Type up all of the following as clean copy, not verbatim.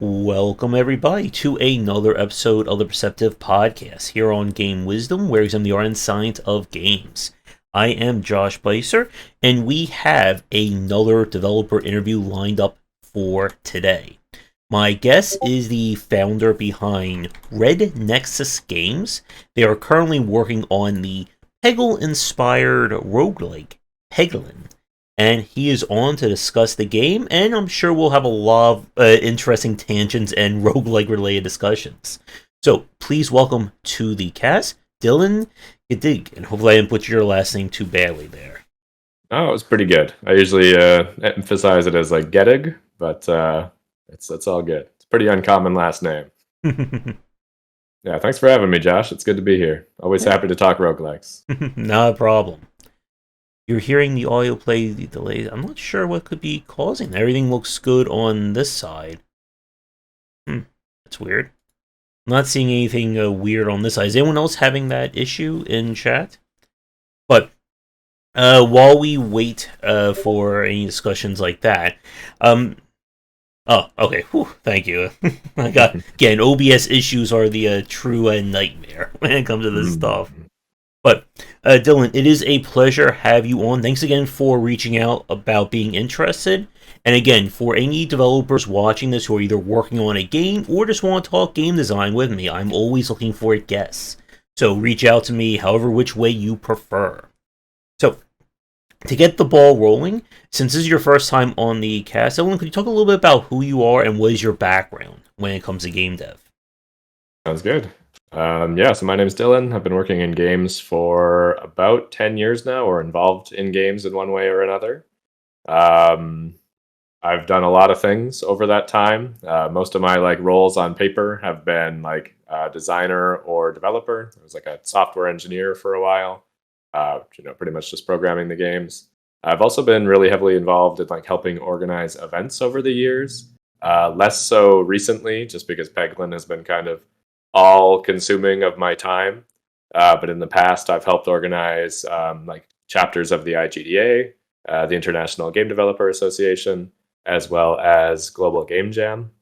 Welcome, everybody, to another episode of the Perceptive Podcast here on Game Wisdom, where we examine the art and science of games. I am Josh Beiser, and we have another developer interview lined up for today. My guest is the founder behind Red Nexus Games. They are currently working on the Peglin-inspired roguelike, Peglin. And he is on to discuss the game, and I'm sure we'll have a lot of interesting tangents and roguelike related discussions. So please welcome to the cast, Dylan Gedig, and hopefully I didn't butcher your last name too badly there. Oh, it was pretty good. I usually emphasize it as like Gedig, but it's all good. It's a pretty uncommon last name. Yeah, thanks for having me, Josh. It's good to be here. Always happy to talk roguelikes. Not a problem. You're hearing the audio play the delays. I'm not sure what could be causing that. Everything looks good on this side. That's weird. I'm not seeing anything weird on this side. Is anyone else having that issue in chat? But while we wait for any discussions like that, oh, okay. Whew, thank you. I got again. OBS issues are the true nightmare when it comes to this stuff. But, Dylan, it is a pleasure to have you on. Thanks again for reaching out about being interested. And again, for any developers watching this who are either working on a game or just want to talk game design with me, I'm always looking for guests. So reach out to me however which way you prefer. So, to get the ball rolling, since this is your first time on the cast, Dylan, could you talk a little bit about who you are and what is your background when it comes to game dev? Sounds good. So my name's Dylan. I've been working in games for about 10 years now, or involved in games in one way or another. I've done a lot of things over that time. Most of my roles on paper have been designer or developer. I was a software engineer for a while, pretty much just programming the games. I've also been really heavily involved in helping organize events over the years. Less so recently, just because Peglin has been kind of all-consuming of my time. But in the past, I've helped organize chapters of the IGDA, the International Game Developer Association, as well as Global Game Jam.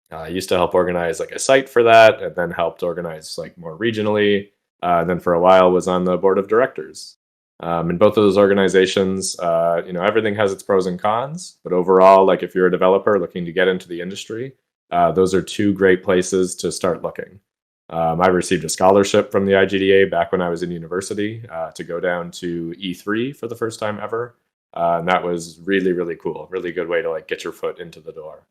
I used to help organize a site for that, and then helped organize more regionally. And then for a while was on the board of directors. In both of those organizations, everything has its pros and cons. But overall, if you're a developer looking to get into the industry, those are two great places to start looking. I received a scholarship from the IGDA back when I was in university to go down to E3 for the first time ever. And that was really, really cool. Really good way to get your foot into the door.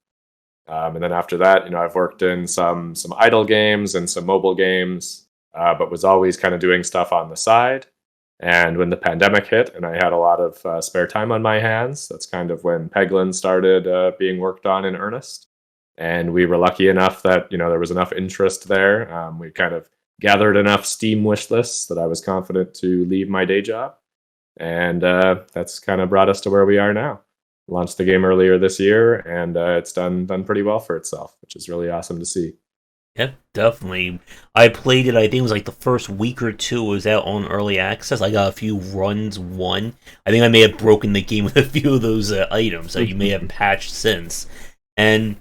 And then after that, I've worked in some idle games and some mobile games, but was always kind of doing stuff on the side. And when the pandemic hit and I had a lot of spare time on my hands, that's kind of when Peglin started being worked on in earnest. And we were lucky enough that, there was enough interest there. We kind of gathered enough Steam wish lists that I was confident to leave my day job. And that's kind of brought us to where we are now. Launched the game earlier this year, and it's done pretty well for itself, which is really awesome to see. Yep, definitely. I played it, I think it was the first week or two it was out on early access. I got a few runs won. I think I may have broken the game with a few of those items that you may have patched since. And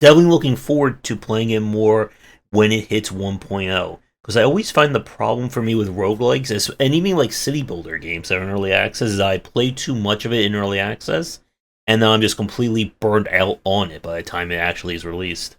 definitely looking forward to playing it more when it hits 1.0. Because I always find the problem for me with roguelikes, and even city builder games that are in early access, is I play too much of it in early access, and then I'm just completely burned out on it by the time it actually is released.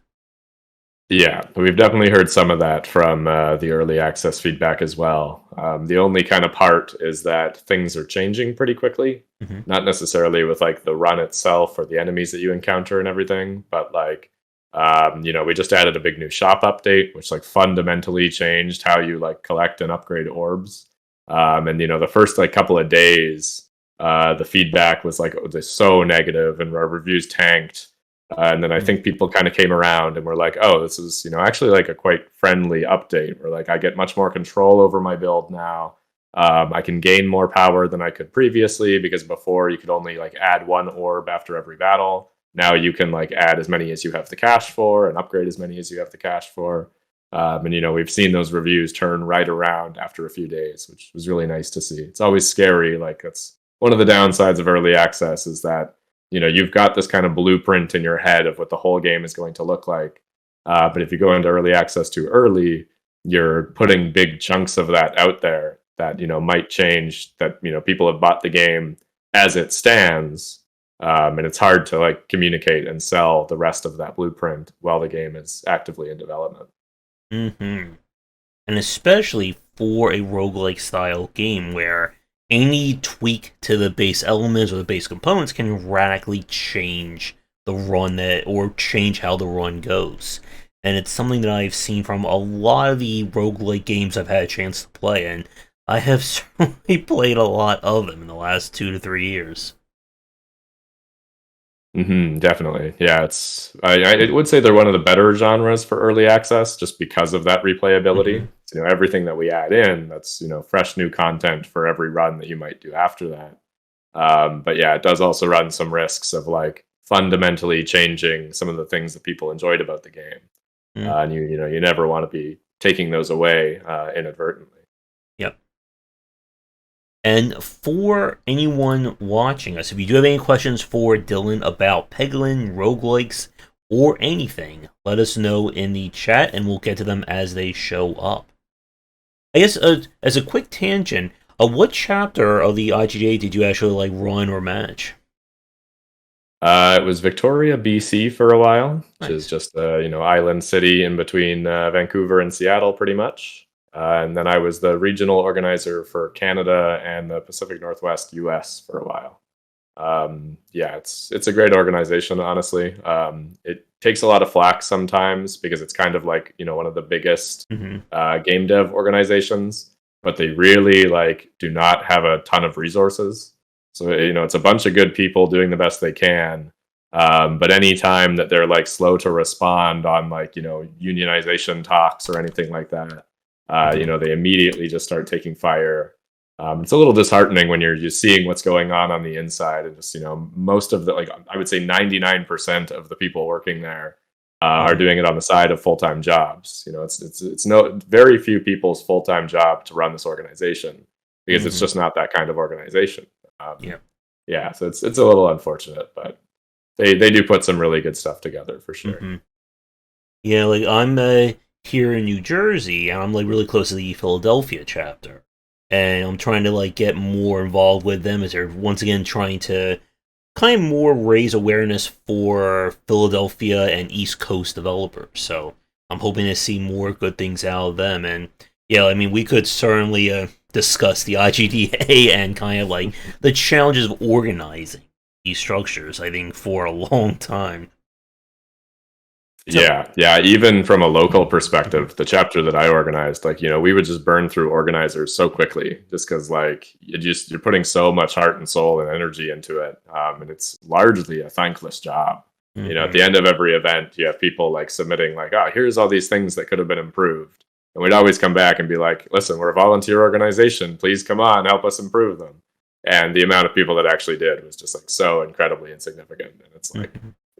Yeah, we've definitely heard some of that from the early access feedback as well. The only kind of part is that things are changing pretty quickly. Mm-hmm. Not necessarily with the run itself or the enemies that you encounter and everything, but we just added a big new shop update, which fundamentally changed how you collect and upgrade orbs. And the first couple of days, the feedback was so negative, and our reviews tanked. And then I think people kind of came around and were like, oh, this is, actually a quite friendly update where I get much more control over my build now. I can gain more power than I could previously, because before you could only add one orb after every battle. Now you can add as many as you have the cash for and upgrade as many as you have the cash for. And we've seen those reviews turn right around after a few days, which was really nice to see. It's always scary. That's one of the downsides of early access, is that you've got this kind of blueprint in your head of what the whole game is going to look like. But if you go into early access too early, you're putting big chunks of that out there that might change. That people have bought the game as it stands, and it's hard to like communicate and sell the rest of that blueprint while the game is actively in development. Mm-hmm. And especially for a roguelike style game where any tweak to the base elements or the base components can radically change the run or change how the run goes. And it's something that I've seen from a lot of the roguelike games I've had a chance to play, and I have certainly played a lot of them in the last 2 to 3 years. Definitely. Yeah, I would say they're one of the better genres for early access just because of that replayability. Mm-hmm. Everything that we add in, that's fresh new content for every run that you might do after that. But yeah, it does also run some risks of like fundamentally changing some of the things that people enjoyed about the game. And you never want to be taking those away inadvertently. Yep. And for anyone watching us, if you do have any questions for Dylan about Peglin, roguelikes, or anything, let us know in the chat and we'll get to them as they show up. I guess as a quick tangent, what chapter of the IGDA did you actually like run or manage? It was Victoria, BC for a while, which is Nice. just island city in between Vancouver and Seattle, pretty much. And then I was the regional organizer for Canada and the Pacific Northwest, US for a while. Yeah, it's a great organization, honestly. It takes a lot of flack sometimes because it's kind of like one of the biggest game dev organizations, but they really like do not have a ton of resources. So it's a bunch of good people doing the best they can. But any time that they're like slow to respond on like unionization talks or anything like that, they immediately just start taking fire. It's a little disheartening when you're just seeing what's going on the inside, and just most of the like I would say 99% of the people working there are doing it on the side of full-time jobs. It's no very few people's full-time job to run this organization because it's just not that kind of organization. Yeah, so it's a little unfortunate, but they do put some really good stuff together for sure. Yeah, like I'm here in New Jersey, and I'm like really close to the Philadelphia chapter, and I'm trying to like get more involved with them as they're once again trying to kind of more raise awareness for Philadelphia and East Coast developers. So I'm hoping to see more good things out of them. And yeah, I mean, we could certainly discuss the IGDA and kind of like the challenges of organizing these structures, I think, for a long time. Yeah. Even from a local perspective, the chapter that I organized, like we would just burn through organizers so quickly, just because like you're putting so much heart and soul and energy into it, and it's largely a thankless job. At the end of every event, you have people like submitting like, "Oh, here's all these things that could have been improved," and we'd always come back and be like, "Listen, we're a volunteer organization. Please come on, help us improve them." And the amount of people that actually did was just like so incredibly insignificant, and it's like.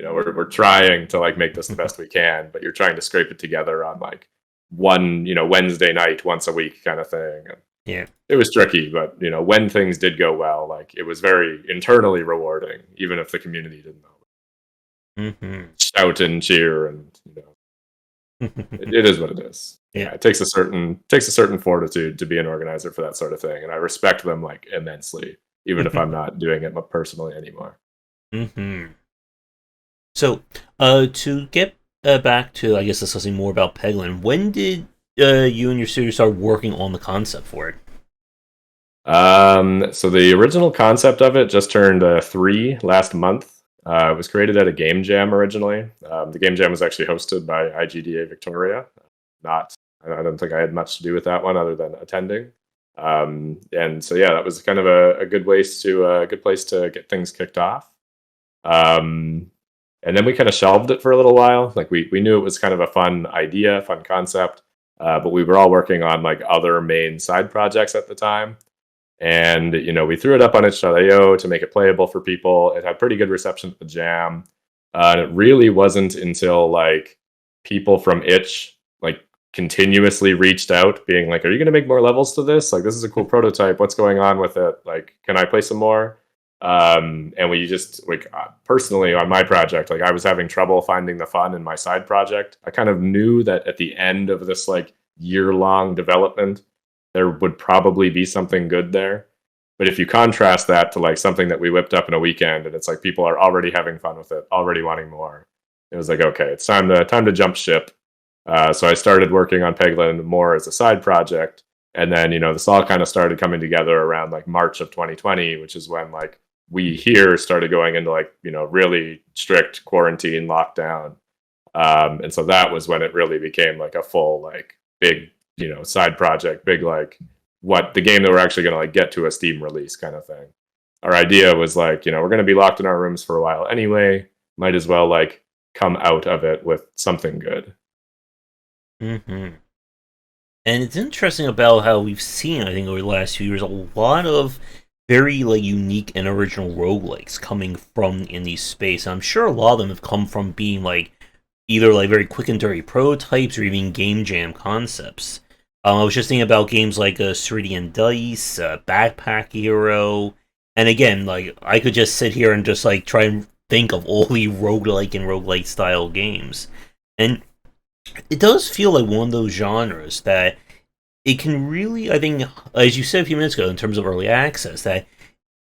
We're trying to like make this the best we can, but you're trying to scrape it together on like one, Wednesday night, once a week kind of thing. And yeah, it was tricky, but when things did go well, like it was very internally rewarding, even if the community didn't know. Shout and cheer, and it is what it is. Yeah, it takes a certain fortitude to be an organizer for that sort of thing, and I respect them like immensely, even if I'm not doing it personally anymore. So, to get back to, I guess, discussing more about Peglin, when did you and your studio start working on the concept for it? So the original concept of it just turned 3 last month. It was created at a game jam originally. The game jam was actually hosted by IGDA Victoria. I don't think I had much to do with that one other than attending. And so yeah, that was kind of a good place to get things kicked off. And then we kind of shelved it for a little while. Like we knew it was kind of a fun idea, fun concept, but we were all working on like other main side projects at the time. And we threw it up on itch.io to make it playable for people. It had pretty good reception at the jam. And it really wasn't until like people from itch like continuously reached out, being like, "Are you going to make more levels to this? Like, this is a cool prototype. What's going on with it? Like, can I play some more?" And we just like personally on my project, like I was having trouble finding the fun in my side project. I kind of knew that at the end of this like year-long development, there would probably be something good there. But if you contrast that to like something that we whipped up in a weekend, and it's like people are already having fun with it, already wanting more, it was like, okay, it's time to jump ship. So I started working on Peglin more as a side project, and then this all kind of started coming together around like March of 2020, which is when like we here started going into like really strict quarantine lockdown, and so that was when it really became like a full like big side project, big like what the game that we're actually going to like get to a Steam release kind of thing. Our idea was like we're going to be locked in our rooms for a while anyway, might as well like come out of it with something good. Mm-hmm. And it's interesting about how we've seen, I think, over the last few years, a lot of very like unique and original roguelikes coming from indie space. I'm sure a lot of them have come from being like either like very quick and dirty prototypes or even game jam concepts. I was just thinking about games like Ceridian Dice, Backpack Hero, and again, like I could just sit here and just like try and think of all the roguelike and roguelike style games. And it does feel like one of those genres that it can really, I think, as you said a few minutes ago, in terms of early access, that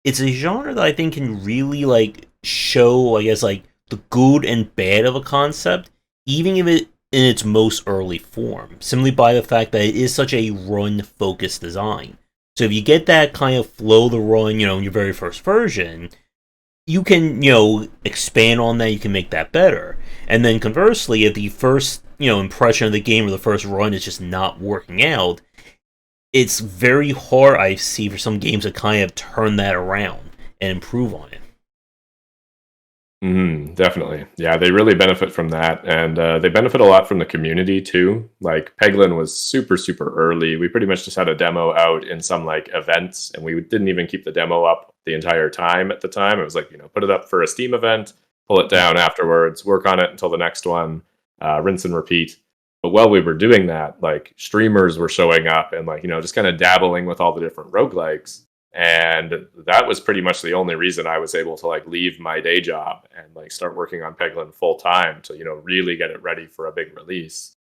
it's a genre that I think can really like show, I guess, like the good and bad of a concept, even if it in its most early form, simply by the fact that it is such a run-focused design. So if you get that kind of flow the run, in your very first version, you can, expand on that, you can make that better. And then conversely, if the first, impression of the game or the first run is just not working out, it's very hard, I see, for some games to kind of turn that around and improve on it. Definitely. Yeah, they really benefit from that. And they benefit a lot from the community too. Like Peglin was super, super early. We pretty much just had a demo out in some like events, and we didn't even keep the demo up the entire time at the time. It was like, put it up for a Steam event, pull it down afterwards, work on it until the next one, rinse and repeat. But while we were doing that, like streamers were showing up and like, just kind of dabbling with all the different roguelikes. And that was pretty much the only reason I was able to like leave my day job and like start working on Peglin full time to really get it ready for a big release.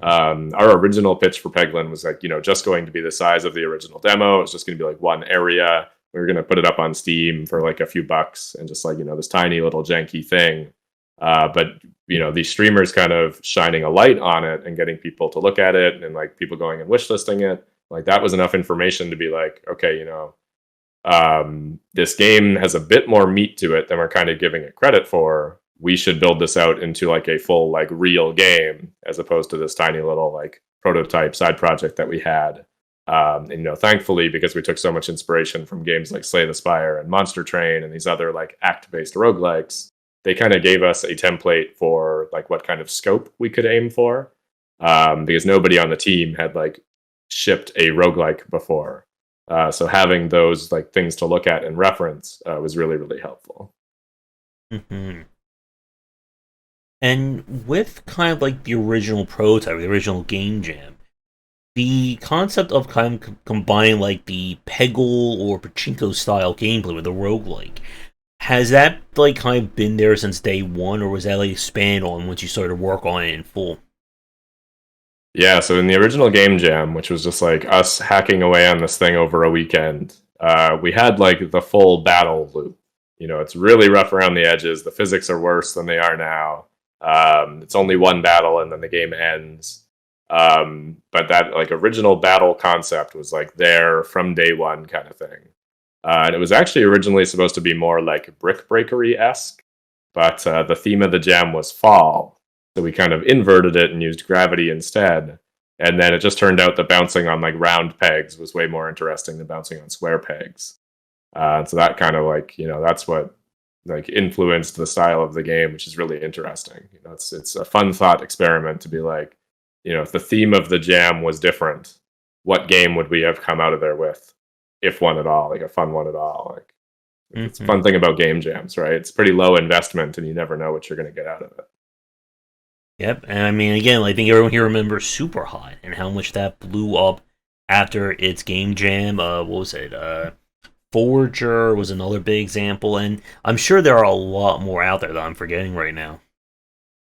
Our original pitch for Peglin was like just going to be the size of the original demo. It was just going to be like one area. We were going to put it up on Steam for like a few bucks and just like this tiny little janky thing. But these streamers kind of shining a light on it and getting people to look at it and like people going and wishlisting it, like that was enough information to be like, okay, this game has a bit more meat to it than we're kind of giving it credit for. We should build this out into like a full like real game as opposed to this tiny little like prototype side project that we had. And thankfully, because we took so much inspiration from games like Slay the Spire and Monster Train and these other like act-based roguelikes, they kind of gave us a template for like what kind of scope we could aim for, because nobody on the team had like shipped a roguelike before. So having those like things to look at and reference was really, really helpful. Mm-hmm. And with kind of like the original prototype, the original game jam, the concept of kind of combining like the Peggle or Pachinko style gameplay with a roguelike, has that like kind of been there since day one, or was that like expanded on once you started to work on it in full? Yeah, so in the original game jam, which was just like us hacking away on this thing over a weekend, we had like the full battle loop. It's really rough around the edges. The physics are worse than they are now. It's only one battle and then the game ends. But that like original battle concept was like there from day one kind of thing. And it was actually originally supposed to be more like brick breakery esque, but the theme of the jam was fall. So we kind of inverted it and used gravity instead. And then it just turned out that bouncing on like round pegs was way more interesting than bouncing on square pegs. So that kind of like, that's what like influenced the style of the game, which is really interesting. It's a fun thought experiment to be like, if the theme of the jam was different, what game would we have come out of there with, if one at all, like a fun one at all? Like it's a fun thing about game jams, right? It's pretty low investment, and you never know what you're going to get out of it. Yep, and I mean, again, I think everyone here remembers Super Hot and how much that blew up after its game jam. What was it? Forger was another big example, and I'm sure there are a lot more out there that I'm forgetting right now.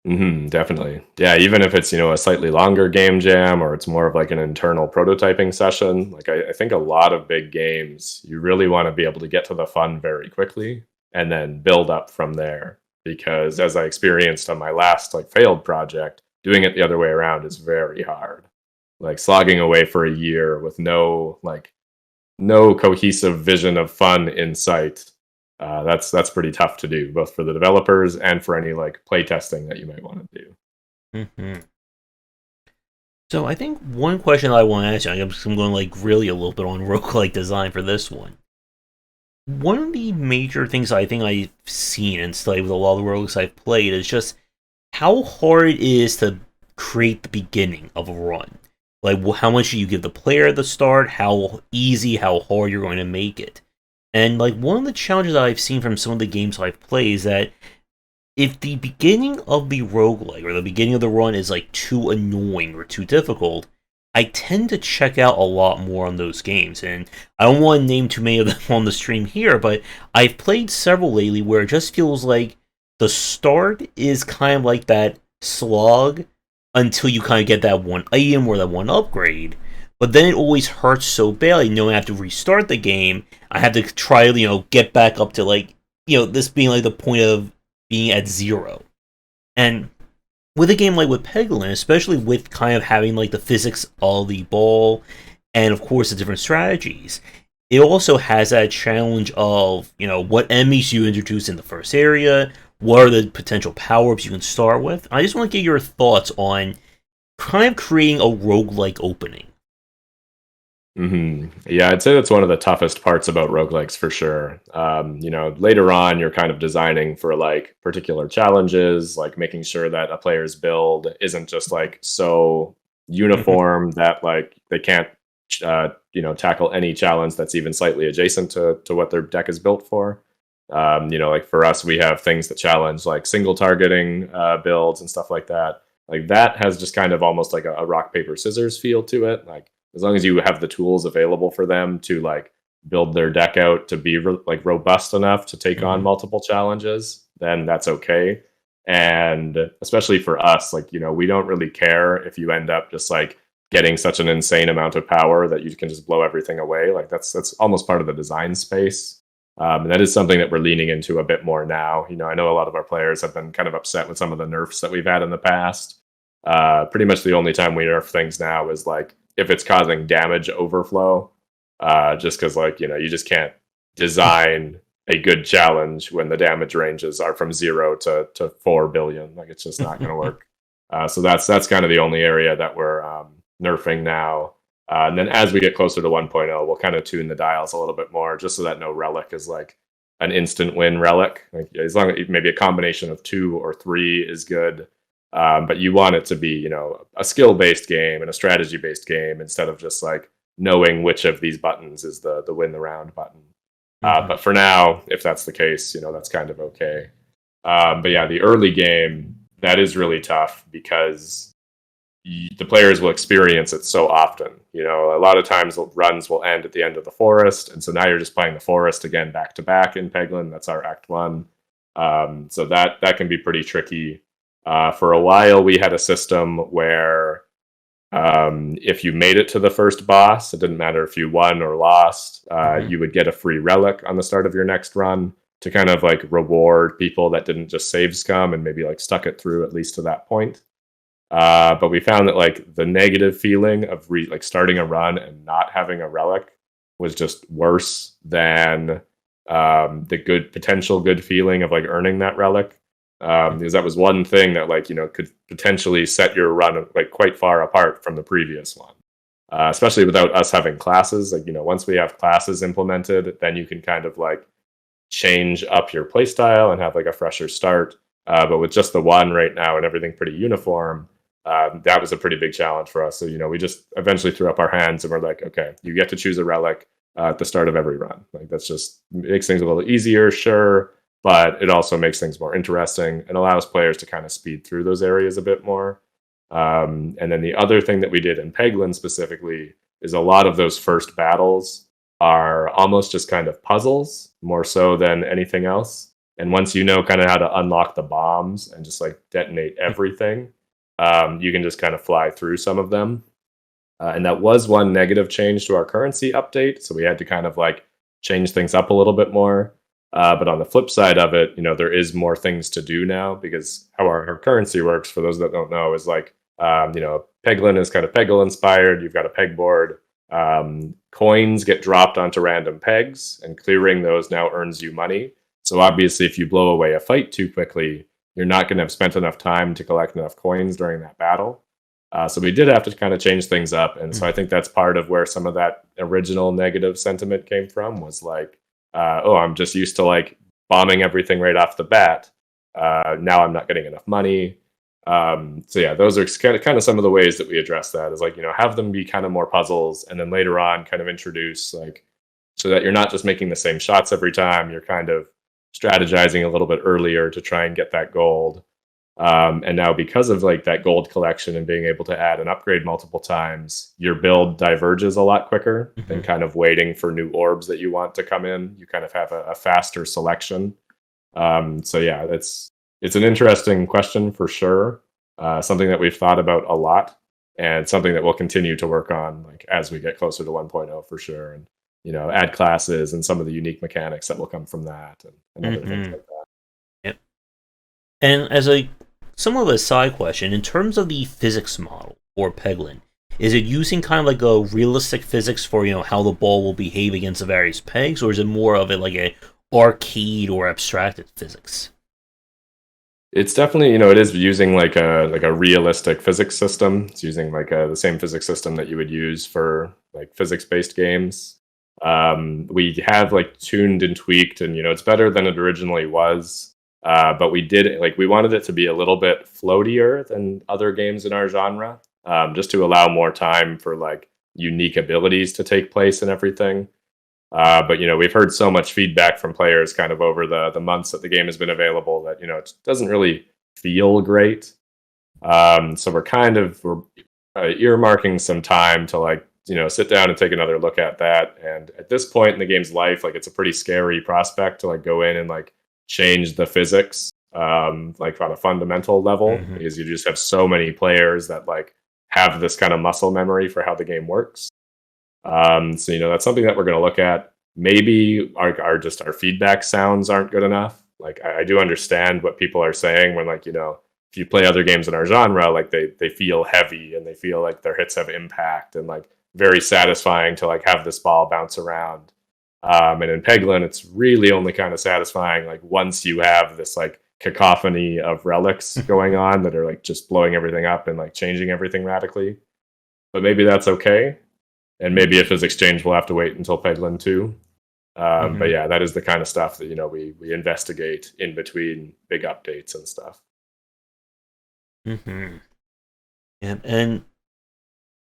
Definitely. Yeah, even if it's, a slightly longer game jam or it's more of like an internal prototyping session, like I think a lot of big games, you really want to be able to get to the fun very quickly and then build up from there. Because as I experienced on my last like failed project, doing it the other way around is very hard. Like slogging away for a year with no cohesive vision of fun in sight. That's pretty tough to do, both for the developers and for any like play testing that you might want to do. So I think one question I want to ask you, I'm going like really a little bit on roguelike design for this one. One of the major things I think I've seen and studied with a lot of the roguelikes I've played is just how hard it is to create the beginning of a run. Like, how much do you give the player at the start? How easy, how hard you're going to make it? And like one of the challenges I've seen from some of the games I've played is that if the beginning of the roguelike or the beginning of the run is like too annoying or too difficult, I tend to check out a lot more on those games. And I don't want to name too many of them on the stream here, but I've played several lately where it just feels like the start is kind of like that slog until you kind of get that one item or that one upgrade. But then it always hurts so badly knowing I have to restart the game. I have to try, get back up to like, this being like the point of being at 0. And with a game like with Peglin, especially with kind of having like the physics of the ball and of course the different strategies, it also has that challenge of, what enemies you introduce in the first area, what are the potential power-ups you can start with. I just want to get your thoughts on kind of creating a roguelike opening. Yeah, I'd say that's one of the toughest parts about roguelikes for sure. Later on, you're kind of designing for like particular challenges, like making sure that a player's build isn't just like so uniform that like they can't, tackle any challenge that's even slightly adjacent to what their deck is built for. Like for us, we have things that challenge like single targeting builds and stuff like that. Like that has just kind of almost like a rock paper scissors feel to it. Like as long as you have the tools available for them to like build their deck out to be like robust enough to take on multiple challenges, then that's okay. And especially for us, like, we don't really care if you end up just like getting such an insane amount of power that you can just blow everything away. Like that's almost part of the design space. And that is something that we're leaning into a bit more now. I know a lot of our players have been kind of upset with some of the nerfs that we've had in the past. Pretty much the only time we nerf things now is like if it's causing damage overflow, just because like you just can't design a good challenge when the damage ranges are from 0 to 4 billion. Like it's just not going to work. So that's kind of the only area that we're nerfing now. And then as we get closer to 1.0, we'll kind of tune the dials a little bit more, just so that no relic is like an instant win relic. Like, as long as maybe a combination of 2 or 3 is good. But you want it to be, a skill-based game and a strategy-based game instead of just like knowing which of these buttons is the win the round button. But for now, if that's the case, that's kind of okay. But yeah, the early game, that is really tough because the players will experience it so often. A lot of times runs will end at the end of the forest, and so now you're just playing the forest again back to back in Peglin. That's our Act 1. So that can be pretty tricky. For a while, we had a system where if you made it to the first boss, it didn't matter if you won or lost, you would get a free relic on the start of your next run to kind of like reward people that didn't just save scum and maybe like stuck it through at least to that point. But we found that like the negative feeling of like starting a run and not having a relic was just worse than the potential good feeling of like earning that relic. Because that was one thing that like could potentially set your run like quite far apart from the previous one. Especially without us having classes. Like once we have classes implemented, then you can kind of like change up your playstyle and have like a fresher start. But with just the one right now and everything pretty uniform, that was a pretty big challenge for us. So we just eventually threw up our hands and we're like, okay, you get to choose a relic at the start of every run. Like that's just makes things a little easier, sure, but it also makes things more interesting and allows players to kind of speed through those areas a bit more. And then the other thing that we did in Peglin specifically is a lot of those first battles are almost just kind of puzzles more so than anything else. And once you know kind of how to unlock the bombs and just like detonate everything, you can just kind of fly through some of them. And that was one negative change to our currency update. So we had to kind of like change things up a little bit more. But on the flip side of it, there is more things to do now because how our currency works, for those that don't know, is like, Peglin is kind of Peggle inspired. You've got a pegboard. Coins get dropped onto random pegs, and clearing those now earns you money. So obviously, if you blow away a fight too quickly, you're not going to have spent enough time to collect enough coins during that battle. So we did have to kind of change things up, and so I think that's part of where some of that original negative sentiment came from. Was like, oh, I'm just used to like bombing everything right off the bat. Now I'm not getting enough money. So yeah, those are kind of some of the ways that we address that. Is like, have them be kind of more puzzles, and then later on kind of introduce like, so that you're not just making the same shots every time. You're kind of strategizing a little bit earlier to try and get that gold. And now because of like that gold collection and being able to add and upgrade multiple times, your build diverges a lot quicker than kind of waiting for new orbs that you want to come in. You kind of have a faster selection. So yeah, it's an interesting question for sure. Something that we've thought about a lot, and something that we'll continue to work on like as we get closer to 1.0 for sure. And add classes and some of the unique mechanics that will come from that, and other things like that. Yep. And as a somewhat of a side question, in terms of the physics model for Peglin, is it using kind of like a realistic physics for how the ball will behave against the various pegs, or is it more of it like a arcade or abstracted physics? It's definitely, it is using like a realistic physics system. It's using like the same physics system that you would use for like physics-based games. We have like tuned and tweaked, and it's better than it originally was. But we wanted it to be a little bit floatier than other games in our genre, just to allow more time for like unique abilities to take place and everything. But we've heard so much feedback from players kind of over the months that the game has been available that it doesn't really feel great. So we're earmarking some time to like sit down and take another look at that. And at this point in the game's life, like it's a pretty scary prospect to like go in and like change the physics like on a fundamental level, because you just have so many players that like have this kind of muscle memory for how the game works. So that's something that we're going to look at. Maybe our feedback sounds aren't good enough. Like I do understand what people are saying when like if you play other games in our genre, like they feel heavy and they feel like their hits have impact and like very satisfying to like have this ball bounce around. And in Peglin, it's really only kind of satisfying like once you have this like cacophony of relics going on that are like just blowing everything up and like changing everything radically. But maybe that's okay. And maybe a physics change will have to wait until Peglin 2. But yeah, that is the kind of stuff that we investigate in between big updates and stuff. Yeah, and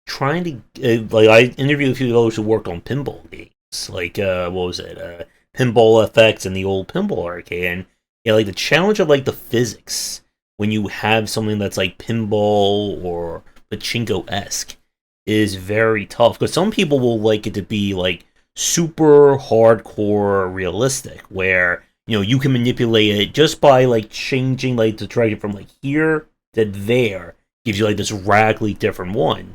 trying to like I interviewed a few of those who work on pinball games, like what was it, Pinball FX and the old Pinball Arcade, and like the challenge of like the physics when you have something that's like pinball or Pachinko-esque is very tough, because some people will like it to be like super hardcore realistic, where you can manipulate it just by like changing like the direction from like here to there, gives you like this radically different one.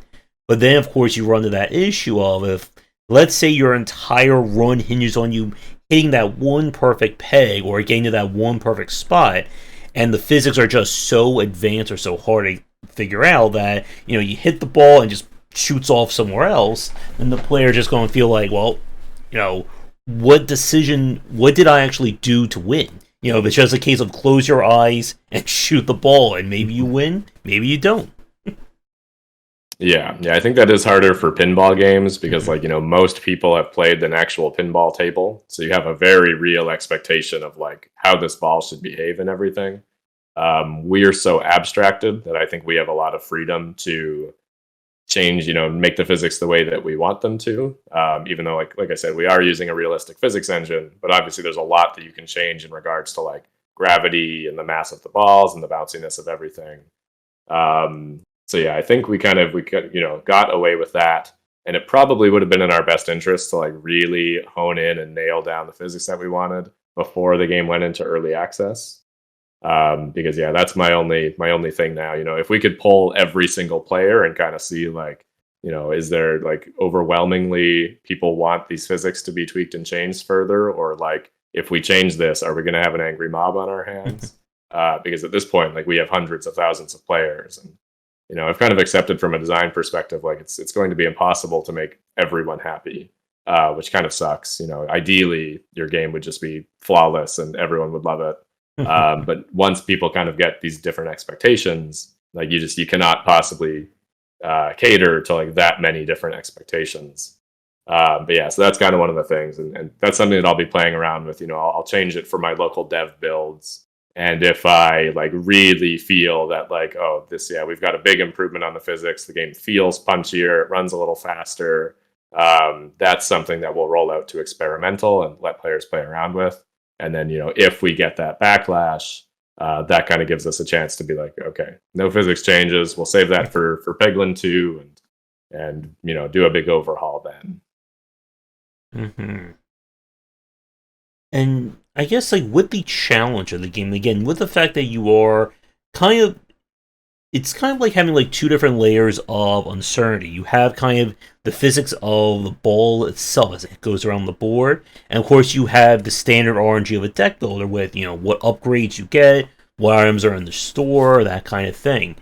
But then of course you run into that issue of, if let's say your entire run hinges on you hitting that one perfect peg or getting to that one perfect spot, and the physics are just so advanced or so hard to figure out that you hit the ball and just shoots off somewhere else, and the player just going to feel like, well, what did I actually do to win? If it's just a case of close your eyes and shoot the ball, and maybe you win, maybe you don't. Yeah, I think that is harder for pinball games because, like, most people have played an actual pinball table, so you have a very real expectation of like how this ball should behave and everything. We are so abstracted that I think we have a lot of freedom to change, make the physics the way that we want them to. Even though, like I said, we are using a realistic physics engine, but obviously there's a lot that you can change in regards to like gravity and the mass of the balls and the bounciness of everything. So yeah, I think we got away with that. And it probably would have been in our best interest to like really hone in and nail down the physics that we wanted before the game went into early access. Because yeah, that's my only thing now. If we could pull every single player and kind of see like, is there like overwhelmingly people want these physics to be tweaked and changed further, or like if we change this, are we going to have an angry mob on our hands? Because at this point, like we have hundreds of thousands of players, and I've kind of accepted from a design perspective, like it's going to be impossible to make everyone happy, which kind of sucks. Ideally, your game would just be flawless and everyone would love it. But once people kind of get these different expectations, like you cannot possibly cater to like that many different expectations. But yeah, so that's kind of one of the things, and that's something that I'll be playing around with. I'll change it for my local dev builds, and if I like really feel that like, oh, we've got a big improvement on the physics, the game feels punchier, it runs a little faster. That's something that we'll roll out to experimental and let players play around with. And then, if we get that backlash, that kind of gives us a chance to be like, okay, no physics changes. We'll save that for Peglin 2 and do a big overhaul then. Mm-hmm. And I guess like with the challenge of the game, again, with the fact that you are it's kind of like having like two different layers of uncertainty. You have kind of the physics of the ball itself as it goes around the board, and of course you have the standard RNG of a deck builder with what upgrades you get, what items are in the store, that kind of thing.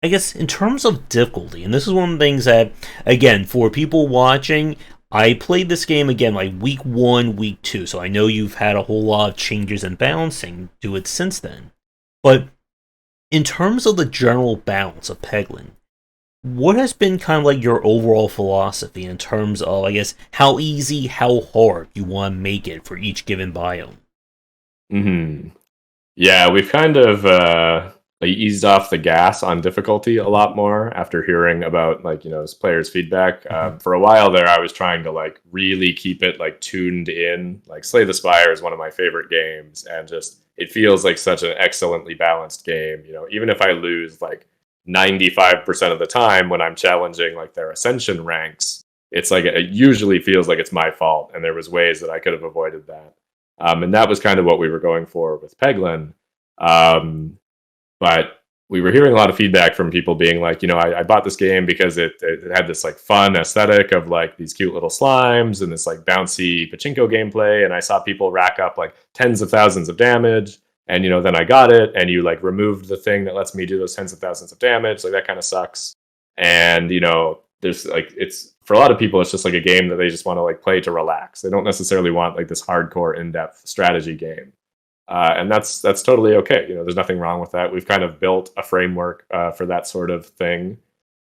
I guess in terms of difficulty, and this is one of the things that, again, for people watching, I played this game again like week 1, week 2, so I know you've had a whole lot of changes and balancing to it since then. But in terms of the general balance of Peglin, what has been kind of like your overall philosophy in terms of, I guess, how easy, how hard you want to make it for each given biome? Yeah, we've kind of eased off the gas on difficulty a lot more after hearing about like this players' feedback. For a while there, I was trying to like really keep it like tuned in. Like Slay the Spire is one of my favorite games, and just it feels like such an excellently balanced game. Even if I lose like 95% of the time when I'm challenging like their ascension ranks, it's like it usually feels like it's my fault, and there was ways that I could have avoided that. And that was kind of what we were going for with Peglin. But we were hearing a lot of feedback from people being like, I bought this game because it had this like fun aesthetic of like these cute little slimes and this like bouncy pachinko gameplay. And I saw people rack up like tens of thousands of damage. And, then I got it and you like removed the thing that lets me do those tens of thousands of damage. Like that kind of sucks. And, there's like, it's for a lot of people, it's just like a game that they just want to like play to relax. They don't necessarily want like this hardcore in-depth strategy game. And that's totally okay. There's nothing wrong with that. We've kind of built a framework for that sort of thing.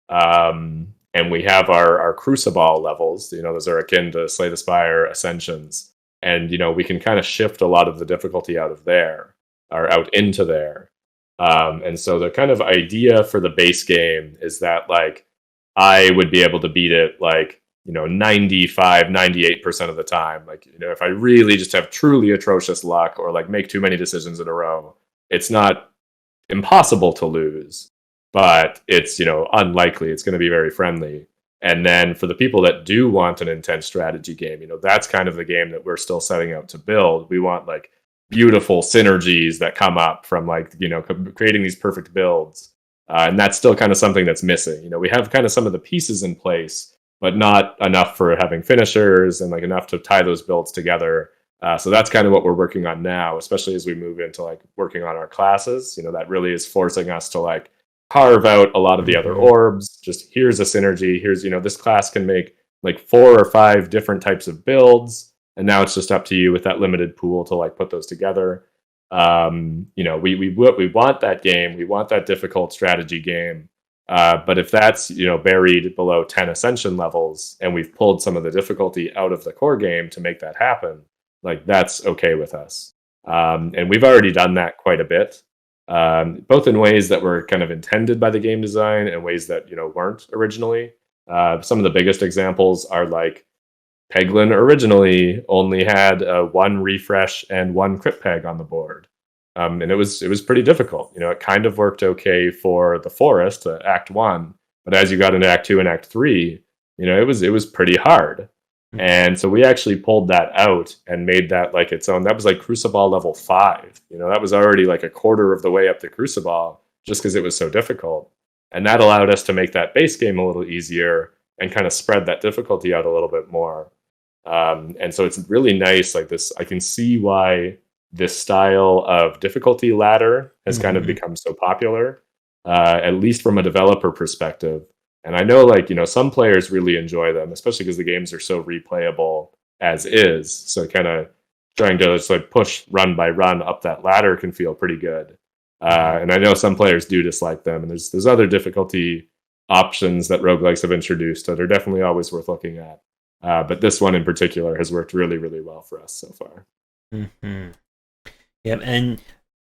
And we have our Crucible levels. Those are akin to Slay the Spire Ascensions. And, we can kind of shift a lot of the difficulty out of there or out into there. And so the kind of idea for the base game is that like I would be able to beat it like 95, 98% of the time. Like, if I really just have truly atrocious luck or like make too many decisions in a row, it's not impossible to lose, but it's, unlikely. It's going to be very friendly. And then for the people that do want an intense strategy game, that's kind of the game that we're still setting out to build. We want like beautiful synergies that come up from like, creating these perfect builds. And that's still kind of something that's missing. We have kind of some of the pieces in place, but not enough for having finishers and like enough to tie those builds together. So that's kind of what we're working on now, especially as we move into like working on our classes. That really is forcing us to like carve out a lot of the other orbs. Just here's a synergy. Here's, this class can make like 4 or 5 different types of builds. And now it's just up to you with that limited pool to like put those together. We want that game. We want that difficult strategy game. But if that's buried below 10 ascension levels and we've pulled some of the difficulty out of the core game to make that happen, like that's okay with us. And we've already done that quite a bit, both in ways that were kind of intended by the game design and ways that weren't originally. Some of the biggest examples are like Peglin originally only had 1 refresh and 1 crit peg on the board. And it was pretty difficult. It kind of worked okay for the forest, Act 1, but as you got into Act 2 and Act 3, it was pretty hard. Mhm. And so we actually pulled that out and made that like its own. That was like Crucible level 5. That was already like a quarter of the way up to Crucible just because it was so difficult. And that allowed us to make that base game a little easier and kind of spread that difficulty out a little bit more. And so it's really nice. Like this, I can see why this style of difficulty ladder has kind of Mhm. become so popular, at least from a developer perspective. And I know, like, some players really enjoy them, especially because the games are so replayable as is. So kind of trying to just like push run by run up that ladder can feel pretty good. Mhm. And I know some players do dislike them, and there's other difficulty options that roguelikes have introduced that are definitely always worth looking at. But this one in particular has worked really, really well for us so far. Mhm. Yeah, and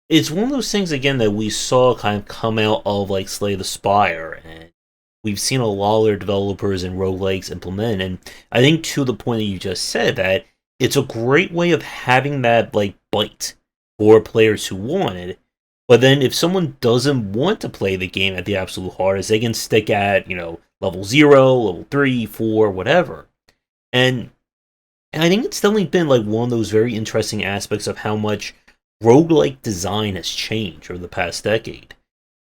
it's one of those things again that we saw kind of come out of like Slay the Spire, and we've seen a lot of their developers and roguelikes implement. And I think to the point that you just said, that it's a great way of having that like bite for players who want it. But then if someone doesn't want to play the game at the absolute hardest, they can stick at, level 0, level 3, 4, whatever. And I think it's definitely been like one of those very interesting aspects of how much roguelike design has changed over the past decade.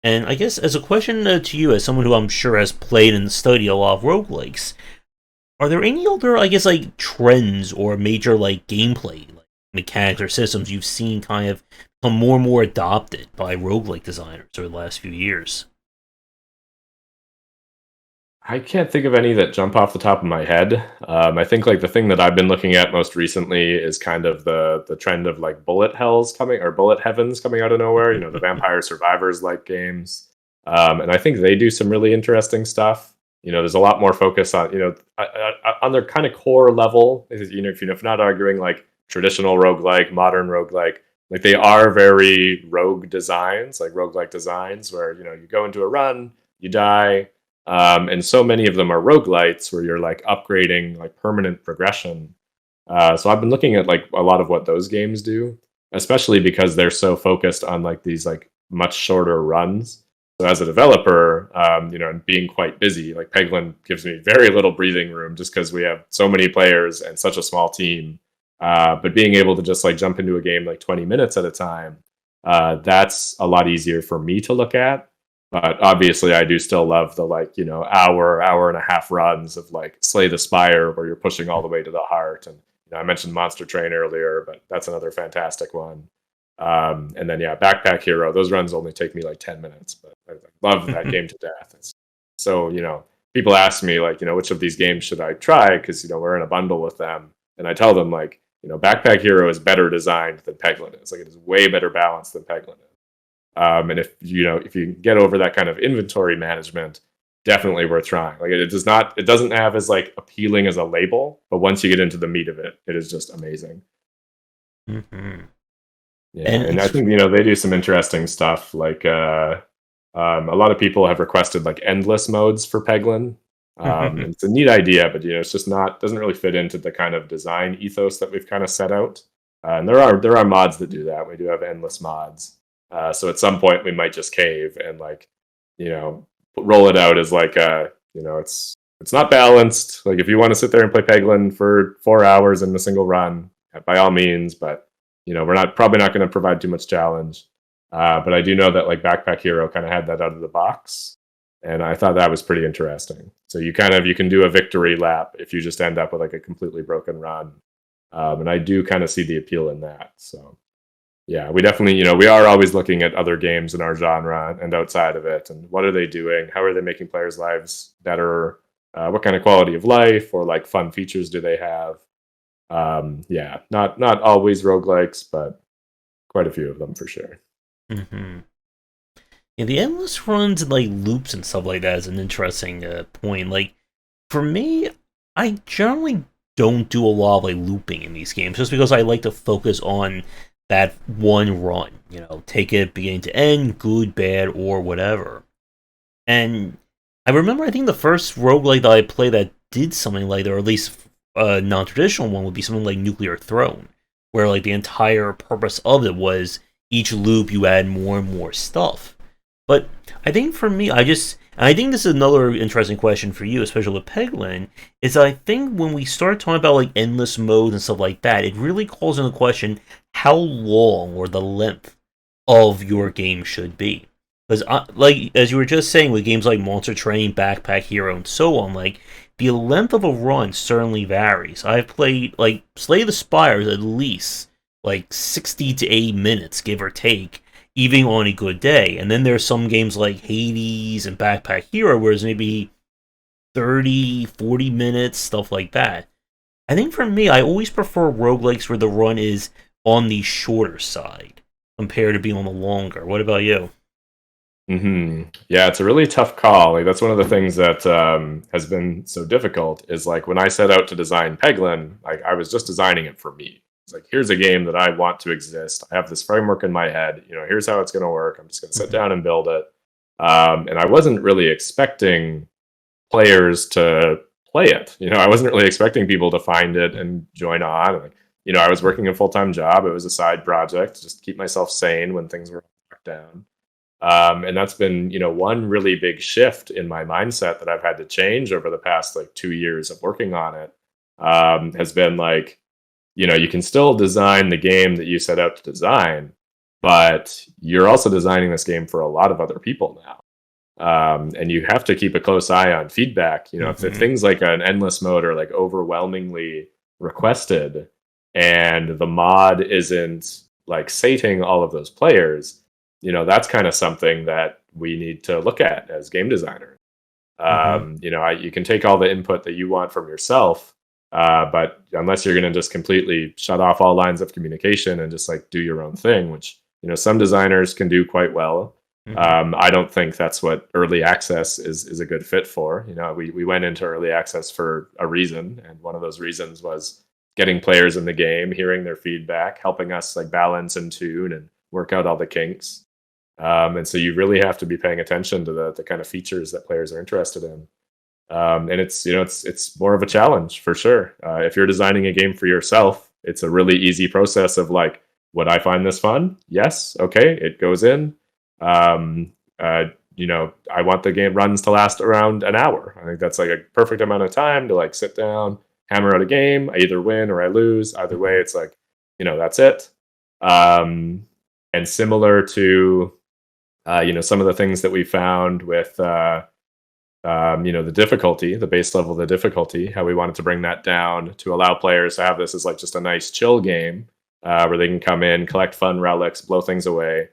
And I guess as a question to you, as someone who I'm sure has played and studied a lot of roguelikes, are there any other, I guess, like trends or major like gameplay, like mechanics or systems you've seen kind of become more and more adopted by roguelike designers over the last few years? I can't think of any that jump off the top of my head. I think like the thing that I've been looking at most recently is kind of the trend of like bullet hells coming or bullet heavens coming out of nowhere. The Vampire Survivors like games, and I think they do some really interesting stuff. There's a lot more focus on on their kind of core level. If you're not arguing like traditional roguelike, modern roguelike, like they are very rogue designs, like roguelike designs, where you go into a run, you die, and so many of them are roguelites where you're like upgrading like permanent progression. So I've been looking at like a lot of what those games do, especially because they're so focused on like these like much shorter runs. So as a developer, and being quite busy, like Peglin gives me very little breathing room just because we have so many players and such a small team. But being able to just like jump into a game like 20 minutes at a time, that's a lot easier for me to look at. But obviously, I do still love the like hour and a half runs of like Slay the Spire, where you're pushing all the way to the heart. And I mentioned Monster Train earlier, but that's another fantastic one. And then yeah, Backpack Hero. Those runs only take me like 10 minutes, but I love that game to death. So people ask me like which of these games should I try because we're in a bundle with them, and I tell them like Backpack Hero is better designed than Peglin is. Like it is way better balanced than Peglin is. And if you get over that kind of inventory management, definitely worth trying. Like it doesn't have as like appealing as a label, but once you get into the meat of it, it is just amazing. Mm-hmm. Yeah, And and I it's think they do some interesting stuff. Like a lot of people have requested like endless modes for Peglin. And it's a neat idea, but it's just not doesn't really fit into the kind of design ethos that we've kind of set out. And there are mods that do that. We do have endless mods. So at some point we might just cave and like, you know, roll it out as like it's not balanced. Like if you want to sit there and play Peglin for 4 hours in a single run, by all means. But we're probably not going to provide too much challenge. But I do know that like Backpack Hero kind of had that out of the box, and I thought that was pretty interesting. So you can do a victory lap if you just end up with like a completely broken run, and I do kind of see the appeal in that. So yeah, we definitely we are always looking at other games in our genre and outside of it, and what are they doing? How are they making players' lives better? What kind of quality of life or like fun features do they have? Yeah, not always roguelikes, but quite a few of them for sure. mm-hmm. Yeah, the endless runs and like loops and stuff like that is an interesting point. Like for me, I generally don't do a lot of like looping in these games just because I like to focus on that one run. Take it beginning to end, good, bad, or whatever. And I remember, I think the first roguelike that I played that did something like that, or at least a non-traditional one, would be something like Nuclear Throne, where like the entire purpose of it was each loop you add more and more stuff. But I think for me, And I think this is another interesting question for you, especially with Peglin, is that I think when we start talking about like endless modes and stuff like that, it really calls into question how long or the length of your game should be. Because, like as you were just saying, with games like Monster Train, Backpack Hero, and so on, like the length of a run certainly varies. I've played like Slay the Spires at least like 60 to 80 minutes, give or take, even on a good day. And then there's some games like Hades and Backpack Hero, where it's maybe 30, 40 minutes, stuff like that. I think for me, I always prefer roguelikes where the run is on the shorter side compared to being on the longer. What about you? Yeah, it's a really tough call. Like that's one of the things that has been so difficult. Is like when I set out to design Peglin, like I was just designing it for me. It's like here's a game that I want to exist. I have this framework in my head. You know, here's how it's going to work. I'm just going to sit down and build it. And I wasn't really expecting players to play it. You know, I wasn't really expecting people to find it and join on. Like, you know, I was working a full time job. It was a side project just to keep myself sane when things were locked down. And that's been, you know, one really big shift in my mindset that I've had to change over the past like 2 years of working on it. Has been like, you know, you can still design the game that you set out to design, but you're also designing this game for a lot of other people now. And you have to keep a close eye on feedback. You know, if things like an endless mode are like overwhelmingly requested and the mod isn't like sating all of those players, you know, that's kind of something that we need to look at as game designers. You know, you can take all the input that you want from yourself, but unless you're going to just completely shut off all lines of communication and just like do your own thing, which, you know, some designers can do quite well. I don't think that's what early access is a good fit for. You know, we went into early access for a reason, and one of those reasons was getting players in the game, hearing their feedback, helping us like balance and tune and work out all the kinks. And so you really have to be paying attention to the kind of features that players are interested in. And it's, you know, it's more of a challenge for sure. If you're designing a game for yourself, it's a really easy process of like, would I find this fun? Yes. Okay. It goes in. Um, you know, I want the game runs to last around an hour. I think that's like a perfect amount of time to like sit down, hammer out a game. I either win or I lose. Either way, it's like, you know, that's it. And similar to, you know, some of the things that we found with, you know, the difficulty, the base level of the difficulty, how we wanted to bring that down to allow players to have this as like just a nice chill game where they can come in, collect fun relics, blow things away,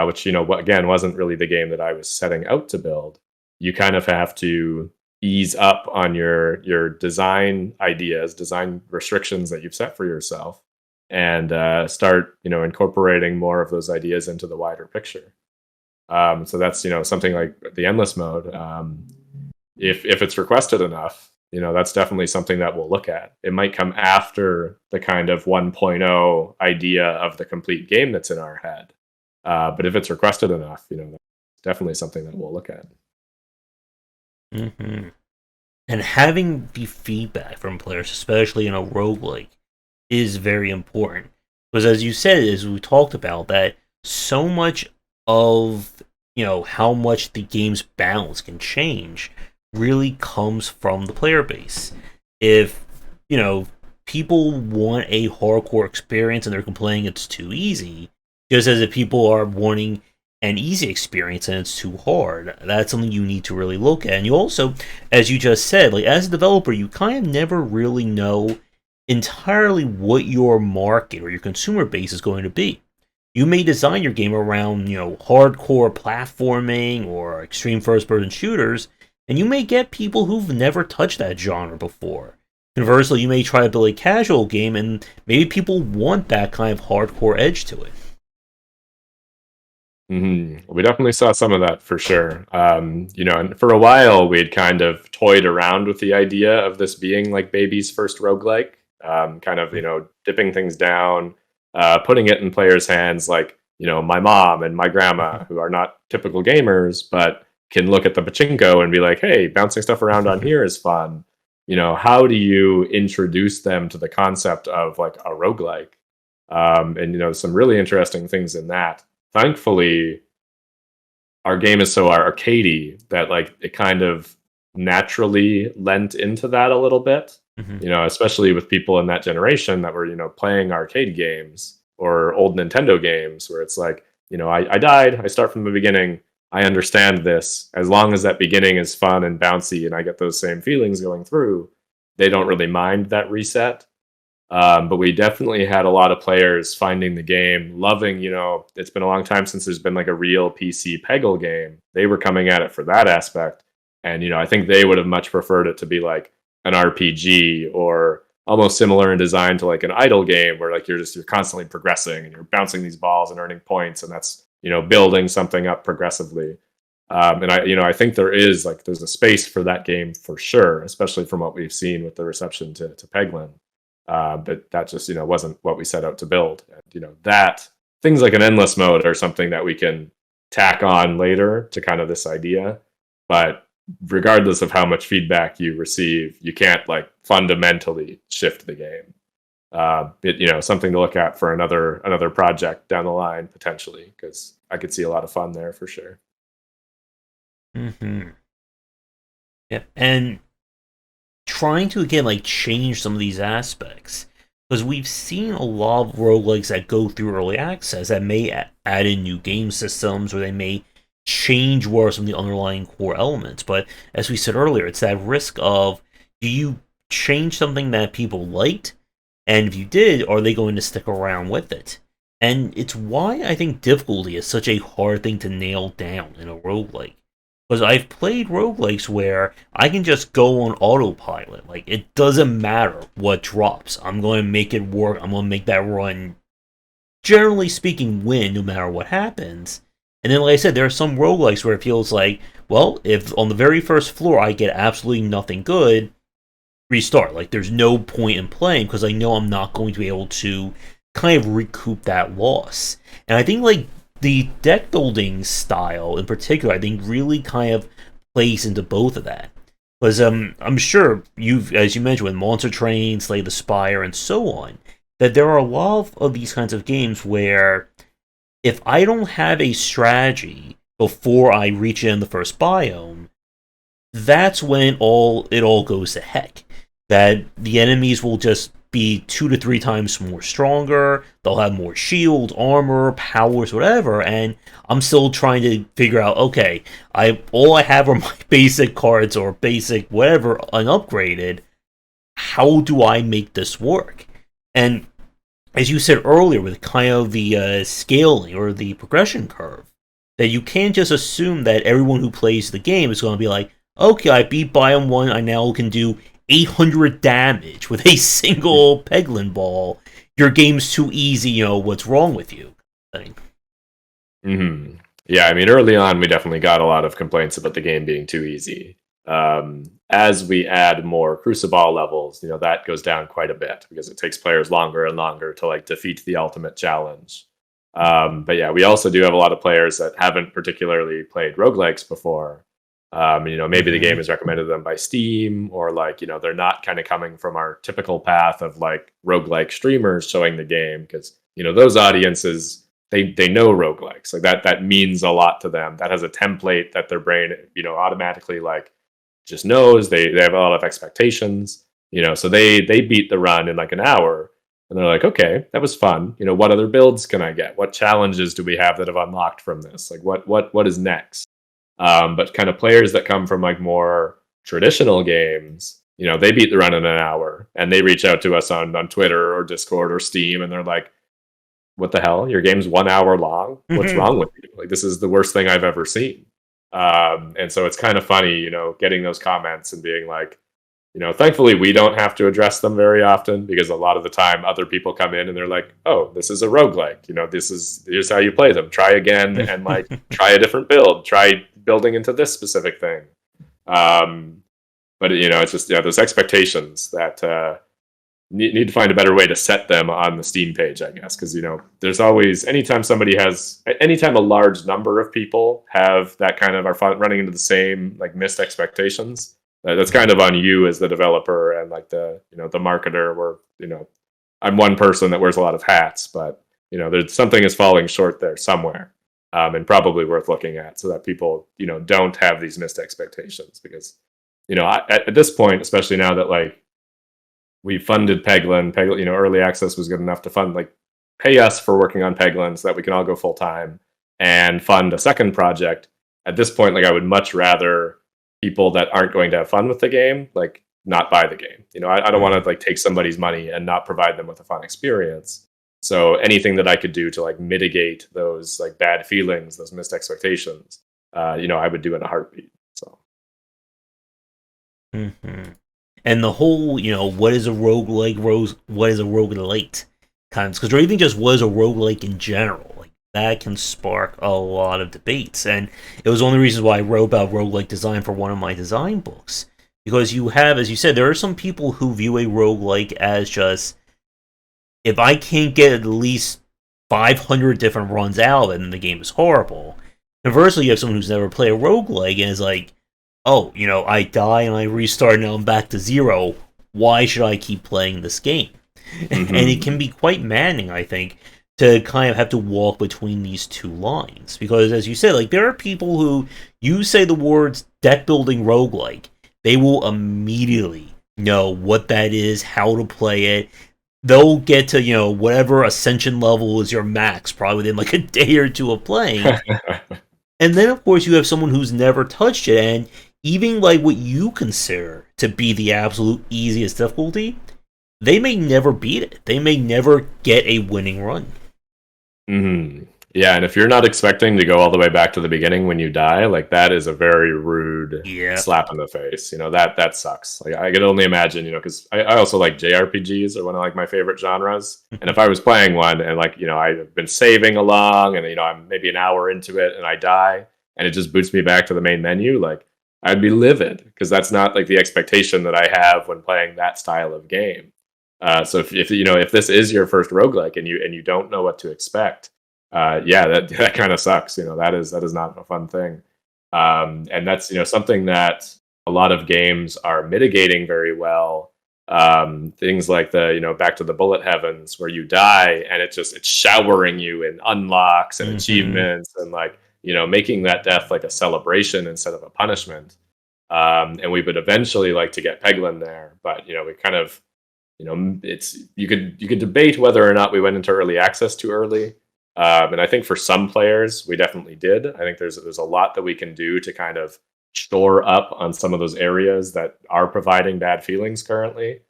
which, you know, again, wasn't really the game that I was setting out to build. You kind of have to ease up on your design ideas, design restrictions that you've set for yourself, and start, you know, incorporating more of those ideas into the wider picture. So that's, you know, something like the endless mode. If it's requested enough, you know, that's definitely something that we'll look at. It might come after the kind of 1.0 idea of the complete game that's in our head. But if it's requested enough, you know, that's definitely something that we'll look at. And having the feedback from players, especially in a roguelike, is very important. Because as you said, as we talked about, that so much of, you know, how much the game's balance can change really comes from the player base. If, you know, people want a hardcore experience and they're complaining it's too easy, just as if people are wanting an easy experience and it's too hard, that's something you need to really look at. And you also, as you just said, like as a developer, you kind of never really know entirely what your market or your consumer base is going to be. You may design your game around, you know, hardcore platforming or extreme first-person shooters, and you may get people who've never touched that genre before. Conversely, you may try to build a casual game, and maybe people want that kind of hardcore edge to it. We definitely saw some of that for sure. You know, and for a while we'd kind of toyed around with the idea of this being like baby's first roguelike, kind of, you know, dipping things down, putting it in players' hands, like, you know, my mom and my grandma, who are not typical gamers, but can look at the Pachinko and be like, hey, bouncing stuff around on here is fun. You know, how do you introduce them to the concept of like a roguelike? And, you know, some really interesting things in that. Thankfully, our game is so arcadey that like it kind of naturally lent into that a little bit. Hmm. Especially with people in that generation that were playing arcade games or old Nintendo games, where it's like, I died, I start from the beginning, I understand this. As long as that beginning is fun and bouncy and I get those same feelings going through, they don't really mind that reset. But we definitely had a lot of players finding the game, loving, it's been a long time since there's been like a real PC Peggle game. They were coming at it for that aspect. And, I think they would have much preferred it to be like an RPG or almost similar in design to like an idle game where like you're constantly progressing and you're bouncing these balls and earning points. And that's, building something up progressively. And I think there's a space for that game for sure, especially from what we've seen with the reception to Peglin. But that just wasn't what we set out to build. And that things like an endless mode are something that we can tack on later to kind of this idea. But regardless of how much feedback you receive, you can't like fundamentally shift the game. Something to look at for another project down the line potentially, because I could see a lot of fun there for sure. Hmm. Yep. And trying to again like change some of these aspects, because we've seen a lot of roguelikes that go through early access that may add in new game systems, or they may change what are some of the underlying core elements. But as we said earlier, it's that risk of, do you change something that people liked, and if you did, are they going to stick around with it? And it's why I think difficulty is such a hard thing to nail down in a roguelike. Because I've played roguelikes where I can just go on autopilot. Like, it doesn't matter what drops. I'm going to make it work. I'm going to make that run, generally speaking, win no matter what happens. And then, like I said, there are some roguelikes where it feels like, well, if on the very first floor I get absolutely nothing good, restart. Like, there's no point in playing because I know I'm not going to be able to kind of recoup that loss. And I think, like, the deck building style in particular, I think, really kind of plays into both of that. Because I'm sure you've, as you mentioned, with Monster Train, Slay the Spire, and so on, that there are a lot of these kinds of games where if I don't have a strategy before I reach in the first biome, that's when it all goes to heck. That the enemies will just be 2 to 3 times more stronger. They'll have more shield, armor, powers, whatever, and I'm still trying to figure out. Okay, all I have are my basic cards or basic whatever unupgraded. How do I make this work? And as you said earlier, with kind of the scaling or the progression curve, that you can't just assume that everyone who plays the game is going to be like, okay, I beat Biome 1, I now can do 800 damage with a single Peglin ball. Your game's too easy, what's wrong with you? Mm-hmm. Yeah, I mean, early on, we definitely got a lot of complaints about the game being too easy. As we add more Crucible levels, that goes down quite a bit because it takes players longer and longer to like defeat the ultimate challenge. But yeah, we also do have a lot of players that haven't particularly played roguelikes before. Maybe the game is recommended to them by Steam, or like, they're not kind of coming from our typical path of like roguelike streamers showing the game, because, those audiences, they know roguelikes. Like that means a lot to them. That has a template that their brain, automatically like just knows. They have a lot of expectations, so they beat the run in like an hour. And they're like, okay, that was fun. What other builds can I get? What challenges do we have that have unlocked from this? Like what is next? But kind of players that come from like more traditional games, they beat the run in an hour and they reach out to us on Twitter or Discord or Steam, and they're like, what the hell? Your game's 1 hour long? What's wrong with you? Like, this is the worst thing I've ever seen. And so it's kind of funny, getting those comments and being like, thankfully we don't have to address them very often, because a lot of the time other people come in and they're like, oh, this is a roguelike. Here's how you play them. Try again and like try a different build. Try building into this specific thing. But it's just, those expectations that need to find a better way to set them on the Steam page, I guess, because there's always, anytime a large number of people have that kind of are running into the same like missed expectations, that's kind of on you as the developer and like the the marketer, where I'm one person that wears a lot of hats, but there's something is falling short there somewhere. and probably worth looking at so that people, don't have these missed expectations. Because, at this point, especially now that like we funded Peglin, early access was good enough to fund like pay us for working on Peglin so that we can all go full time and fund a second project. At this point, like I would much rather people that aren't going to have fun with the game, like not buy the game. I don't want to like take somebody's money and not provide them with a fun experience. So anything that I could do to like mitigate those like bad feelings, those missed expectations, I would do in a heartbeat. So. Mm-hmm. And the whole, what is a roguelike, what is a roguelite kind of, because or even just what is a roguelike in general, like that can spark a lot of debates. And it was one of the reasons why I wrote about roguelike design for one of my design books. Because you have, as you said, there are some people who view a roguelike as just, if I can't get at least 500 different runs out of it, then the game is horrible. Conversely, you have someone who's never played a roguelike and is like, oh, I die and I restart and I'm back to zero. Why should I keep playing this game? Mm-hmm. And it can be quite maddening, I think, to kind of have to walk between these two lines. Because, as you said, like there are people who, you say the words deck building roguelike, they will immediately know what that is, how to play it. They'll get to, whatever ascension level is your max, probably within like a day or two of playing. And then, of course, you have someone who's never touched it, and even like what you consider to be the absolute easiest difficulty, they may never beat it. They may never get a winning run. Mm-hmm. Yeah, and if you're not expecting to go all the way back to the beginning when you die, like that is a very rude slap in the face. That sucks. Like I can only imagine, because I also like JRPGs are one of like my favorite genres. And if I was playing one and like, I've been saving along and I'm maybe an hour into it and I die and it just boots me back to the main menu, like I'd be livid because that's not like the expectation that I have when playing that style of game. So if this is your first roguelike and you don't know what to expect, that kind of sucks. That is not a fun thing. And that's something that a lot of games are mitigating very well. Things like the Back to the Bullet Heavens, where you die and it's showering you in unlocks and achievements and like making that death like a celebration instead of a punishment. And we would eventually like to get Peglin there, but we kind of it's you could debate whether or not we went into early access too early. And I think for some players, we definitely did. I think there's a lot that we can do to kind of shore up on some of those areas that are providing bad feelings currently.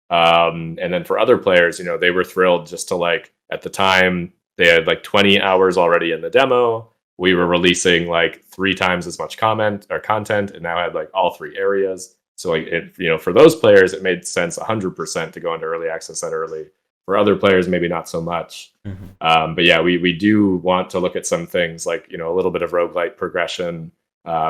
And then for other players, they were thrilled just to like, at the time, they had like 20 hours already in the demo. We were releasing like 3 times as much content and now had like all 3 areas. So like, for those players, it made sense 100% to go into early access that early. For other players, maybe not so much. Mm-hmm. But yeah, we do want to look at some things like, a little bit of roguelite progression,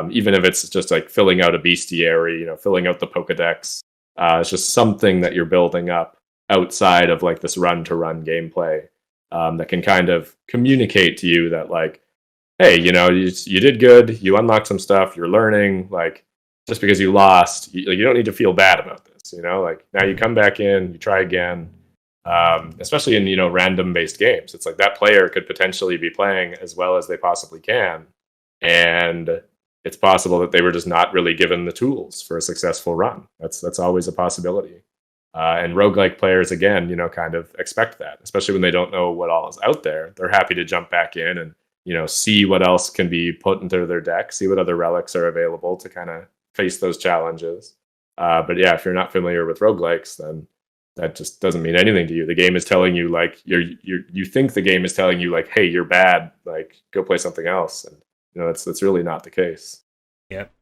even if it's just like filling out a bestiary, filling out the Pokedex. It's just something that you're building up outside of like this run-to-run gameplay that can kind of communicate to you that like, hey, you did good, you unlocked some stuff, you're learning, like just because you lost, you don't need to feel bad about this, like now you come back in, you try again. Especially in random based games, it's like that player could potentially be playing as well as they possibly can, and it's possible that they were just not really given the tools for a successful run. That's always a possibility. And roguelike players, again, kind of expect that, especially when they don't know what all is out there. They're happy to jump back in and see what else can be put into their deck, see what other relics are available to kind of face those challenges. But yeah, if you're not familiar with roguelikes, then that just doesn't mean anything to you. The game is telling you like you think the game is telling you like, hey, you're bad, like go play something else, and that's really not the case. Yep.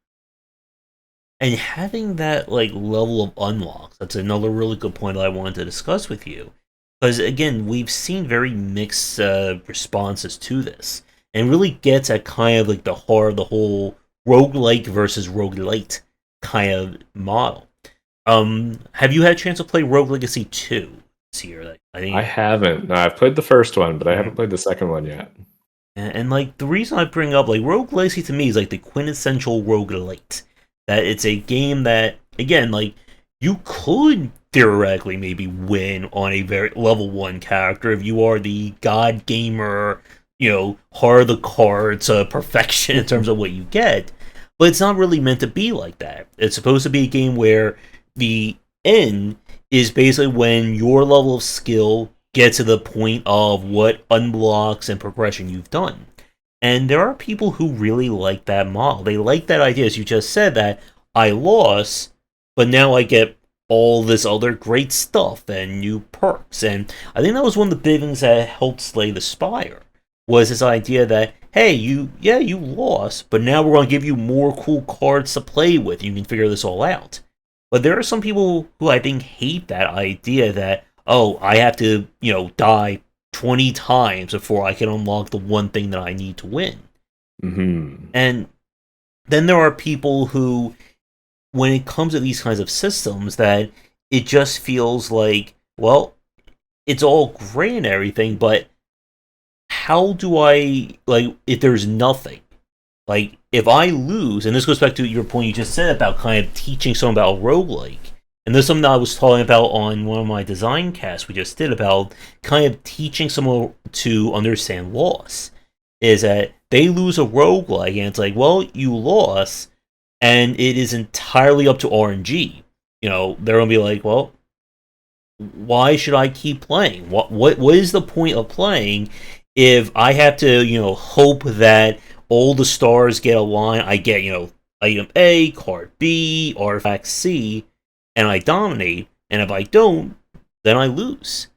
And having that like level of unlocks, that's another really good point that I wanted to discuss with you, because again, we've seen very mixed responses to this, and really gets at kind of like the heart of the whole roguelike versus roguelite kind of model. Have you had a chance to play Rogue Legacy 2 this year? I haven't. No, I've played the first one, but I haven't played the second one yet. And like the reason I bring up like Rogue Legacy to me is like the quintessential roguelite. That it's a game that, again, like you could theoretically maybe win on a very level 1 character if you are the god gamer, hard the card to perfection in terms of what you get. But it's not really meant to be like that. It's supposed to be a game where the end is basically when your level of skill gets to the point of what unblocks and progression you've done. And there are people who really like that model. They like that idea, as you just said, that I lost, but now I get all this other great stuff and new perks. And I think that was one of the big things that helped Slay the Spire, was this idea that, hey, you lost, but now we're going to give you more cool cards to play with. You can figure this all out. But there are some people who I think hate that idea that, oh, I have to, die 20 times before I can unlock the one thing that I need to win. Mm-hmm. And then there are people who, when it comes to these kinds of systems, that it just feels like, well, it's all great and everything, but how do I, if there's nothing? Like, if I lose, and this goes back to your point you just said about kind of teaching someone about roguelike, and this is something I was talking about on one of my design casts we just did about kind of teaching someone to understand loss, is that they lose a roguelike, and it's like, well, you lost, and it is entirely up to RNG. They're going to be like, well, why should I keep playing? What is the point of playing if I have to, hope that all the stars get aligned, I get, item A, card B, artifact C, and I dominate, and if I don't, then I lose.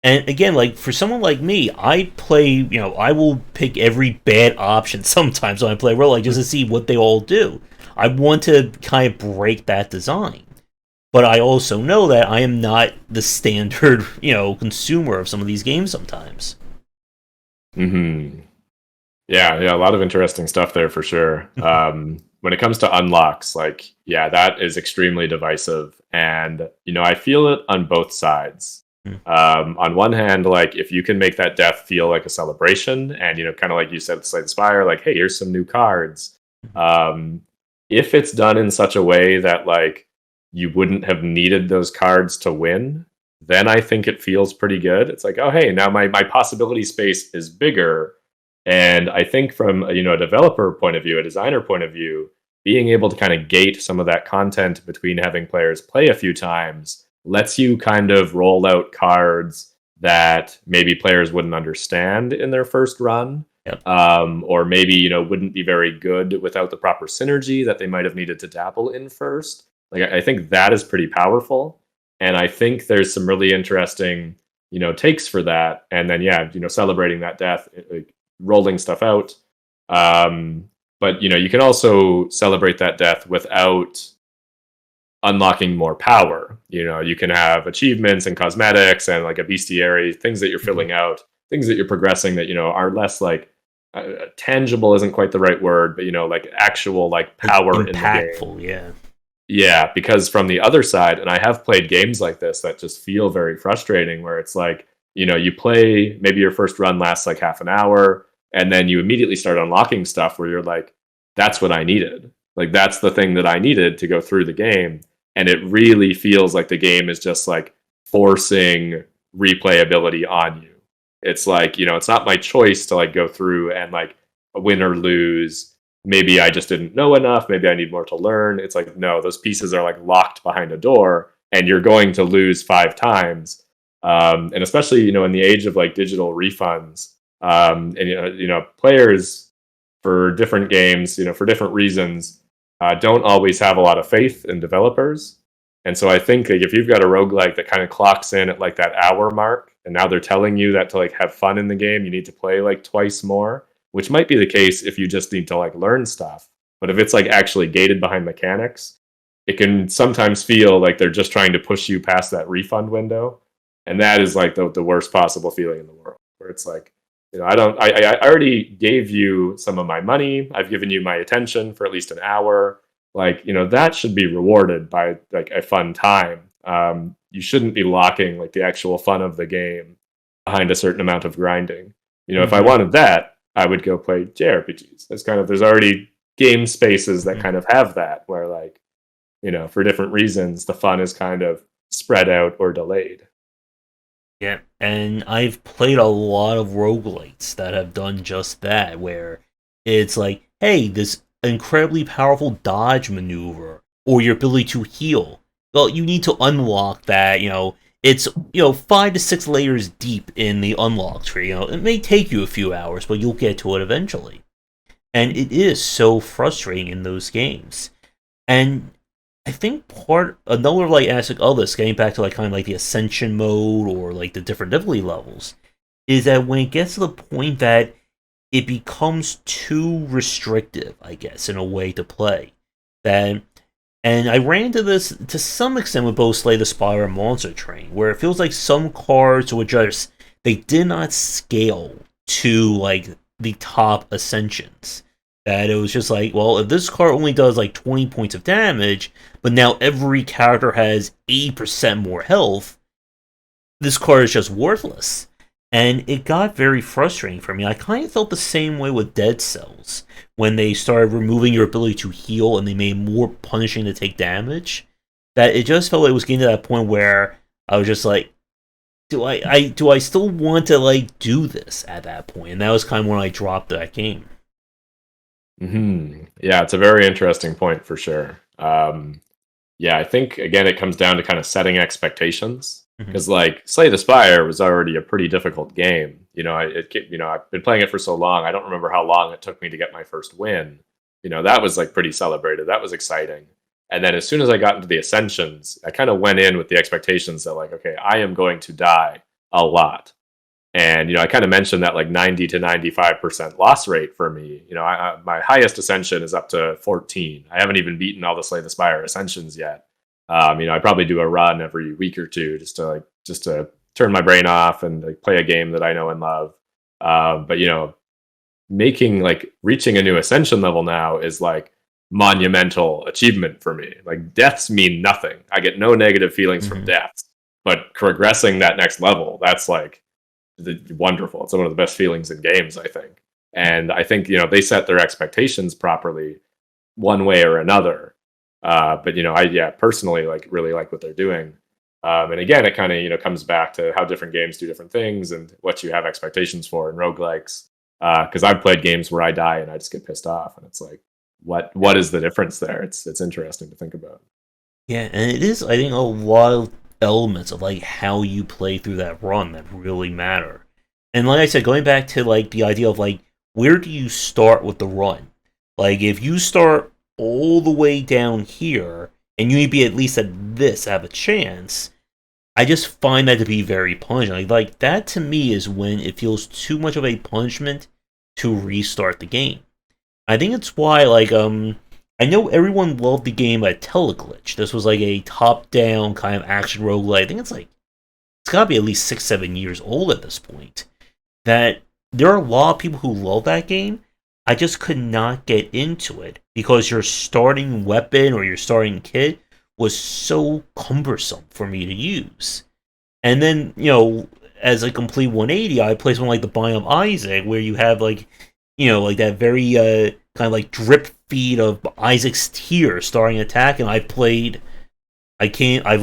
And again, like, for someone like me, I play, I will pick every bad option sometimes when I play roguelike just to see what they all do. I want to kind of break that design. But I also know that I am not the standard, consumer of some of these games sometimes. Mm-hmm. Yeah, a lot of interesting stuff there for sure. When it comes to unlocks, that is extremely divisive, and I feel it on both sides. On one hand, if you can make that death feel like a celebration, and kind of like you said, Slay the Spire, hey, here's some new cards. If it's done in such a way that you wouldn't have needed those cards to win, then I think it feels pretty good. It's like, oh, hey, now my possibility space is bigger. And I think from a developer point of view, a designer point of view, being able to kind of gate some of that content between having players play a few times lets you kind of roll out cards that maybe players wouldn't understand in their first run. Yep. Or maybe wouldn't be very good without the proper synergy that they might have needed to dabble in first. I think that is pretty powerful, and I think there's some really interesting takes for that. And then celebrating that death, rolling stuff out. But you can also celebrate that death without unlocking more power. You can have achievements and cosmetics and a bestiary, things that you're filling out, things that you're progressing that are less tangible isn't quite the right wword, but actual power impactful, in the game. yeah. Yeah, because from the other side, and I have played games like this that just feel very frustrating, where it's you play, maybe your first run lasts half an hour, and then you immediately start unlocking stuff where you're like, that's what I needed. That's the thing that I needed to go through the game. And it really feels like the game is just forcing replayability on you. It's it's not my choice to go through and win or lose. Maybe I just didn't know enough. Maybe I need more to learn. It's no, those pieces are locked behind a door, and you're going to lose 5 times. And especially, in the age of digital refunds, and players for different games, for different reasons, don't always have a lot of faith in developers. And so I think if you've got a roguelike that kind of clocks in at that hour mark, and now they're telling you that to have fun in the game, you need to play twice more, which might be the case if you just need to learn stuff. But if it's actually gated behind mechanics, it can sometimes feel like they're just trying to push you past that refund window. And that is the worst possible feeling in the world, where it's I already gave you some of my money. I've given you my attention for at least an hour. That should be rewarded by a fun time. You shouldn't be locking the actual fun of the game behind a certain amount of grinding. If I wanted that, I would go play JRPGs. There's already game spaces that kind of have that, where for different reasons, the fun is kind of spread out or delayed. Yeah, and I've played a lot of roguelites that have done just that, where it's like, hey, this incredibly powerful dodge maneuver or your ability to heal. Well, you need to unlock that. It's 5 to 6 layers deep in the unlock tree. It may take you a few hours, but you'll get to it eventually. And it is so frustrating in those games. And I think another like aspect of this, getting back to like kind of like the ascension mode or like the different difficulty levels, is that when it gets to the point that it becomes too restrictive, I guess, in a way to play. That and I ran into this to some extent with both Slay the Spire and Monster Train, where it feels like some cards were just they did not scale to like the top ascensions. That it was just like, well, if this card only does like 20 points of damage, but now every character has 80% more health, this card is just worthless. And it got very frustrating for me. I kind of felt the same way with Dead Cells when they started removing your ability to heal and they made it more punishing to take damage. That it just felt like it was getting to that point where I was just like, do I still want to like do this at that point? And that was kind of when I dropped that game. Yeah, it's a very interesting point for sure. Yeah, I think again it comes down to kind of setting expectations Mhm. because like Slay the Spire was already a pretty difficult game. I've been playing it for so long. I don't remember how long it took me to get my first win. That was like pretty celebrated. That was exciting. And then as soon as I got into the Ascensions, I kind of went in with the expectations that like, okay, I am going to die a lot. And I kind of mentioned that like 90 to 95% loss rate for me. My highest ascension is up to 14. I haven't even beaten all the Slay the Spire ascensions yet. I probably do a run every week or two just to turn my brain off and like play a game that I know and love. But making like reaching a new ascension level now is like monumental achievement for me. Like deaths mean nothing. I get no negative feelings from Mhm. deaths, but progressing that next level, that's like wonderful. It's one of the best feelings in games, I think. And I think they set their expectations properly, one way or another. But I personally like really like what they're doing. And again, it kind of comes back to how different games do different things and what you have expectations for in roguelikes. Because I've played games where I die and I just get pissed off, and it's like, what is the difference there? It's interesting to think about. Yeah, and it is, I think, a lot of elements of like how you play through that run that really matter. And like I said, going back to like the idea of like where do you start with the run? Like if you start all the way down here and you need to be at least at this have a chance, I just find that to be very punishing. Like that to me is when it feels too much of a punishment to restart the game. I think it's why, like, I know everyone loved the game at Teleglitch. This was like a top-down kind of action roguelite. I think it's gotta be at least 6, 7 years old at this point. That there are a lot of people who love that game. I just could not get into it because your starting weapon or your starting kit was so cumbersome for me to use. And then, as a complete 180, I play something like the Biome of Isaac, where you have like, like that very kind of like drip feed of Isaac's tear starting attack, and I've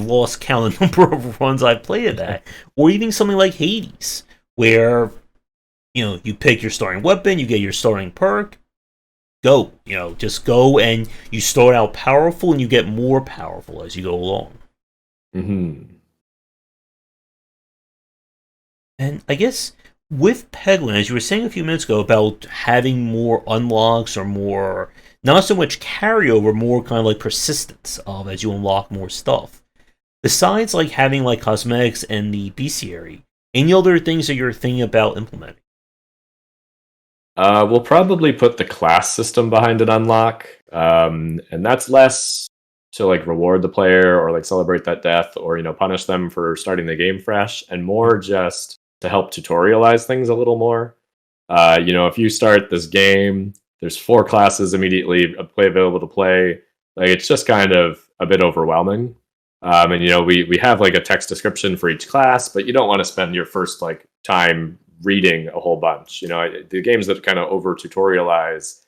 lost count the number of runs I've played of that. Or even something like Hades, where, you pick your starting weapon, you get your starting perk, go. Just go and you start out powerful and you get more powerful as you go along. hmm And I guess with Peglin, as you were saying a few minutes ago about having more unlocks or more, not so much carryover, more kind of like persistence of as you unlock more stuff. Besides like having like cosmetics and the bestiary, any other things that you're thinking about implementing? We'll probably put the class system behind an unlock, and that's less to like reward the player or like celebrate that death or punish them for starting the game fresh, and more just to help tutorialize things a little more. If you start this game, there's 4 classes immediately available to play. Like it's just kind of a bit overwhelming. And we have like a text description for each class, but you don't want to spend your first like time reading a whole bunch. The games that kind of over tutorialize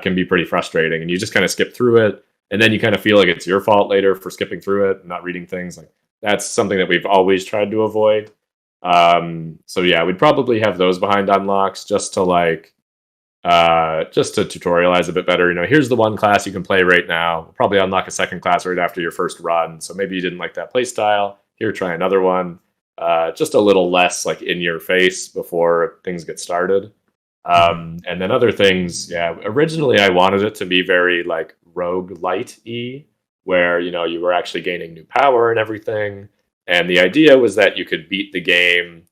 can be pretty frustrating, and you just kind of skip through it, and then you kind of feel like it's your fault later for skipping through it and not reading things. Like that's something that we've always tried to avoid. So yeah, we'd probably have those behind unlocks just to like just to tutorialize a bit better. Here's the one class you can play right now. We'll probably unlock a second class right after your first run. So maybe you didn't like that play style. Here, try another one. Just a little less like in your face before things get started. And then other things, yeah. Originally, I wanted it to be very like rogue light-y, where you were actually gaining new power and everything. And the idea was that you could beat the game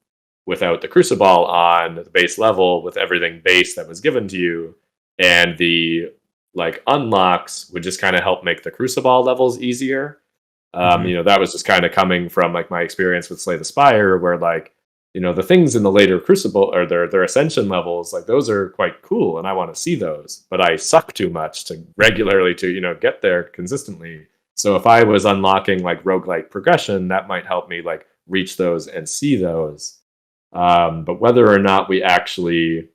without the crucible on the base level with everything base that was given to you, and the like unlocks would just kind of help make the crucible levels easier. That was just kind of coming from like my experience with Slay the Spire, where like the things in the later crucible or their ascension levels, like those are quite cool and I want to see those, but I suck too much to regularly to get there consistently. So if I was unlocking like roguelike progression, that might help me like reach those and see those. But whether or not we actually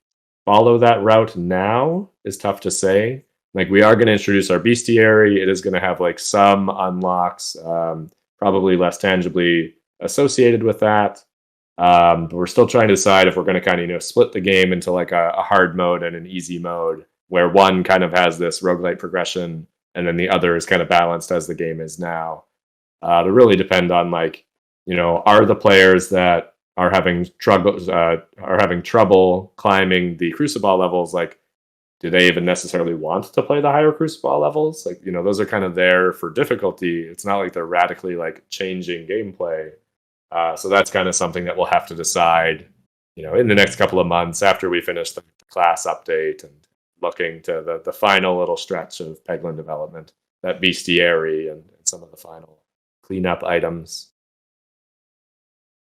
follow that route now is tough to say. Like we are going to introduce our bestiary. It is going to have like some unlocks, probably less tangibly associated with that. But we're still trying to decide if we're going to kind of split the game into like a hard mode and an easy mode, where one kind of has this roguelite progression and then the other is kind of balanced as the game is now. To really depend on like, are the players that are having trouble climbing the crucible levels, like do they even necessarily want to play the higher crucible levels? Like, those are kind of there for difficulty. It's not like they're radically like changing gameplay. So that's kind of something that we'll have to decide, in the next couple of months after we finish the class update and looking to the final little stretch of Peglin development, that bestiary and some of the final cleanup items.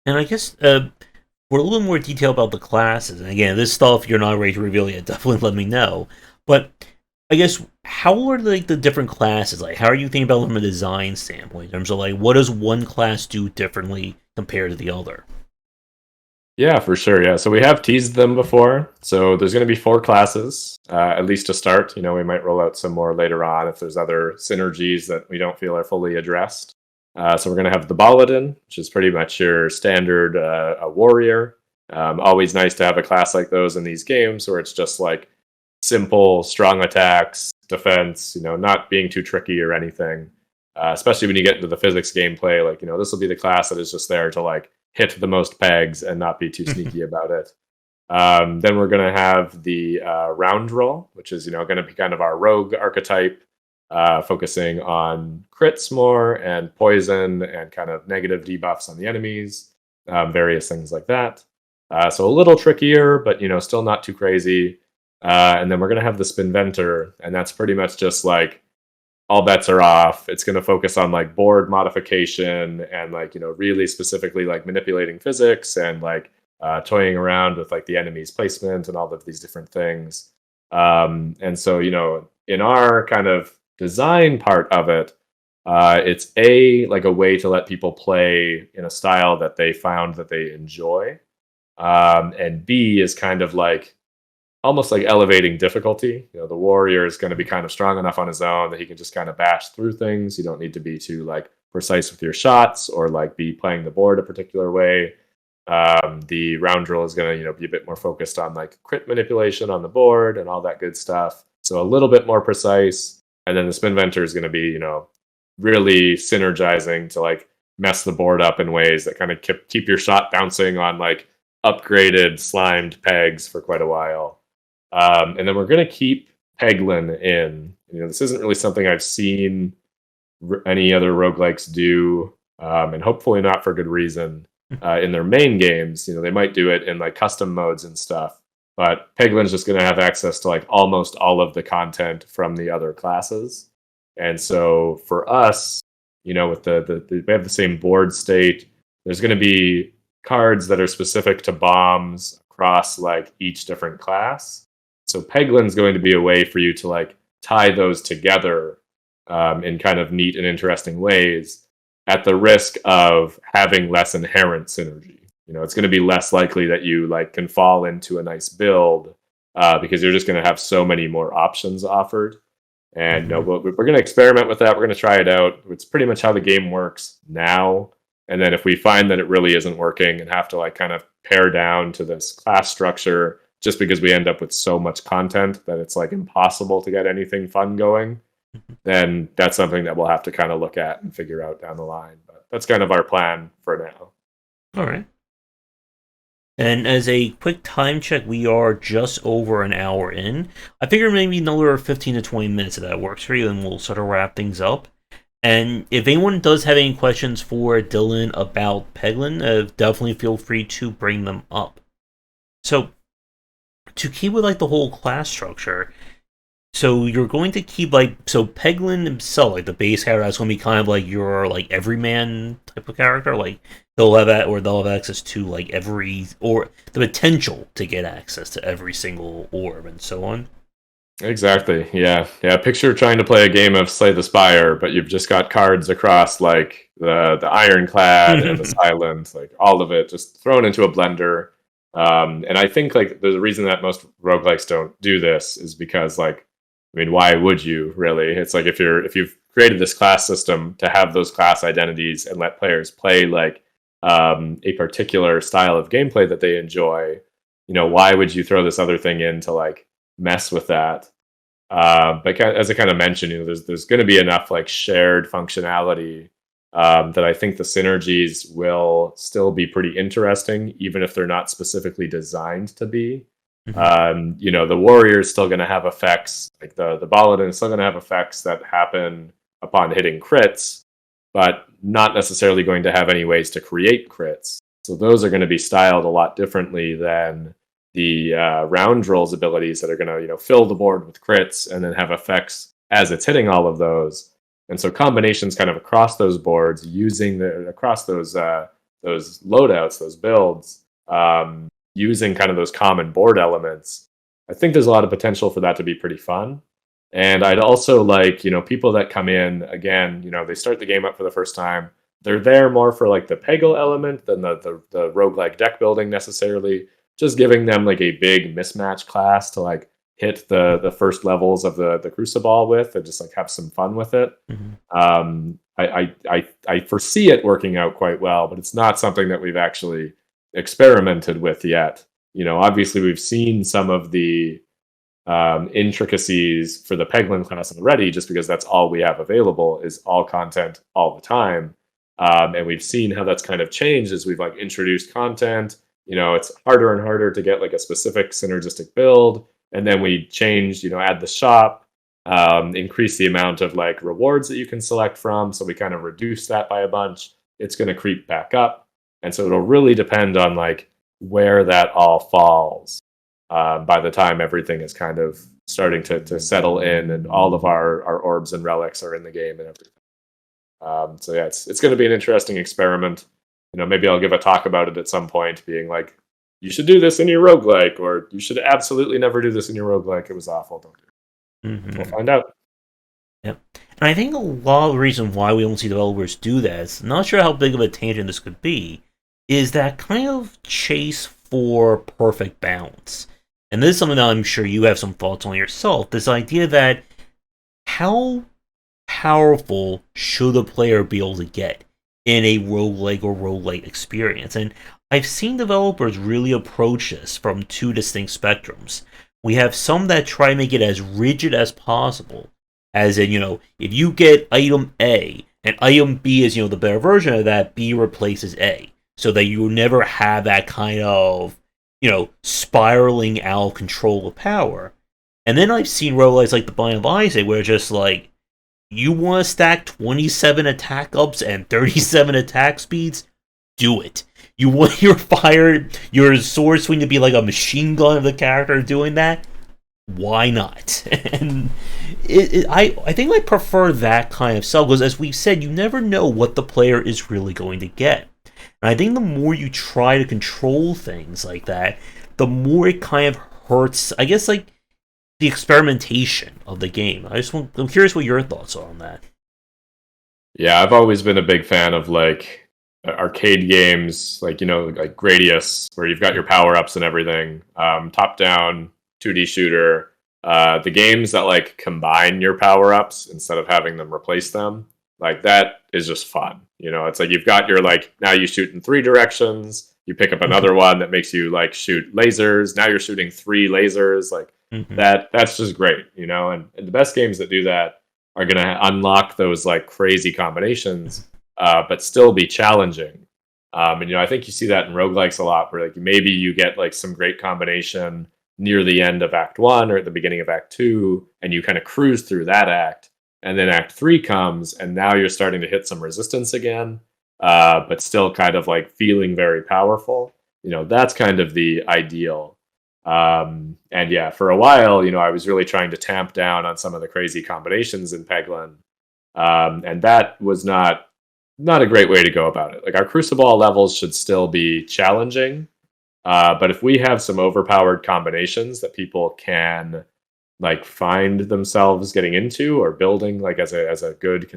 And I guess for a little more detail about the classes, and again, this stuff you're not ready to reveal yet, definitely let me know. But I guess how are like the different classes? Like, how are you thinking about them from a design standpoint in terms of like what does one class do differently compared to the other? Yeah, for sure. Yeah, so we have teased them before. So there's going to be 4 classes, at least to start. We might roll out some more later on if there's other synergies that we don't feel are fully addressed. So we're going to have the Baladin, which is pretty much your standard a warrior. Always nice to have a class like those in these games where it's just like simple, strong attacks, defense, not being too tricky or anything. Especially when you get into the physics gameplay, like, this will be the class that is just there to like hit the most pegs and not be too sneaky about it. Then we're going to have the round roll, which is, going to be kind of our rogue archetype, focusing on crits more and poison and kind of negative debuffs on the enemies, various things like that. So a little trickier, but still not too crazy. And then we're gonna have the Spinventor, and that's pretty much just like all bets are off. It's gonna focus on like board modification and like really specifically like manipulating physics and like toying around with like the enemy's placement and all of these different things. And so in our kind of design part of it, it's like a way to let people play in a style that they found that they enjoy, and B is kind of like almost like elevating difficulty. The warrior is going to be kind of strong enough on his own that he can just kind of bash through things. You don't need to be too like precise with your shots or like be playing the board a particular way. The round drill is going to be a bit more focused on like crit manipulation on the board and all that good stuff. So a little bit more precise. And then the Spinventor is going to be really synergizing to like mess the board up in ways that kind of keep your shot bouncing on like upgraded slimed pegs for quite a while. And then we're going to keep Peglin in. This isn't really something I've seen any other roguelikes do, and hopefully not for good reason. In their main games, they might do it in like custom modes and stuff, but Peglin's just going to have access to like almost all of the content from the other classes. And so for us, with we have the same board state, there's going to be cards that are specific to bombs across like each different class. So Peglin's going to be a way for you to like tie those together in kind of neat and interesting ways, at the risk of having less inherent synergy. It's going to be less likely that you like can fall into a nice build because you're just going to have so many more options offered. And we're going to experiment with that. We're going to try it out. It's pretty much how the game works now. And then if we find that it really isn't working and have to like kind of pare down to this class structure just because we end up with so much content that it's like impossible to get anything fun going, then that's something that we'll have to kind of look at and figure out down the line. But that's kind of our plan for now. All right. And as a quick time check, we are just over an hour in. I figure maybe another 15 to 20 minutes if that works for you, and we'll sort of wrap things up. And if anyone does have any questions for Dylan about Peglin, definitely feel free to bring them up. So, to keep with like the whole class structure, so you're going to keep like, so Peglin himself, like the base character, that's going to be kind of like your like everyman type of character. Like they'll have that, or they'll have access to like every, or the potential to get access to every single orb and so on. Exactly. Yeah. Picture trying to play a game of Slay the Spire, but you've just got cards across like the Ironclad and the Silent, like all of it just thrown into a blender. And I think like there's a reason that most roguelikes don't do this is because like, I mean, why would you really? It's like if you've created this class system to have those class identities and let players play like a particular style of gameplay that they enjoy, why would you throw this other thing in to like mess with that? But as I kind of mentioned, there's going to be enough like shared functionality that I think the synergies will still be pretty interesting, even if they're not specifically designed to be. The warrior is still going to have effects, like the paladin is still going to have effects that happen upon hitting crits, but not necessarily going to have any ways to create crits. So those are going to be styled a lot differently than the round rolls abilities that are going to fill the board with crits and then have effects as it's hitting all of those. And so combinations kind of across those boards, using across those loadouts, those builds, using kind of those common board elements, I think there's a lot of potential for that to be pretty fun. And I'd also like, people that come in, again, they start the game up for the first time. They're there more for like the Peggle element than the roguelike deck building necessarily. Just giving them like a big mismatch class to like hit the first levels of the Crucible with and just like have some fun with it. I foresee it working out quite well, but it's not something that we've actually experimented with yet. Obviously we've seen some of the intricacies for the Peglin class already, just because that's all we have available is all content all the time. And we've seen how that's kind of changed as we've like introduced content. It's harder and harder to get like a specific synergistic build. And then we change, add the shop, increase the amount of like rewards that you can select from. So we kind of reduce that by a bunch. It's going to creep back up. And so it'll really depend on like where that all falls by the time everything is kind of starting to settle in and all of our orbs and relics are in the game and everything. So yeah, it's going to be an interesting experiment. Maybe I'll give a talk about it at some point, being like, you should do this in your roguelike, or you should absolutely never do this in your roguelike. It was awful. Don't do it. We'll find out. Yep. And I think a lot of the reason why we don't see developers do that, not sure how big of a tangent this could be, is that kind of chase for perfect balance. And this is something that I'm sure you have some thoughts on yourself. This idea that how powerful should a player be able to get in a roguelike or roguelite experience? And I've seen developers really approach this from two distinct spectrums. We have some that try to make it as rigid as possible, as in, if you get item A and item B is, the better version of that, B replaces A, so that you never have that kind of, spiraling out of control of power. And then I've seen roguelites like the Bind of Isaac, where just like, you want to stack 27 attack ups and 37 attack speeds? Do it. You want your sword swing to be like a machine gun of the character doing that? Why not? And I think I prefer that kind of stuff, because as we've said, you never know what the player is really going to get. And I think the more you try to control things like that, the more it kind of hurts, I guess, like, the experimentation of the game. I'm curious what your thoughts are on that. Yeah, I've always been a big fan of like arcade games, like like Gradius, where you've got your power ups and everything. Top down 2D shooter. The games that like combine your power ups instead of having them replace them. Like that is just fun. It's like you've got your like now you shoot in 3 directions. You pick up another one that makes you like shoot lasers. Now you're shooting 3 lasers. Like that's just great. And the best games that do that are going to unlock those like crazy combinations, but still be challenging. And I think you see that in roguelikes a lot, where like maybe you get like some great combination near the end of Act 1 or at the beginning of Act 2, and you kind of cruise through that act, and then Act 3 comes, and now you're starting to hit some resistance again, but still kind of like feeling very powerful. That's kind of the ideal. And yeah, for a while, I was really trying to tamp down on some of the crazy combinations in Peglin, and that was not a great way to go about it. Like our Crucible levels should still be challenging, but if we have some overpowered combinations that people can like find themselves getting into or building like as a good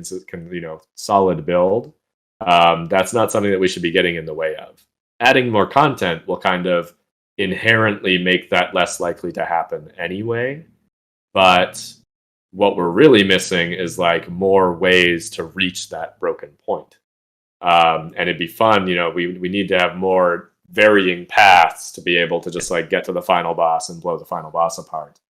solid build, that's not something that we should be getting in the way of. Adding more content will kind of inherently make that less likely to happen anyway. But what we're really missing is like more ways to reach that broken point. And it'd be fun, we need to have more varying paths to be able to just like get to the final boss and blow the final boss apart.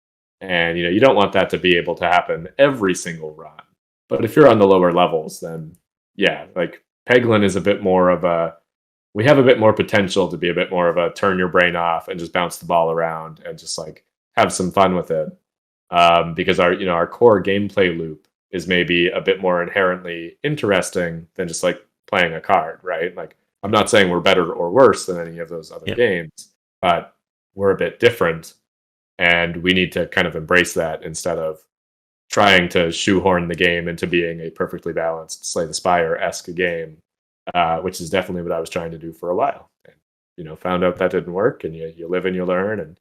And you don't want that to be able to happen every single run. But if you're on the lower levels, then yeah, like Peglin is a bit more of a we have a bit more potential to be a bit more of a turn your brain off and just bounce the ball around and just like have some fun with it. Because our core gameplay loop is maybe a bit more inherently interesting than just like playing a card, right? Like I'm not saying we're better or worse than any of those other games, but we're a bit different, and we need to kind of embrace that instead of trying to shoehorn the game into being a perfectly balanced Slay the Spire-esque game, which is definitely what I was trying to do for a while. And, found out that didn't work, and you live and you learn, and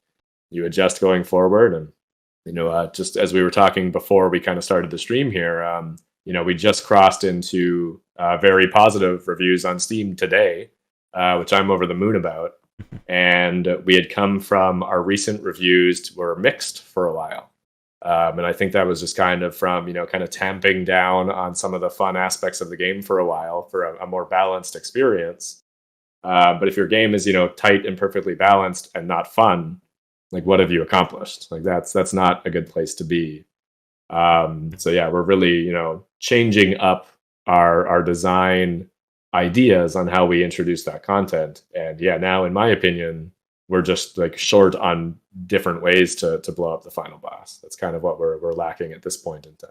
you adjust going forward. And, just as we were talking before we kind of started the stream here, we just crossed into very positive reviews on Steam today, which I'm over the moon about. And we had come from our recent reviews were mixed for a while. And I think that was just kind of from, kind of tamping down on some of the fun aspects of the game for a while for a more balanced experience. But if your game is, tight and perfectly balanced and not fun, like what have you accomplished? Like that's not a good place to be. So yeah, we're really, changing up our design ideas on how we introduce that content. And yeah, now in my opinion, we're just like short on different ways to blow up the final boss. That's kind of what we're lacking at this point in time.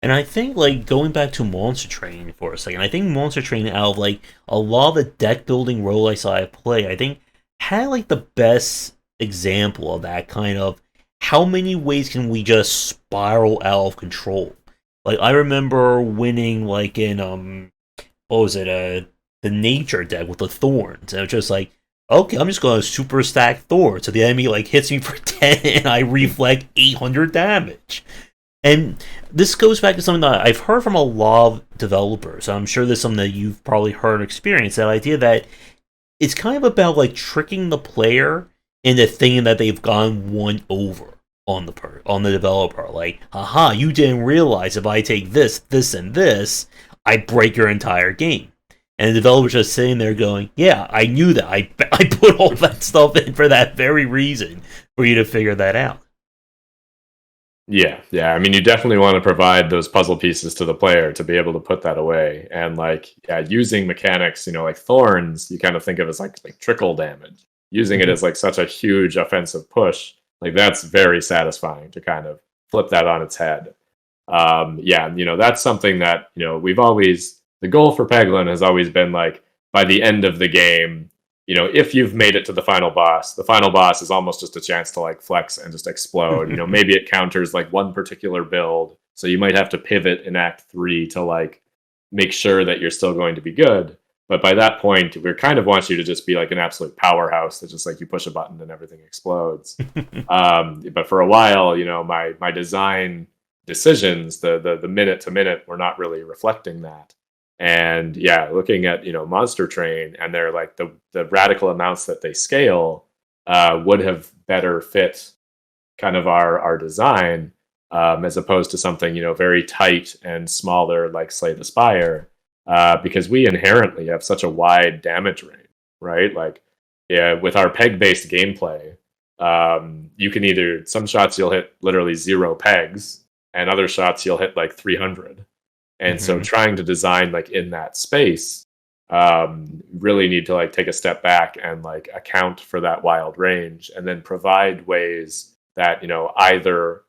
And I think, like, going back to Monster Train for a second, I think Monster Train, out of, like, a lot of the deck building roguelikes I play, I think, had, like, the best example of that kind of how many ways can we just spiral out of control. Like, I remember winning, like, in, what was it, the nature deck with the thorns, and it was just like, okay, I'm just going to super stack thorns, so the enemy, like, hits me for 10, and I reflect 800 damage. And this goes back to something that I've heard from a lot of developers. I'm sure there's something that you've probably heard and experienced. That idea that it's kind of about like tricking the player into thinking that they've gone one over on the developer. Like, haha, you didn't realize if I take this, this, and this, I break your entire game. And the developer's just sitting there going, yeah, I knew that. I put all that stuff in for that very reason, for you to figure that out. Yeah. I mean, you definitely want to provide those puzzle pieces to the player to be able to put that away. And like, yeah, using mechanics, like thorns, you kind of think of as like trickle damage. Using it as like such a huge offensive push, like that's very satisfying to kind of flip that on its head. Yeah, that's something that the goal for Peglin has always been like by the end of the game, if you've made it to the final boss is almost just a chance to like flex and just explode. Maybe it counters like one particular build, so you might have to pivot in Act 3 to like make sure that you're still going to be good. But by that point, we kind of want you to just be like an absolute powerhouse that just like you push a button and everything explodes. But for a while, my design decisions, the minute to minute, were not really reflecting that. And yeah, looking at Monster Train, and they're like the radical amounts that they scale would have better fit kind of our design. as opposed to something, very tight and smaller like Slay the Spire, because we inherently have such a wide damage range, right? Like, yeah, with our peg-based gameplay, you can either, some shots you'll hit literally 0 pegs, and other shots you'll hit like 300. And so Mhm. trying to design like in that space, really need to like take a step back and like account for that wild range, and then provide ways that, either,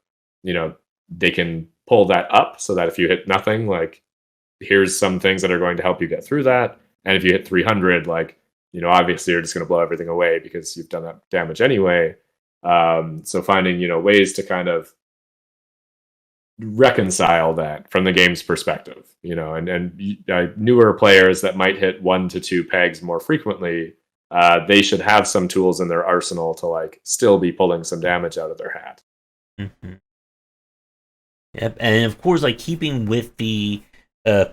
you know, they can pull that up so that if you hit nothing, like here's some things that are going to help you get through that. And if you hit 300, like, obviously you're just going to blow everything away because you've done that damage anyway. So finding, ways to kind of reconcile that from the game's perspective, and newer players that might hit 1 to 2 pegs more frequently, they should have some tools in their arsenal to like still be pulling some damage out of their hat. Mhm. Yep, and of course, like keeping with the uh,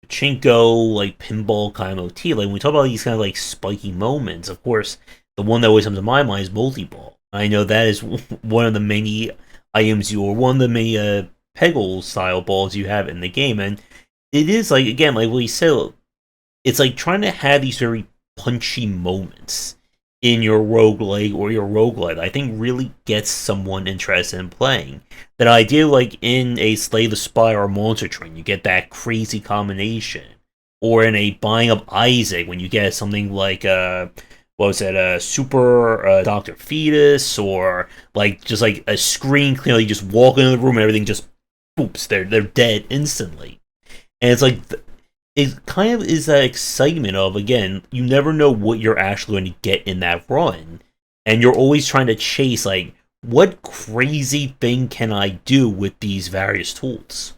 Pachinko, like pinball kind of motif, like when we talk about these kind of like spiky moments, of course, the one that always comes to my mind is multi-ball. I know that is one of the many items or one of the many Peggle style balls you have in the game, and it is like again, like what you said, it's like trying to have these very punchy moments in your roguelike or your roguelite. I think really gets someone interested in playing. That idea, like in a Slay the Spire or Monster Train, you get that crazy combination, or in a Buying Up Isaac when you get something like what was it, a super Doctor Fetus, or like just like a screen clearly just walk into the room and everything just poops, they're dead instantly. And it's like it kind of is that excitement of, again, you never know what you're actually going to get in that run, and you're always trying to chase like what crazy thing can I do with these various tools.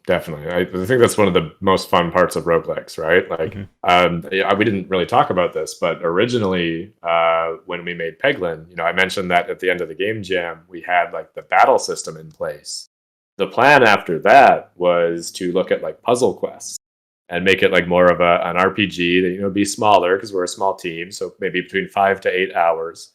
Definitely. I think that's one of the most fun parts of roguelikes, right? Like, Hmm. yeah, we didn't really talk about this, but originally, when we made Peglin, I mentioned that at the end of the game jam, we had like the battle system in place. The plan after that was to look at like puzzle quests and make it like more of an RPG that, be smaller because we're a small team, so maybe between 5 to 8 hours.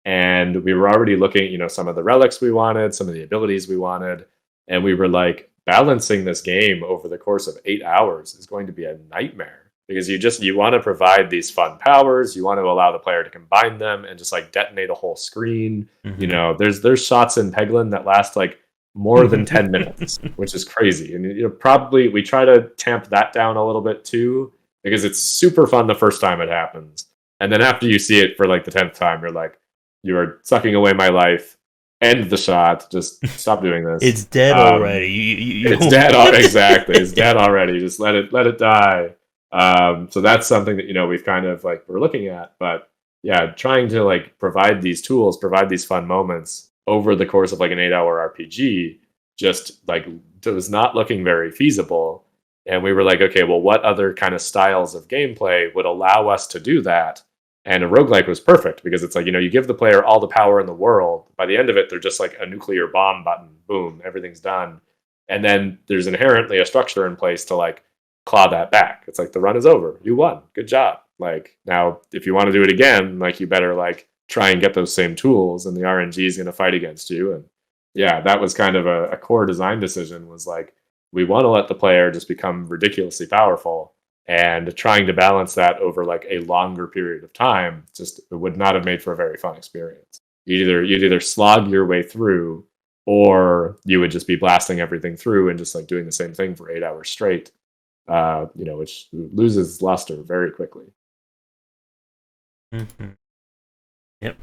And we were already looking, some of the relics we wanted, some of the abilities we wanted, and we were like, balancing this game over the course of 8 hours is going to be a nightmare because you want to provide these fun powers, you want to allow the player to combine them and just like detonate a whole screen. Hmm. There's shots in Peglin that last like more than 10 minutes, which is crazy. And probably we try to tamp that down a little bit too, because it's super fun the first time it happens. And then after you see it for like the 10th time, you're like, you are sucking away my life. End the shot. Just stop doing this. It's dead Um, already. it's dead. Exactly. It's dead already. Just let it die. So that's something that we've kind of like we're looking at, but yeah, trying to like provide these tools, provide these fun moments over the course of like an 8-hour RPG, just like was not looking very feasible. And we were like, okay, well, what other kind of styles of gameplay would allow us to do that? And a roguelike was perfect because it's like, you give the player all the power in the world. By the end of it, they're just like a nuclear bomb button. Boom, everything's done. And then there's inherently a structure in place to like claw that back. It's like the run is over. You won. Good job. Like now, if you want to do it again, like you better like try and get those same tools, and the RNG is going to fight against you. And yeah, that was kind of a core design decision. Was like we want to let the player just become ridiculously powerful, and trying to balance that over like a longer period of time just it would not have made for a very fun experience. You'd either slog your way through, or you would just be blasting everything through and just like doing the same thing for 8 hours straight, which loses luster very quickly. Hmm. Yep.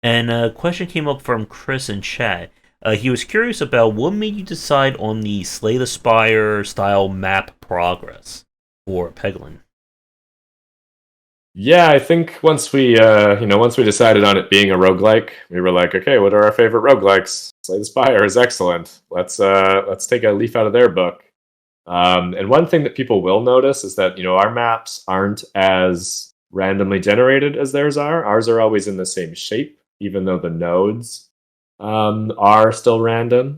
And a question came up from Chris in chat. He was curious about what made you decide on the Slay the Spire style map progress for Peglin. Yeah, I think once we decided on it being a roguelike, we were like, okay, what are our favorite roguelikes? Slay the Spire is excellent. Let's take a leaf out of their book. And one thing that people will notice is that our maps aren't as randomly generated as theirs are. Ours are always in the same shape, even though the nodes are still random.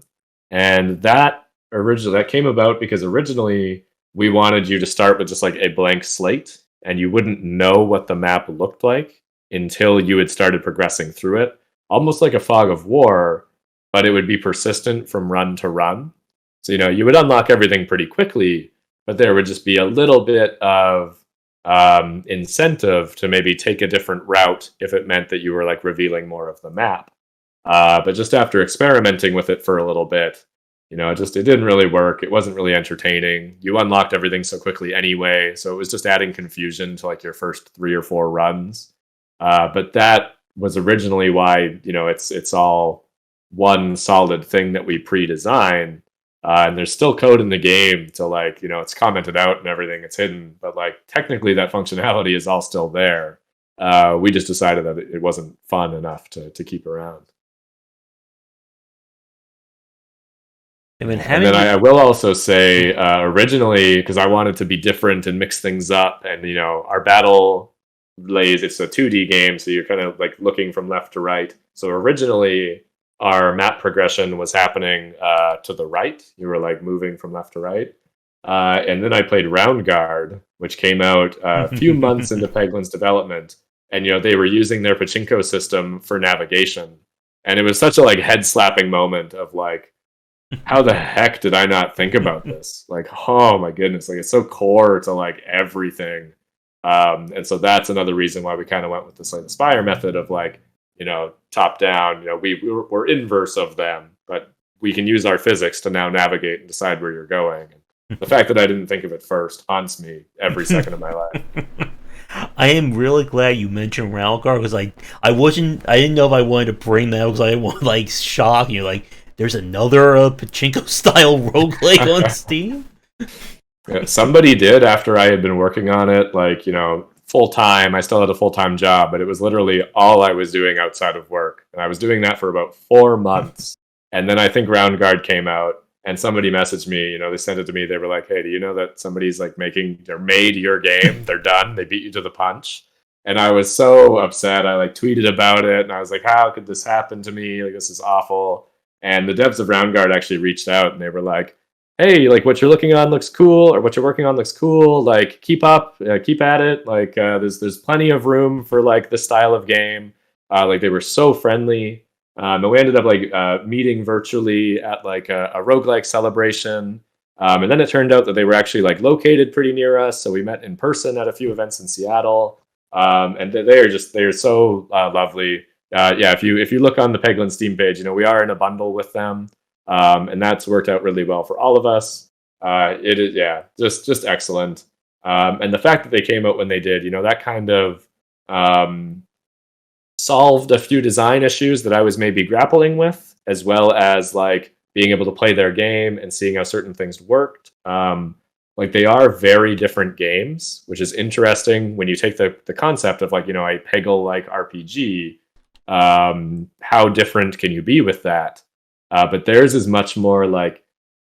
And that came about because originally we wanted you to start with just like a blank slate, and you wouldn't know what the map looked like until you had started progressing through it, almost like a fog of war. but it would be persistent from run to run. So, you would unlock everything pretty quickly, but there would just be a little bit of incentive to maybe take a different route if it meant that you were like revealing more of the map. But just after experimenting with it for a little bit, it didn't really work. It wasn't really entertaining. You unlocked everything so quickly anyway, so it was just adding confusion to like your first 3 or 4 runs. But that was originally why it's all one solid thing that we pre-designed. And there's still code in the game to like, it's commented out and everything, it's hidden, but like technically that functionality is all still there. We just decided that it wasn't fun enough to keep around. I mean, And then I will also say, originally, because I wanted to be different and mix things up, and our battle lays, it's a 2D game, so you're kind of like looking from left to right. So originally, our map progression was happening to the right. You were like moving from left to right. And then I played Round Guard, which came out a few months into Peglin's development. And they were using their Pachinko system for navigation. And it was such a like head slapping moment of like, how the heck did I not think about this? Like, oh my goodness, like it's so core to like everything. And so that's another reason why we kind of went with the Slay the Spire method of like, top down. We're inverse of them, but we can use our physics to now navigate and decide where you're going. And the fact that I didn't think of it first haunts me every second of my life. I am really glad you mentioned Round Guard because I didn't know if I wanted to bring that because I didn't want like shock you like there's another Pachinko style roguelike on Steam. Yeah, somebody did after I had been working on it, like full time. I still had a full time job, but it was literally all I was doing outside of work, and I was doing that for about 4 months. And then I think Round Guard came out, and somebody messaged me. They sent it to me. They were like, "Hey, do you know that somebody's like made your game? They're done. They beat you to the punch." And I was so upset. I like tweeted about it, and I was like, "How could this happen to me? Like this is awful." And the devs of Round Guard actually reached out, and they were like, "Hey, like what you're looking on looks cool, or what you're working on looks cool. Like keep up, keep at it. Like there's plenty of room for like this style of game." Like they were so friendly. And we ended up like meeting virtually at like a roguelike celebration. And then it turned out that they were actually like located pretty near us, so we met in person at a few events in Seattle. And they're so lovely. Yeah, if you look on the Peglin Steam page, we are in a bundle with them. And that's worked out really well for all of us. It is, yeah, just excellent. And the fact that they came out when they did, that kind of solved a few design issues that I was maybe grappling with, as well as like being able to play their game and seeing how certain things worked. Like they are very different games, which is interesting when you take the concept of like, a Peggle-like RPG. How different can you be with that? But theirs is much more like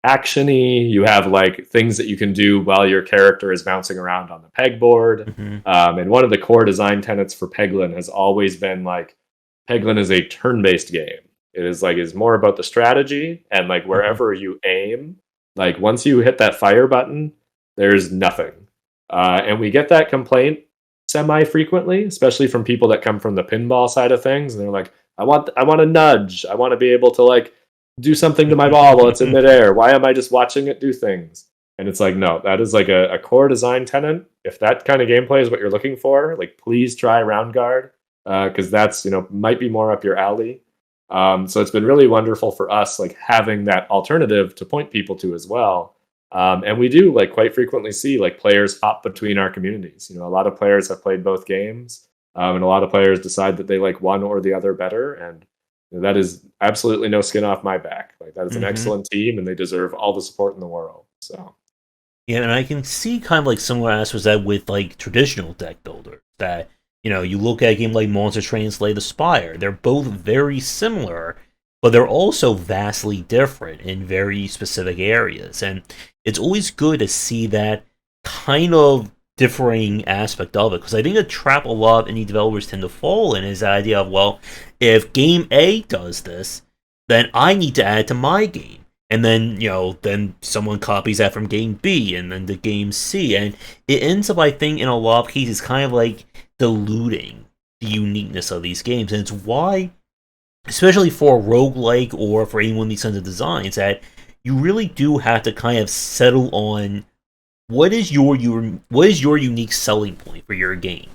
action-y. You have like things that you can do while your character is bouncing around on the pegboard. And one of the core design tenets for Peglin has always been like Peglin is a turn-based game. It is more about the strategy and like wherever you aim. Like once you hit that fire button, there's nothing. And we get that complaint semi-frequently, especially from people that come from the pinball side of things, and they're like, I want a nudge. I want to be able to like do something to my ball while it's in midair. Why am I just watching it do things? And it's like, no, that is like a core design tenet. If that kind of gameplay is what you're looking for, like please try Round Guard, because that's might be more up your alley. So it's been really wonderful for us, like having that alternative to point people to as well. And we do like quite frequently see like players hop between our communities. A lot of players have played both games, and a lot of players decide that they like one or the other better. And that is absolutely no skin off my back. Like that is an excellent team, and they deserve all the support in the world. So yeah, and I can see kind of like similar aspects that with like traditional deck builders that you look at a game like Monster Train Slay the Spire. They're both very similar, but they're also vastly different in very specific areas. And it's always good to see that kind of differing aspect of it, because I think a trap a lot of indie developers tend to fall in is the idea of, well, if game A does this, then I need to add it to my game. And then, then someone copies that from game B and then to game C. And it ends up, I think, in a lot of cases, kind of like diluting the uniqueness of these games. And it's why especially for a roguelike or for any one of these kinds of designs, that you really do have to kind of settle on what is your unique selling point for your game.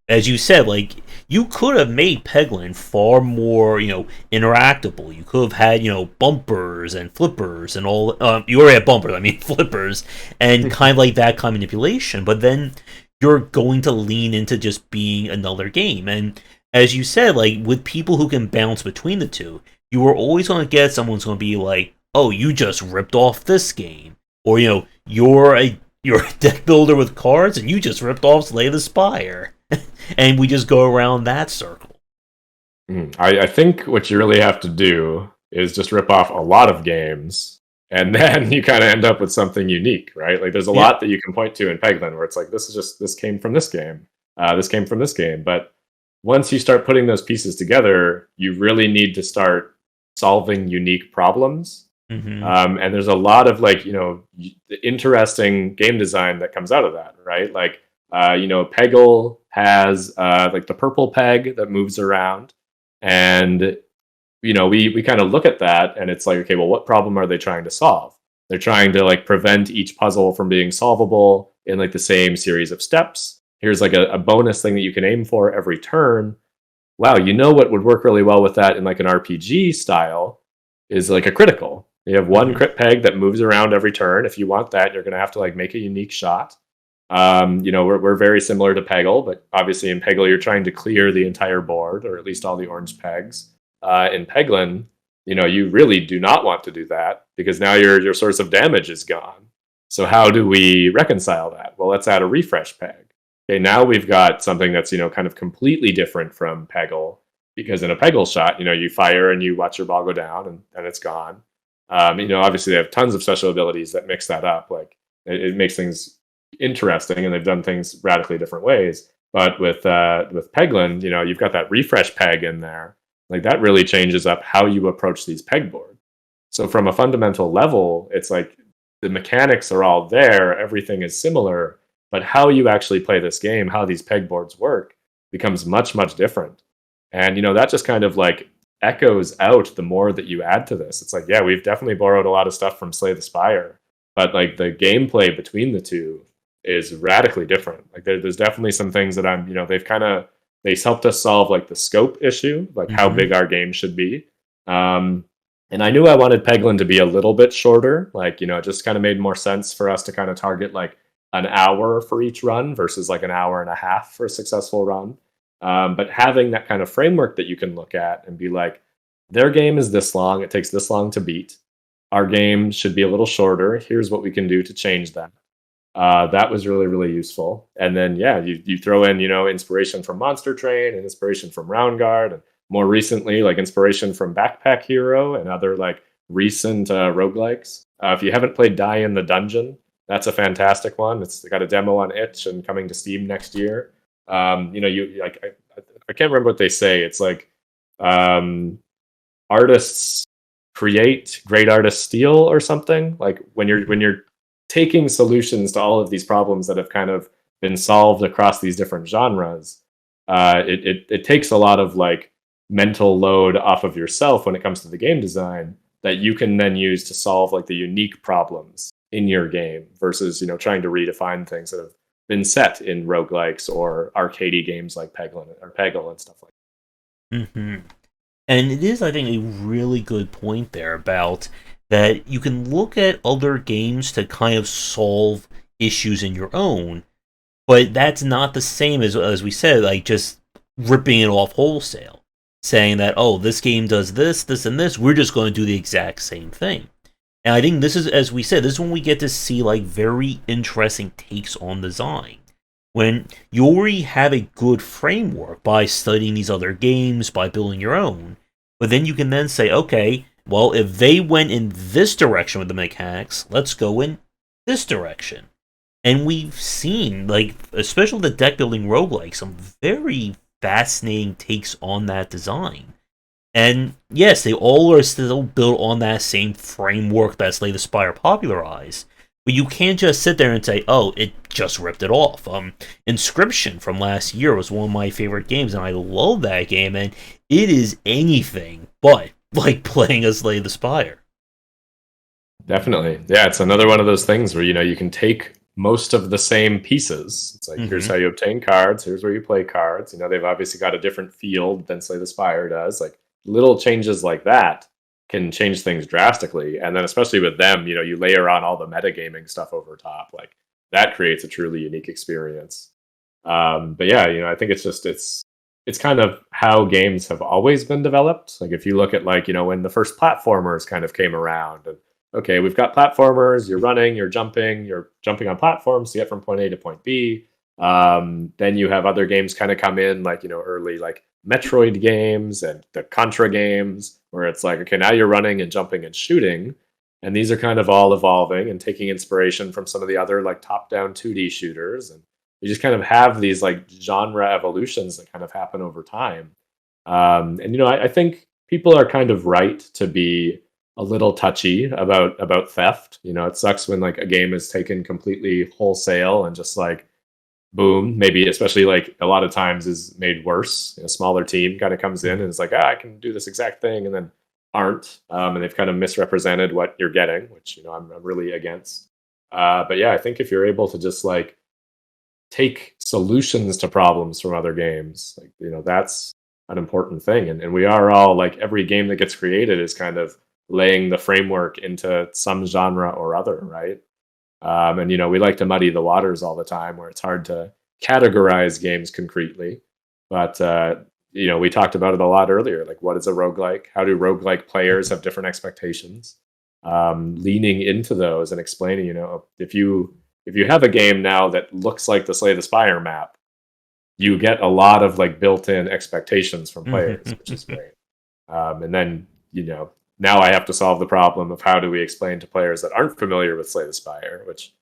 As you said, like, you could have made Peglin far more, interactable. You could have had, bumpers and flippers and all. You already had bumpers, I mean flippers, and kind of like that kind of manipulation. But then you're going to lean into just being another game. And as you said, like, with people who can bounce between the two, you are always going to get someone's going to be like, "Oh, you just ripped off this game," or you're a deck builder with cards, and you just ripped off Slay the Spire. And we just go around that circle. I think what you really have to do is just rip off a lot of games, and then you kind of end up with something unique, right? Like there's a lot that you can point to in Peglin where it's like, this came from this game, this came from this game. But once you start putting those pieces together, you really need to start solving unique problems. And there's a lot of interesting game design that comes out of that, right? Like Peggle has like the purple peg that moves around, and we kind of look at that, and it's like, okay, well, what problem are they trying to solve? They're trying to like prevent each puzzle from being solvable in like the same series of steps. Here's like a bonus thing that you can aim for every turn. Wow, what would work really well with that in like an RPG style is like a critical. You have one crit peg that moves around every turn. If you want that, you're going to have to like make a unique shot. We're very similar to Peggle, but obviously in Peggle you're trying to clear the entire board, or at least all the orange pegs. In Peglin, you really do not want to do that, because now your source of damage is gone. So how do we reconcile that? Well, let's add a refresh peg. Okay, now we've got something that's kind of completely different from Peggle, because in a Peggle shot, you fire and you watch your ball go down, and it's gone. Obviously they have tons of special abilities that mix that up. Like it makes things interesting, and they've done things radically different ways. But with Peglin, you've got that refresh peg in there. Like that really changes up how you approach these pegboard. So from a fundamental level, it's like the mechanics are all there, everything is similar, but how you actually play this game, how these pegboards work, becomes much, much different. And that just kind of like echoes out the more that you add to this. It's like, yeah, we've definitely borrowed a lot of stuff from Slay the Spire, but like the gameplay between the two is radically different. Like there's definitely some things that they've helped us solve like the scope issue, like how big our game should be. And I knew I wanted Peglin to be a little bit shorter. Like, it just kind of made more sense for us to kind of target like an hour for each run versus like an hour and a half for a successful run. But having that kind of framework that you can look at and be like, their game is this long, it takes this long to beat. Our game should be a little shorter. Here's what we can do to change that. That was really, really useful. And then, you throw in, inspiration from Monster Train and inspiration from Round Guard, and more recently, like inspiration from Backpack Hero and other like recent roguelikes. If you haven't played Die in the Dungeon, that's a fantastic one. It's got a demo on itch and coming to Steam next year. I can't remember what they say. It's like artists create, great artists steal, or something. Like when you're taking solutions to all of these problems that have kind of been solved across these different genres, it takes a lot of like mental load off of yourself when it comes to the game design that you can then use to solve like the unique problems in your game versus trying to redefine things that have been set in roguelikes or arcadey games like Peglin or Peggle and stuff like that. And it is, I think, a really good point there about that you can look at other games to kind of solve issues in your own, but that's not the same as we said, like just ripping it off wholesale, saying that, oh, this game does this, this, and this, we're just going to do the exact same thing. And I think this is, as we said, this is when we get to see like very interesting takes on design. When you already have a good framework by studying these other games, by building your own, but then you can then say, okay, well, if they went in this direction with the mechanics, let's go in this direction. And we've seen, like, especially the deck building roguelike, some very fascinating takes on that design. And yes, they all are still built on that same framework that Slay the Spire popularized, But you can't just sit there and say, "Oh, it just ripped it off." Inscription from last year was one of my favorite games, and I love that game. And it is anything but like playing a Slay the Spire. Definitely. Yeah, it's another one of those things where, you can take most of the same pieces. It's like, here's how you obtain cards, here's where you play cards. They've obviously got a different field than Slay the Spire does. Like little changes like that can change things drastically. And then especially with them, you layer on all the metagaming stuff over top. Like that creates a truly unique experience. But yeah, I think it's kind of how games have always been developed. Like if you look at like, when the first platformers kind of came around and okay, we've got platformers, you're running, you're jumping on platforms to get from point A to point B. Then you have other games kind of come in, like, early like Metroid games and the Contra games, where it's like, okay, now you're running and jumping and shooting. And these are kind of all evolving and taking inspiration from some of the other like top-down 2D shooters. And you just kind of have these like genre evolutions that kind of happen over time. And I think people are kind of right to be a little touchy about theft. It sucks when like a game is taken completely wholesale and just like boom, maybe especially like a lot of times is made worse. A smaller team kind of comes in and is like, I can do this exact thing, and then aren't, and they've kind of misrepresented what you're getting, which I'm really against. But yeah, I think if you're able to just like take solutions to problems from other games, like that's an important thing. And we are all like every game that gets created is kind of laying the framework into some genre or other, right? And we like to muddy the waters all the time, where it's hard to categorize games concretely. But we talked about it a lot earlier. Like, what is a roguelike? How do roguelike players have different expectations? Leaning into those and explaining, if you have a game now that looks like the Slay the Spire map, you get a lot of like built-in expectations from players, which is great. And then now I have to solve the problem of how do we explain to players that aren't familiar with Slay the Spire, which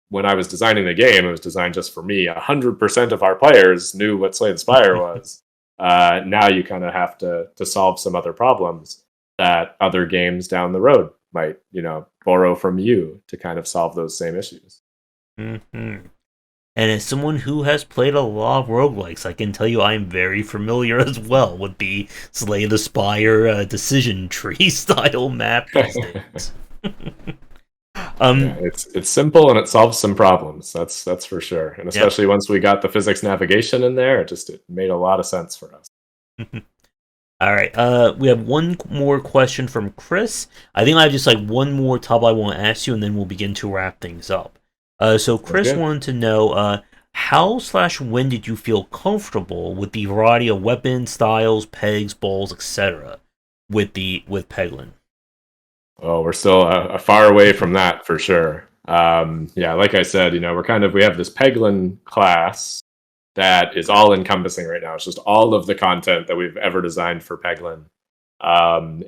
when I was designing the game, it was designed just for me. 100% of our players knew what Slay the Spire was. Now you kind of have to solve some other problems that other games down the road might, borrow from you to kind of solve those same issues. Mm-hmm. And as someone who has played a lot of roguelikes, I can tell you I'm very familiar as well with the Slay the Spire decision tree style map these days. Yeah, it's simple and it solves some problems. That's for sure. And especially once we got the physics navigation in there, it made a lot of sense for us. All right. We have one more question from Chris. I think I have just like one more topic I want to ask you, and then we'll begin to wrap things up. So Chris wanted to know how/when did you feel comfortable with the variety of weapons, styles, pegs, balls, etc. with Peglin? Oh, we're still a far away from that for sure. Yeah, like I said, we have this Peglin class that is all encompassing right now. It's just all of the content that we've ever designed for Peglin. And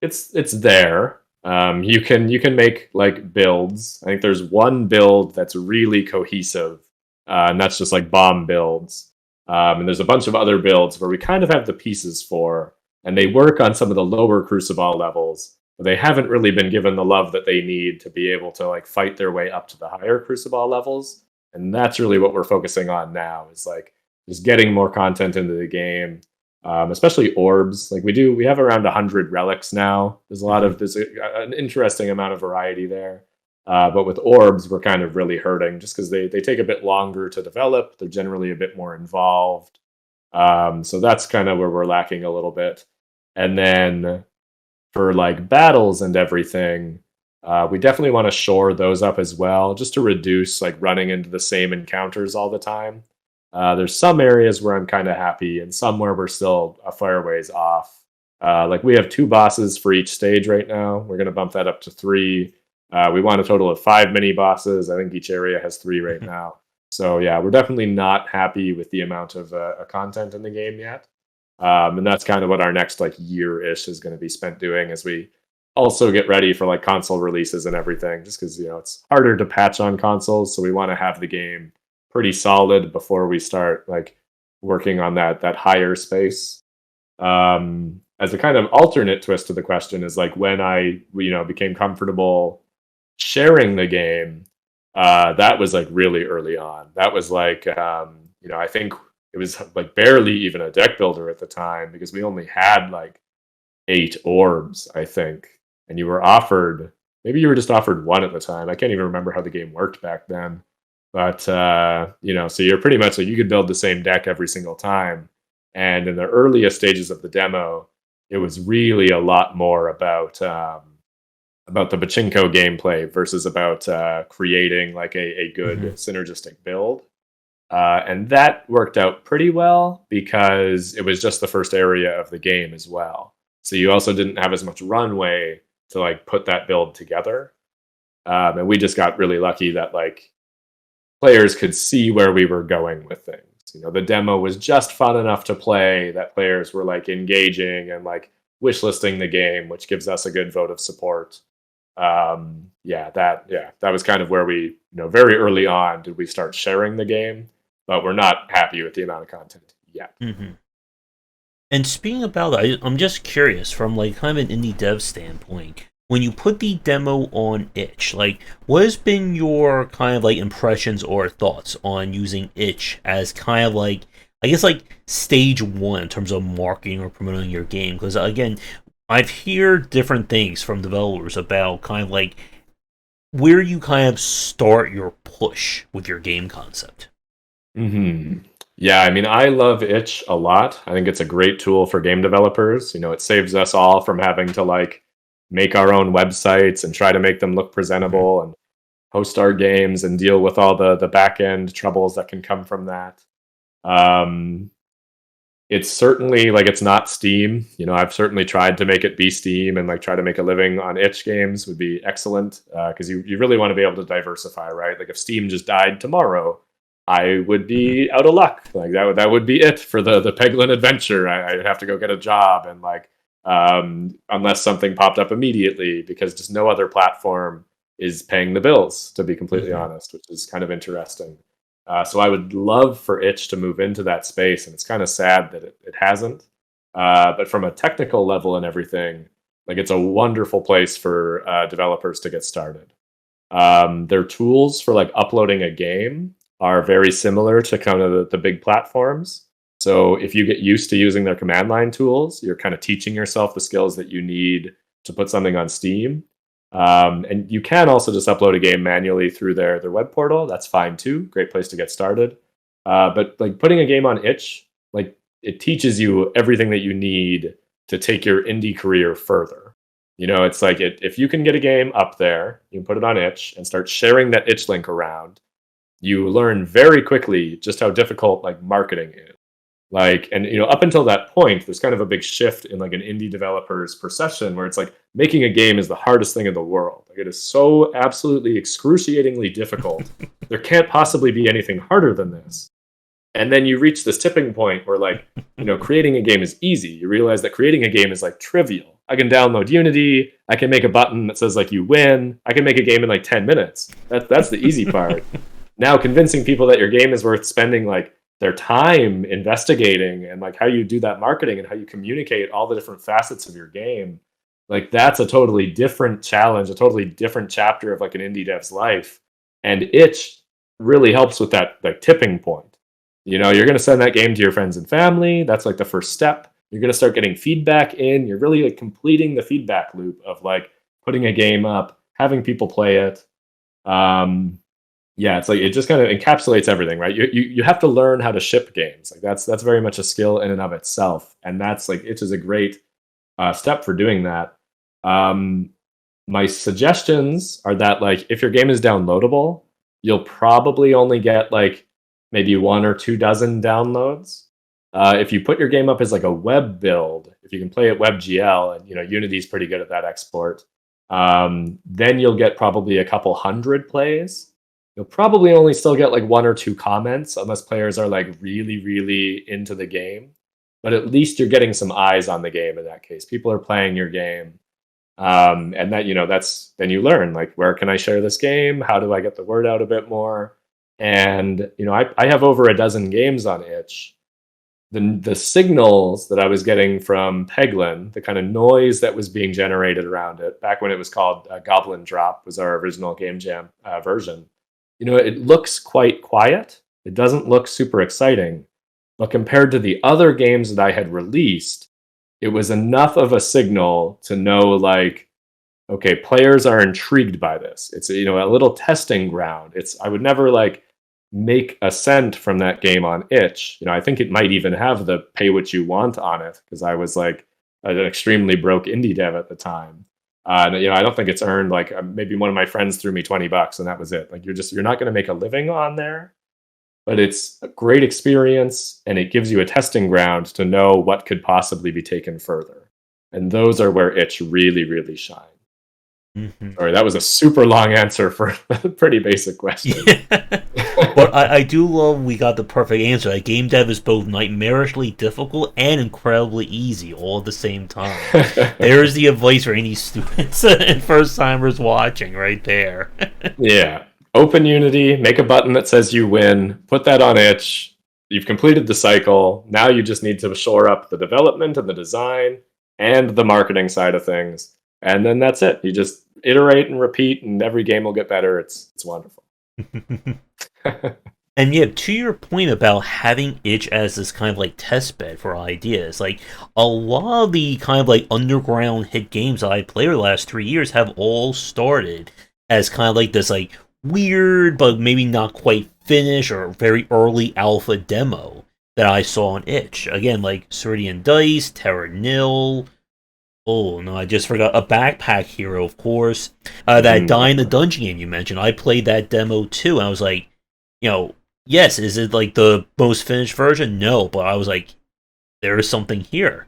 it's there. You can make like builds. I think there's one build that's really cohesive, and that's just like bomb builds. And there's a bunch of other builds where we kind of have the pieces for, and they work on some of the lower Crucible levels, but they haven't really been given the love that they need to be able to like fight their way up to the higher Crucible levels. And that's really what we're focusing on now, is like just getting more content into the game. Especially orbs. Like we have around 100 relics now. There's an interesting amount of variety there. But with orbs, we're kind of really hurting just because they take a bit longer to develop. They're generally a bit more involved. So that's kind of where we're lacking a little bit. And then for like battles and everything, we definitely want to shore those up as well, just to reduce like running into the same encounters all the time. There's some areas where I'm kind of happy, and some where we're still a fair ways off. Like we have 2 bosses for each stage right now. We're going to bump that up to 3. We want a total of 5 mini bosses. I think each area has 3 right now. So yeah, we're definitely not happy with the amount of content in the game yet. And that's kind of what our next like year-ish is going to be spent doing, as we also get ready for like console releases and everything, just because it's harder to patch on consoles. So we want to have the game pretty solid before we start like working on that higher space. As a kind of alternate twist to the question is like when I became comfortable sharing the game, that was like really early on. That was like, I think it was like barely even a deck builder at the time because we only had like 8 orbs, I think, and you were offered, maybe you were just offered one at the time. I can't even remember how the game worked back then. But so you're pretty much like you could build the same deck every single time. And in the earliest stages of the demo, it was really a lot more about the Pachinko gameplay versus about creating like a good synergistic build. And that worked out pretty well because it was just the first area of the game as well. So you also didn't have as much runway to like put that build together. And we just got really lucky that like players could see where we were going with things. The demo was just fun enough to play that players were like engaging and like wishlisting the game, which gives us a good vote of support. That was kind of where we, very early on did we start sharing the game, but we're not happy with the amount of content yet. And speaking about that, I'm just curious from like kind of an indie dev standpoint. When you put the demo on itch, like what has been your kind of like impressions or thoughts on using itch as kind of like, I guess like stage one in terms of marketing or promoting your game? Because again, I've heard different things from developers about kind of like where you kind of start your push with your game concept. Yeah, I mean, I love itch a lot. I think it's a great tool for game developers. It saves us all from having to like make our own websites and try to make them look presentable and host our games and deal with all the back end troubles that can come from that. It's certainly like it's not Steam. I've certainly tried to make it be Steam and like try to make a living on itch games would be excellent because you really want to be able to diversify, right? Like if Steam just died tomorrow, I would be out of luck. Like that would be it for the Peglin adventure. I'd have to go get a job and like unless something popped up immediately because just no other platform is paying the bills, to be completely honest, which is kind of interesting. So I would love for itch to move into that space, and it's kind of sad that it hasn't. But from a technical level and everything, like it's a wonderful place for developers to get started. Their tools for like uploading a game are very similar to kind of the big platforms. So if you get used to using their command line tools, you're kind of teaching yourself the skills that you need to put something on Steam. And you can also just upload a game manually through their web portal. That's fine too. Great place to get started. But like putting a game on itch, like it teaches you everything that you need to take your indie career further. It's like if you can get a game up there, you can put it on itch and start sharing that itch link around. You learn very quickly just how difficult like marketing is. Like, and up until that point, there's kind of a big shift in like an indie developer's perception where it's like making a game is the hardest thing in the world. Like it is so absolutely excruciatingly difficult. There can't possibly be anything harder than this. And then you reach this tipping point where like, creating a game is easy. You realize that creating a game is like trivial. I can download Unity. I can make a button that says like you win. I can make a game in like 10 minutes. That's the easy part. Now convincing people that your game is worth spending like their time investigating and like how you do that marketing and how you communicate all the different facets of your game, like that's a totally different challenge, a totally different chapter of like an indie dev's life. And itch really helps with that like tipping point. You're going to send that game to your friends and family. That's like the first step. You're going to start getting feedback in. You're really like completing the feedback loop of like putting a game up, having people play it. It's like it just kind of encapsulates everything, right? You have to learn how to ship games. Like that's very much a skill in and of itself, and that's like itch is a great step for doing that. My suggestions are that like if your game is downloadable, you'll probably only get like maybe 1 or 2 dozen downloads. If you put your game up as like a web build, if you can play it WebGL, and Unity's pretty good at that export, then you'll get probably a couple hundred plays. You'll probably only still get like 1 or 2 comments unless players are like really, really into the game. But at least you're getting some eyes on the game in that case. People are playing your game. And that, that's then you learn like, where can I share this game? How do I get the word out a bit more? And, I have over a dozen games on itch. the signals that I was getting from Peglin, the kind of noise that was being generated around it, back when it was called Goblin Drop, was our original Game Jam version. It looks quite quiet. It doesn't look super exciting, but compared to the other games that I had released, it was enough of a signal to know, like, okay, players are intrigued by this. It's a little testing ground. I would never like make a cent from that game on itch. I think it might even have the pay what you want on it, because I was like an extremely broke indie dev at the time. And I don't think it's earned, like, maybe one of my friends threw me $20 and that was it. Like, you're not going to make a living on there, but it's a great experience and it gives you a testing ground to know what could possibly be taken further. And those are where itch really, really shine. Mm-hmm. Sorry, that was a super long answer for a pretty basic question. Yeah. But I do love we got the perfect answer. Like, game dev is both nightmarishly difficult and incredibly easy all at the same time. There's the advice for any students and first timers watching right there. Yeah. Open Unity, make a button that says you win, put that on itch. You've completed the cycle. Now you just need to shore up the development and the design and the marketing side of things. And then that's it. You just iterate and repeat, and every game will get better. It's wonderful. And yeah, to your point about having itch as this kind of like test bed for ideas, like a lot of the kind of like underground hit games I played over the last 3 years have all started as kind of like this like weird but maybe not quite finished or very early alpha demo that I saw on itch. Again, like Ceridian Dice, Terra Nil. Oh no, I just forgot a Backpack Hero, of course. That Die in the Dungeon game you mentioned, I played that demo too, and I was like, yes, is it like the most finished version? No, but I was like, there is something here.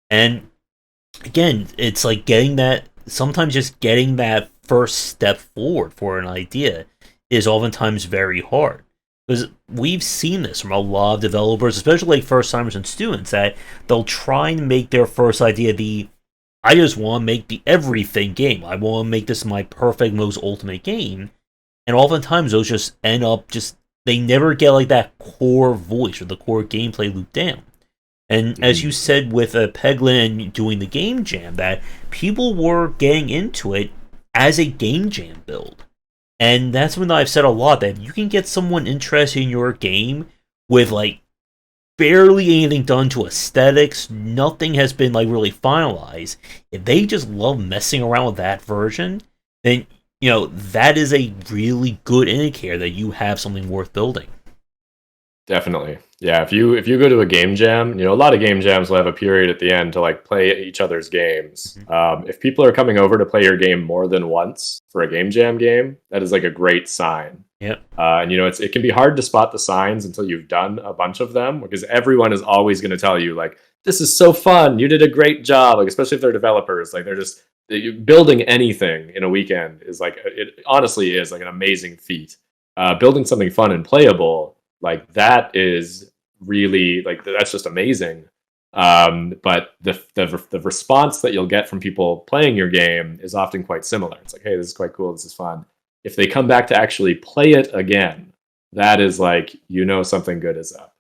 And again, it's like sometimes just getting that first step forward for an idea is oftentimes very hard. Because we've seen this from a lot of developers, especially like first timers and students, that they'll try and make their first idea I just want to make the everything game. I want to make this my perfect, most ultimate game. And oftentimes those just end up they never get like that core voice or the core gameplay loop down. And as you said with Peglin and doing the game jam, that people were getting into it as a game jam build. And that's when I've said a lot, that you can get someone interested in your game with like barely anything done to aesthetics, nothing has been like really finalized. If they just love messing around with that version, then that is a really good indicator that you have something worth building. Definitely. Yeah, if you go to a game jam, a lot of game jams will have a period at the end to like play each other's games. Mm-hmm. If people are coming over to play your game more than once for a game jam game, that is like a great sign. Yep. And it can be hard to spot the signs until you've done a bunch of them, because everyone is always going to tell you like, this is so fun, you did a great job. Like, especially if they're developers, like building anything in a weekend is like, it honestly is like an amazing feat. Building something fun and playable, like that is really like, that's just amazing. But the response that you'll get from people playing your game is often quite similar. It's like, hey, this is quite cool, this is fun. If they come back to actually play it again, that is like, something good is up.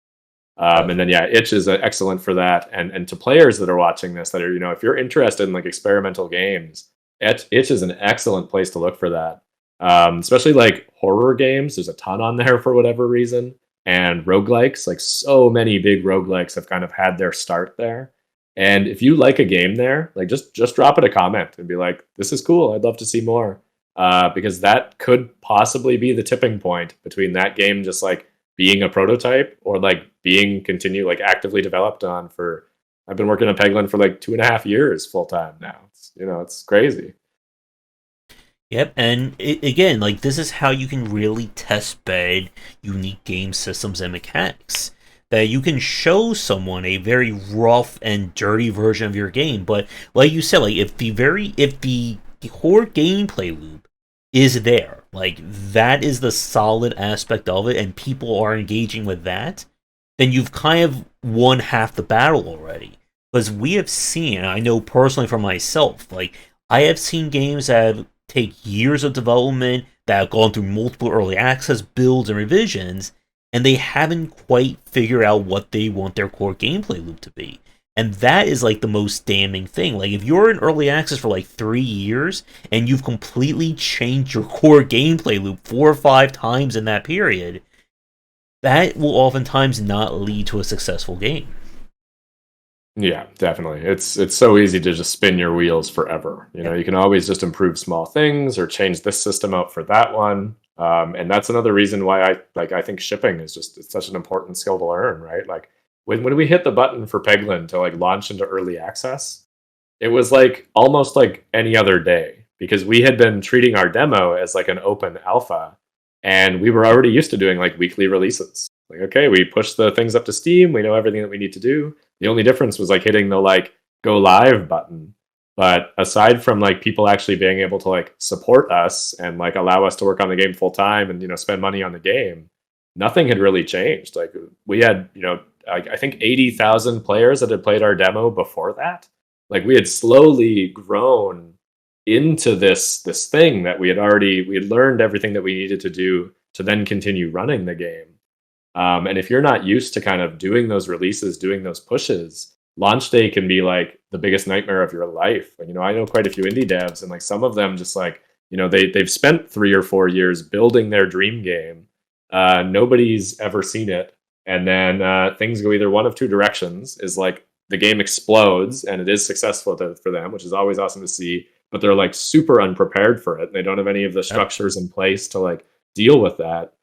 And then yeah, itch is excellent for that. And to players that are watching this, that are, if you're interested in like experimental games, itch is an excellent place to look for that. Especially like horror games, there's a ton on there for whatever reason. And roguelikes, like so many big roguelikes have kind of had their start there. And if you like a game there, like just drop it a comment and be like, this is cool, I'd love to see more. Because that could possibly be the tipping point between that game just like being a prototype or like being actively developed on for. I've been working on Peglin for like 2.5 years full time now. It's crazy. Yep, and again, like this is how you can really test bed unique game systems and mechanics. That you can show someone a very rough and dirty version of your game, but like you said, like if the core gameplay loop is there, like that is the solid aspect of it, and people are engaging with that, then you've kind of won half the battle already. Because we have seen, I know personally for myself, like I have seen games that take years of development, that have gone through multiple early access builds and revisions, and they haven't quite figured out what they want their core gameplay loop to be. And that is like the most damning thing. Like, if you're in early access for like 3 years and you've completely changed your core gameplay loop 4 or 5 times in that period, that will oftentimes not lead to a successful game. Yeah, definitely. It's so easy to just spin your wheels forever. You know, you can always just improve small things or change this system out for that one. And that's another reason why I think shipping is just it's such an important skill to learn, right? Like when we hit the button for Peglin to like launch into early access, it was like almost like any other day because we had been treating our demo as like an open alpha and we were already used to doing like weekly releases. Like, okay, we push the things up to Steam, we know everything that we need to do. The only difference was like hitting the like go live button. But aside from like people actually being able to like support us and like allow us to work on the game full time and spend money on the game, nothing had really changed. Like we had, I think 80,000 players that had played our demo before that. Like we had slowly grown into this thing that we had learned everything that we needed to do to then continue running the game. And if you're not used to kind of doing those releases, doing those pushes, launch day can be like the biggest nightmare of your life. I know quite a few indie devs, and like some of them just like they've spent 3 or 4 years building their dream game. Nobody's ever seen it, and then things go either one of two directions: is like the game explodes and it is successful for them, which is always awesome to see, but they're like super unprepared for it. And they don't have any of the structures in place to like deal with that.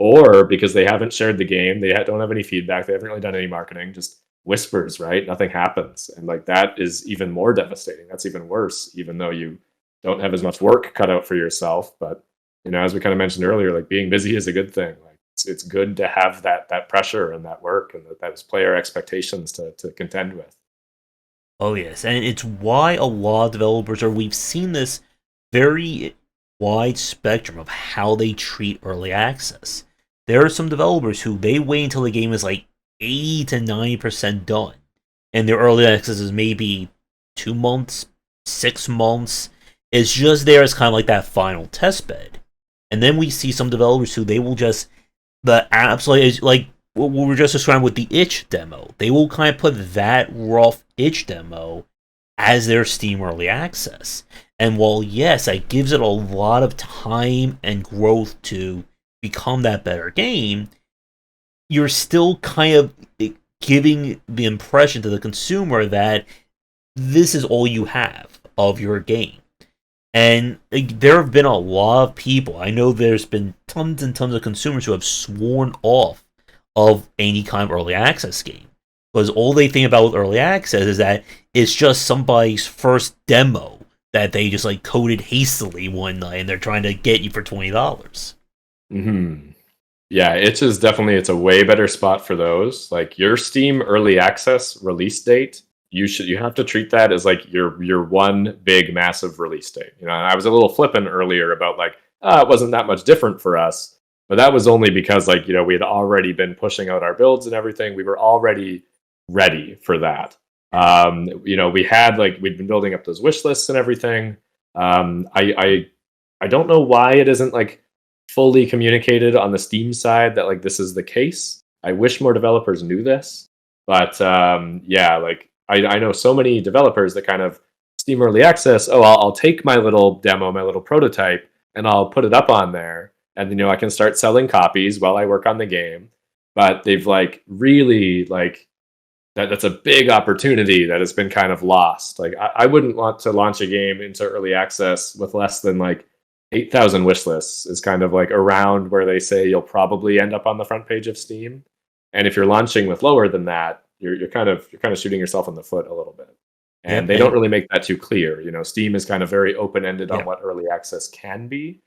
Or because they haven't shared the game, they don't have any feedback, they haven't really done any marketing, just whispers, right? Nothing happens. And like that is even more devastating. That's even worse, even though you don't have as much work cut out for yourself. But as we kind of mentioned earlier, like being busy is a good thing. Like it's good to have that pressure and that work and those player expectations to contend with. Oh yes, and it's why a lot of developers we've seen this very wide spectrum of how they treat early access. There are some developers who they wait until the game is like 80 to 90% done, and their early access is maybe 2 months, 6 months. It's just there as kind of like that final test bed. And then we see some developers who they will just the absolute like what we were just describing with the itch demo. They will kind of put that rough itch demo as their Steam early access. And while yes, that gives it a lot of time and growth to become that better game, you're still kind of giving the impression to the consumer that this is all you have of your game. And there have been a lot of people, I know there's been tons and tons of consumers who have sworn off of any kind of early access game. Because all they think about with early access is that it's just somebody's first demo that they just like coded hastily one night and they're trying to get you for $20. Mm-hmm. Yeah, it's a way better spot for those. Like your Steam early access release date, you have to treat that as like your one big massive release date. I was a little flippant earlier about like, it wasn't that much different for us, but that was only because like, we had already been pushing out our builds and everything. We were already ready for that. We'd been building up those wish lists and everything. I don't know why it isn't like fully communicated on the Steam side that like this is the case. I wish more developers knew this, but I know so many developers that kind of Steam early access. Oh, I'll take my little demo, my little prototype, and I'll put it up on there, and I can start selling copies while I work on the game. But they've like really like that's a big opportunity that has been kind of lost. Like I wouldn't want to launch a game into early access with less than like 8,000 wish lists is kind of like around where they say you'll probably end up on the front page of Steam. And if you're launching with lower than that, you're kind of shooting yourself in the foot a little bit. And they don't really make that too clear. Steam is kind of very open-ended on what early access can be,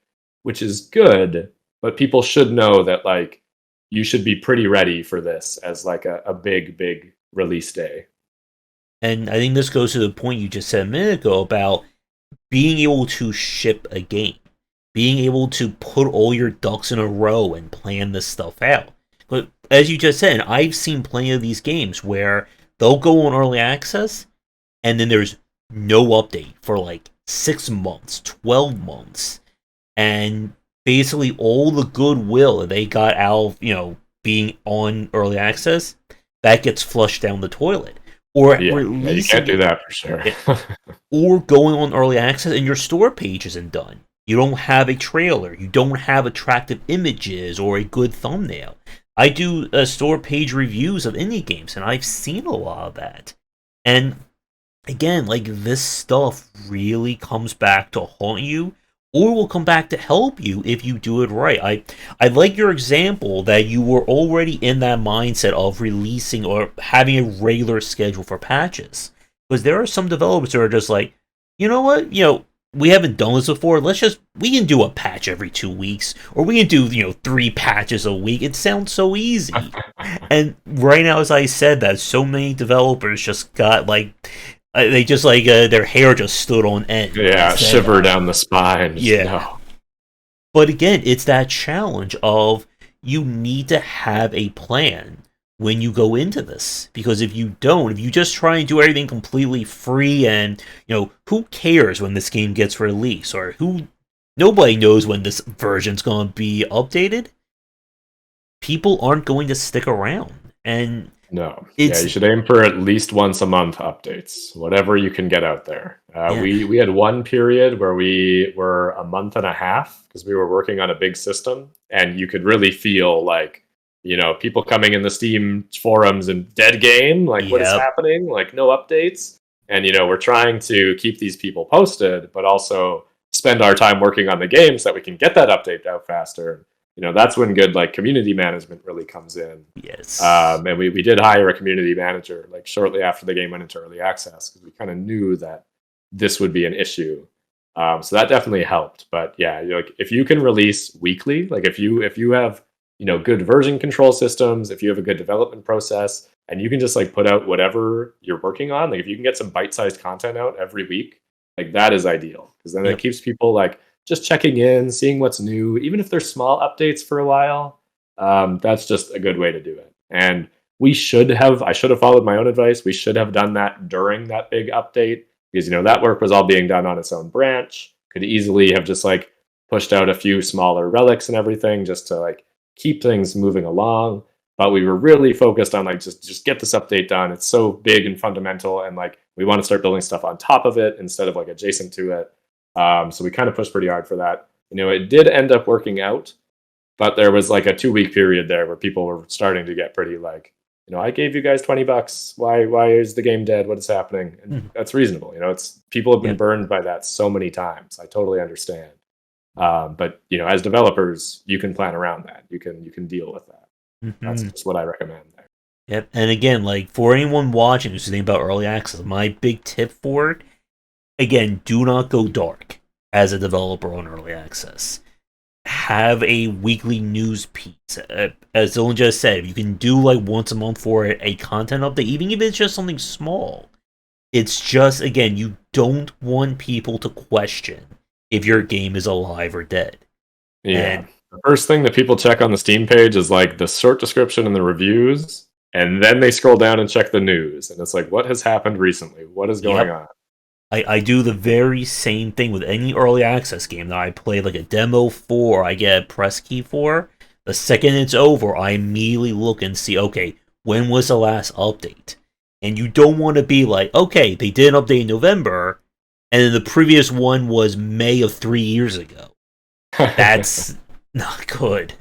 which is good, but people should know that like you should be pretty ready for this as like a big release day. And I think this goes to the point you just said a minute ago about being able to ship a game, being able to put all your ducks in a row and plan this stuff out. But as you just said, I've seen plenty of these games where they'll go on early access and then there's no update for like 6 months, 12 months. And basically all the goodwill that they got out of, being on early access, that gets flushed down the toilet. Or Yeah, you can't do that for sure. or going on early access and your store page isn't done. You don't have a trailer. You don't have attractive images or a good thumbnail. I do store page reviews of indie games, and I've seen a lot of that. And again, like, this stuff really comes back to haunt you, or will come back to help you if you do it right. I like your example that you were already in that mindset of releasing or having a regular schedule for patches. Because there are some developers who are just like, you know what, we haven't done this before. We can do a patch every 2 weeks, or we can do 3 patches a week. It sounds so easy. And right now, as I said, that so many developers just got like, they just like their hair just stood on end. Yeah, shiver down the spine. Yeah. No. But again, it's that challenge of you need to have a plan when you go into this, because if you don't, if you just try and do everything completely free, and who cares when this game gets released, or nobody knows when this version's going to be updated, people aren't going to stick around. And no, you should aim for at least once a month updates, whatever you can get out there. We had one period where we were a month and a half because we were working on a big system, and you could really feel like, people coming in the Steam forums and dead game, like, what is happening? Like, no updates. And, we're trying to keep these people posted, but also spend our time working on the game so that we can get that update out faster. That's when good, like, community management really comes in. Yes. And we did hire a community manager, like, shortly after the game went into early access, because we kind of knew that this would be an issue. So that definitely helped. But yeah, like, if you can release weekly, like, if you have good version control systems, if you have a good development process, and you can just, like, put out whatever you're working on, like, if you can get some bite-sized content out every week, like, that is ideal, because then it keeps people, like, just checking in, seeing what's new, even if there's small updates for a while. That's just a good way to do it. And I should have followed my own advice. We should have done that during that big update, because that work was all being done on its own branch. Could easily have just, like, pushed out a few smaller relics and everything just to, like, keep things moving along. But we were really focused on, like, just get this update done. It's so big and fundamental, and, like, we want to start building stuff on top of it instead of, like, adjacent to it. So we kind of pushed pretty hard for that. It did end up working out, but there was, like, a 2-week period there where people were starting to get pretty, like, I gave you guys $20. Why is the game dead? What is happening? And that's reasonable. It's people have been burned by that so many times. I totally understand. But as developers, you can plan around that. You can deal with that. That's just what I recommend there. Yep. And again, like, for anyone watching who's thinking about early access, my big tip for it, again, do not go dark as a developer on early access. Have a weekly news piece. As Dylan just said, if you can do, like, once a month for a content update, even if it's just something small, it's just, again, you don't want people to question if your game is alive or dead. Yeah. And the first thing that people check on the Steam page is, like, the short description and the reviews, and then they scroll down and check the news, and it's like, what has happened recently? What is going on? I do the very same thing with any early access game that I play, like a demo for, I get a press key for. The second it's over, I immediately look and see, okay, when was the last update? And you don't want to be like, okay, they did an update in November, and then the previous one was May of 3 years ago. That's not good.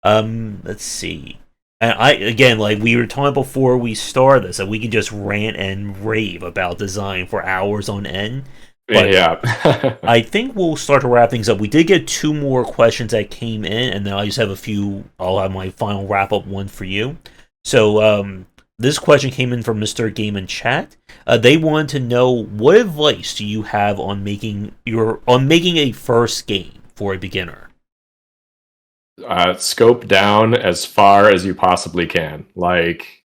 Let's see. And again, like we were talking before we started this, that we can just rant and rave about design for hours on end. But yeah. I think we'll start to wrap things up. We did get 2 more questions that came in, and then I just have a few. I'll have my final wrap-up one for you. So, this question came in from Mr. Game in Chat. They wanted to know, what advice do you have on making a first game for a beginner? Scope down as far as you possibly can. Like,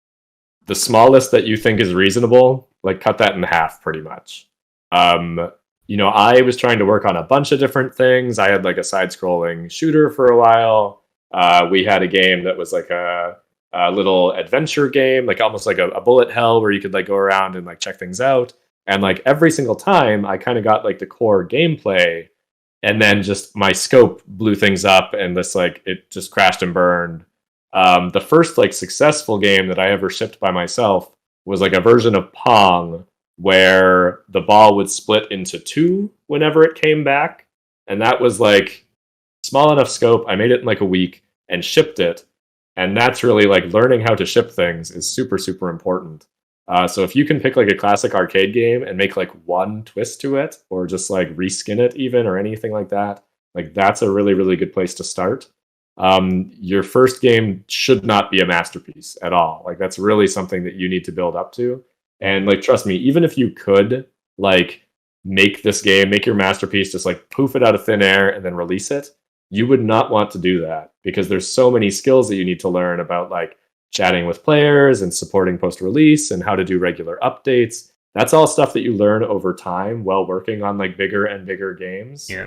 the smallest that you think is reasonable, like, cut that in half pretty much. I was trying to work on a bunch of different things. I had, like, a side-scrolling shooter for a while. We had a game that was like a little adventure game, like almost like a bullet hell where you could, like, go around and, like, check things out. And, like, every single time I kind of got, like, the core gameplay, and then just my scope blew things up, and this like it just crashed and burned. The first like successful game that I ever shipped by myself was like a version of Pong where the ball would split into two whenever it came back, and that was like small enough scope. I made it in like a week and shipped it, and that's really like learning how to ship things is super super important. So if you can pick like a classic arcade game and make like one twist to it, or just like reskin it even, or anything like that, like that's a really really good place to start. Your first game should not be a masterpiece at all. Like that's really something that you need to build up to. And like trust me, even if you could like make this game, make your masterpiece, just like poof it out of thin air and then release it, you would not want to do that because there's so many skills that you need to learn about like chatting with players and supporting post release and how to do regular updates. That's all stuff that you learn over time while working on like bigger and bigger games. Yeah.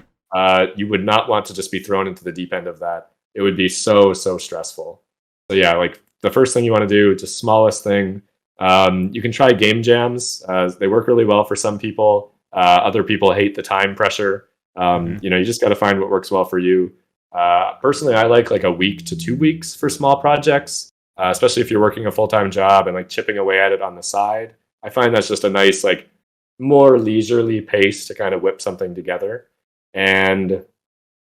You would not want to just be thrown into the deep end of that. It would be so stressful. So yeah, like the first thing you want to do, just smallest thing. You can try game jams. They work really well for some people. Other people hate the time pressure. You just got to find what works well for you. Personally, I like a week to 2 weeks for small projects, especially if you're working a full-time job and like chipping away at it on the side. I find that's just a nice, like more leisurely pace to kind of whip something together. And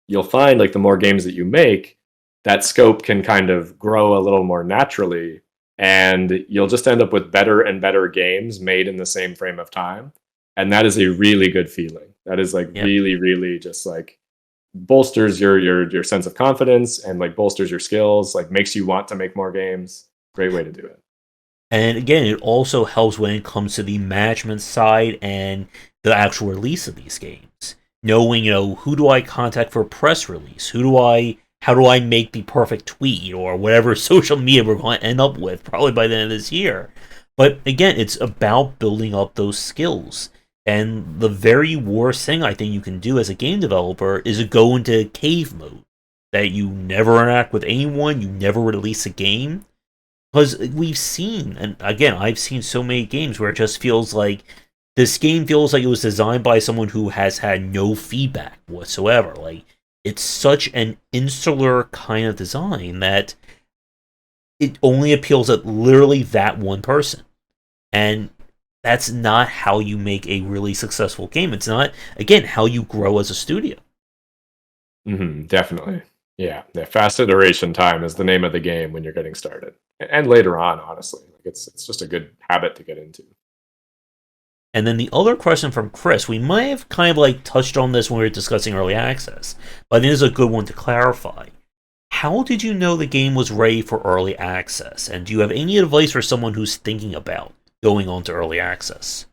you'll find like the more games that you make, that scope can kind of grow a little more naturally, and you'll just end up with better and better games made in the same frame of time. And that is a really good feeling. That is like really, really just like bolsters your sense of confidence and like bolsters your skills, like makes you want to make more games. Great way to do it. And again, it also helps when it comes to the management side and the actual release of these games. Knowing, who do I contact for a press release? How do I make the perfect tweet or whatever social media we're going to end up with probably by the end of this year. But again, it's about building up those skills. And the very worst thing I think you can do as a game developer is to go into cave mode. That you never interact with anyone, you never release a game. Because we've seen, and again, I've seen so many games where it just feels like this game feels like it was designed by someone who has had no feedback whatsoever. Like, it's such an insular kind of design that it only appeals to literally that one person. And that's not how you make a really successful game. It's not, again, how you grow as a studio. Definitely. Yeah. Fast iteration time is the name of the game when you're getting started. And later on, honestly. Like it's just a good habit to get into. And then the other question from Chris, we might have kind of like touched on this when we were discussing early access, but I think it's a good one to clarify. How did you know the game was ready for early access? And do you have any advice for someone who's thinking about going on to early access?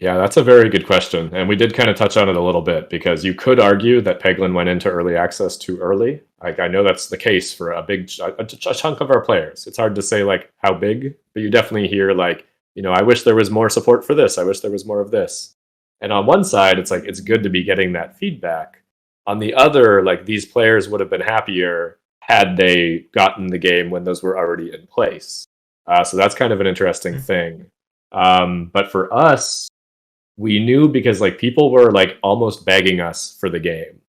Yeah, that's a very good question. And we did kind of touch on it a little bit because you could argue that Peglin went into early access too early. Like, I know that's the case for a chunk of our players. It's hard to say like how big, but you definitely hear like, I wish there was more support for this. I wish there was more of this. And on one side, it's like, it's good to be getting that feedback. On the other, like these players would have been happier had they gotten the game when those were already in place. So that's kind of an interesting thing. But for us, we knew because like people were like almost begging us for the game.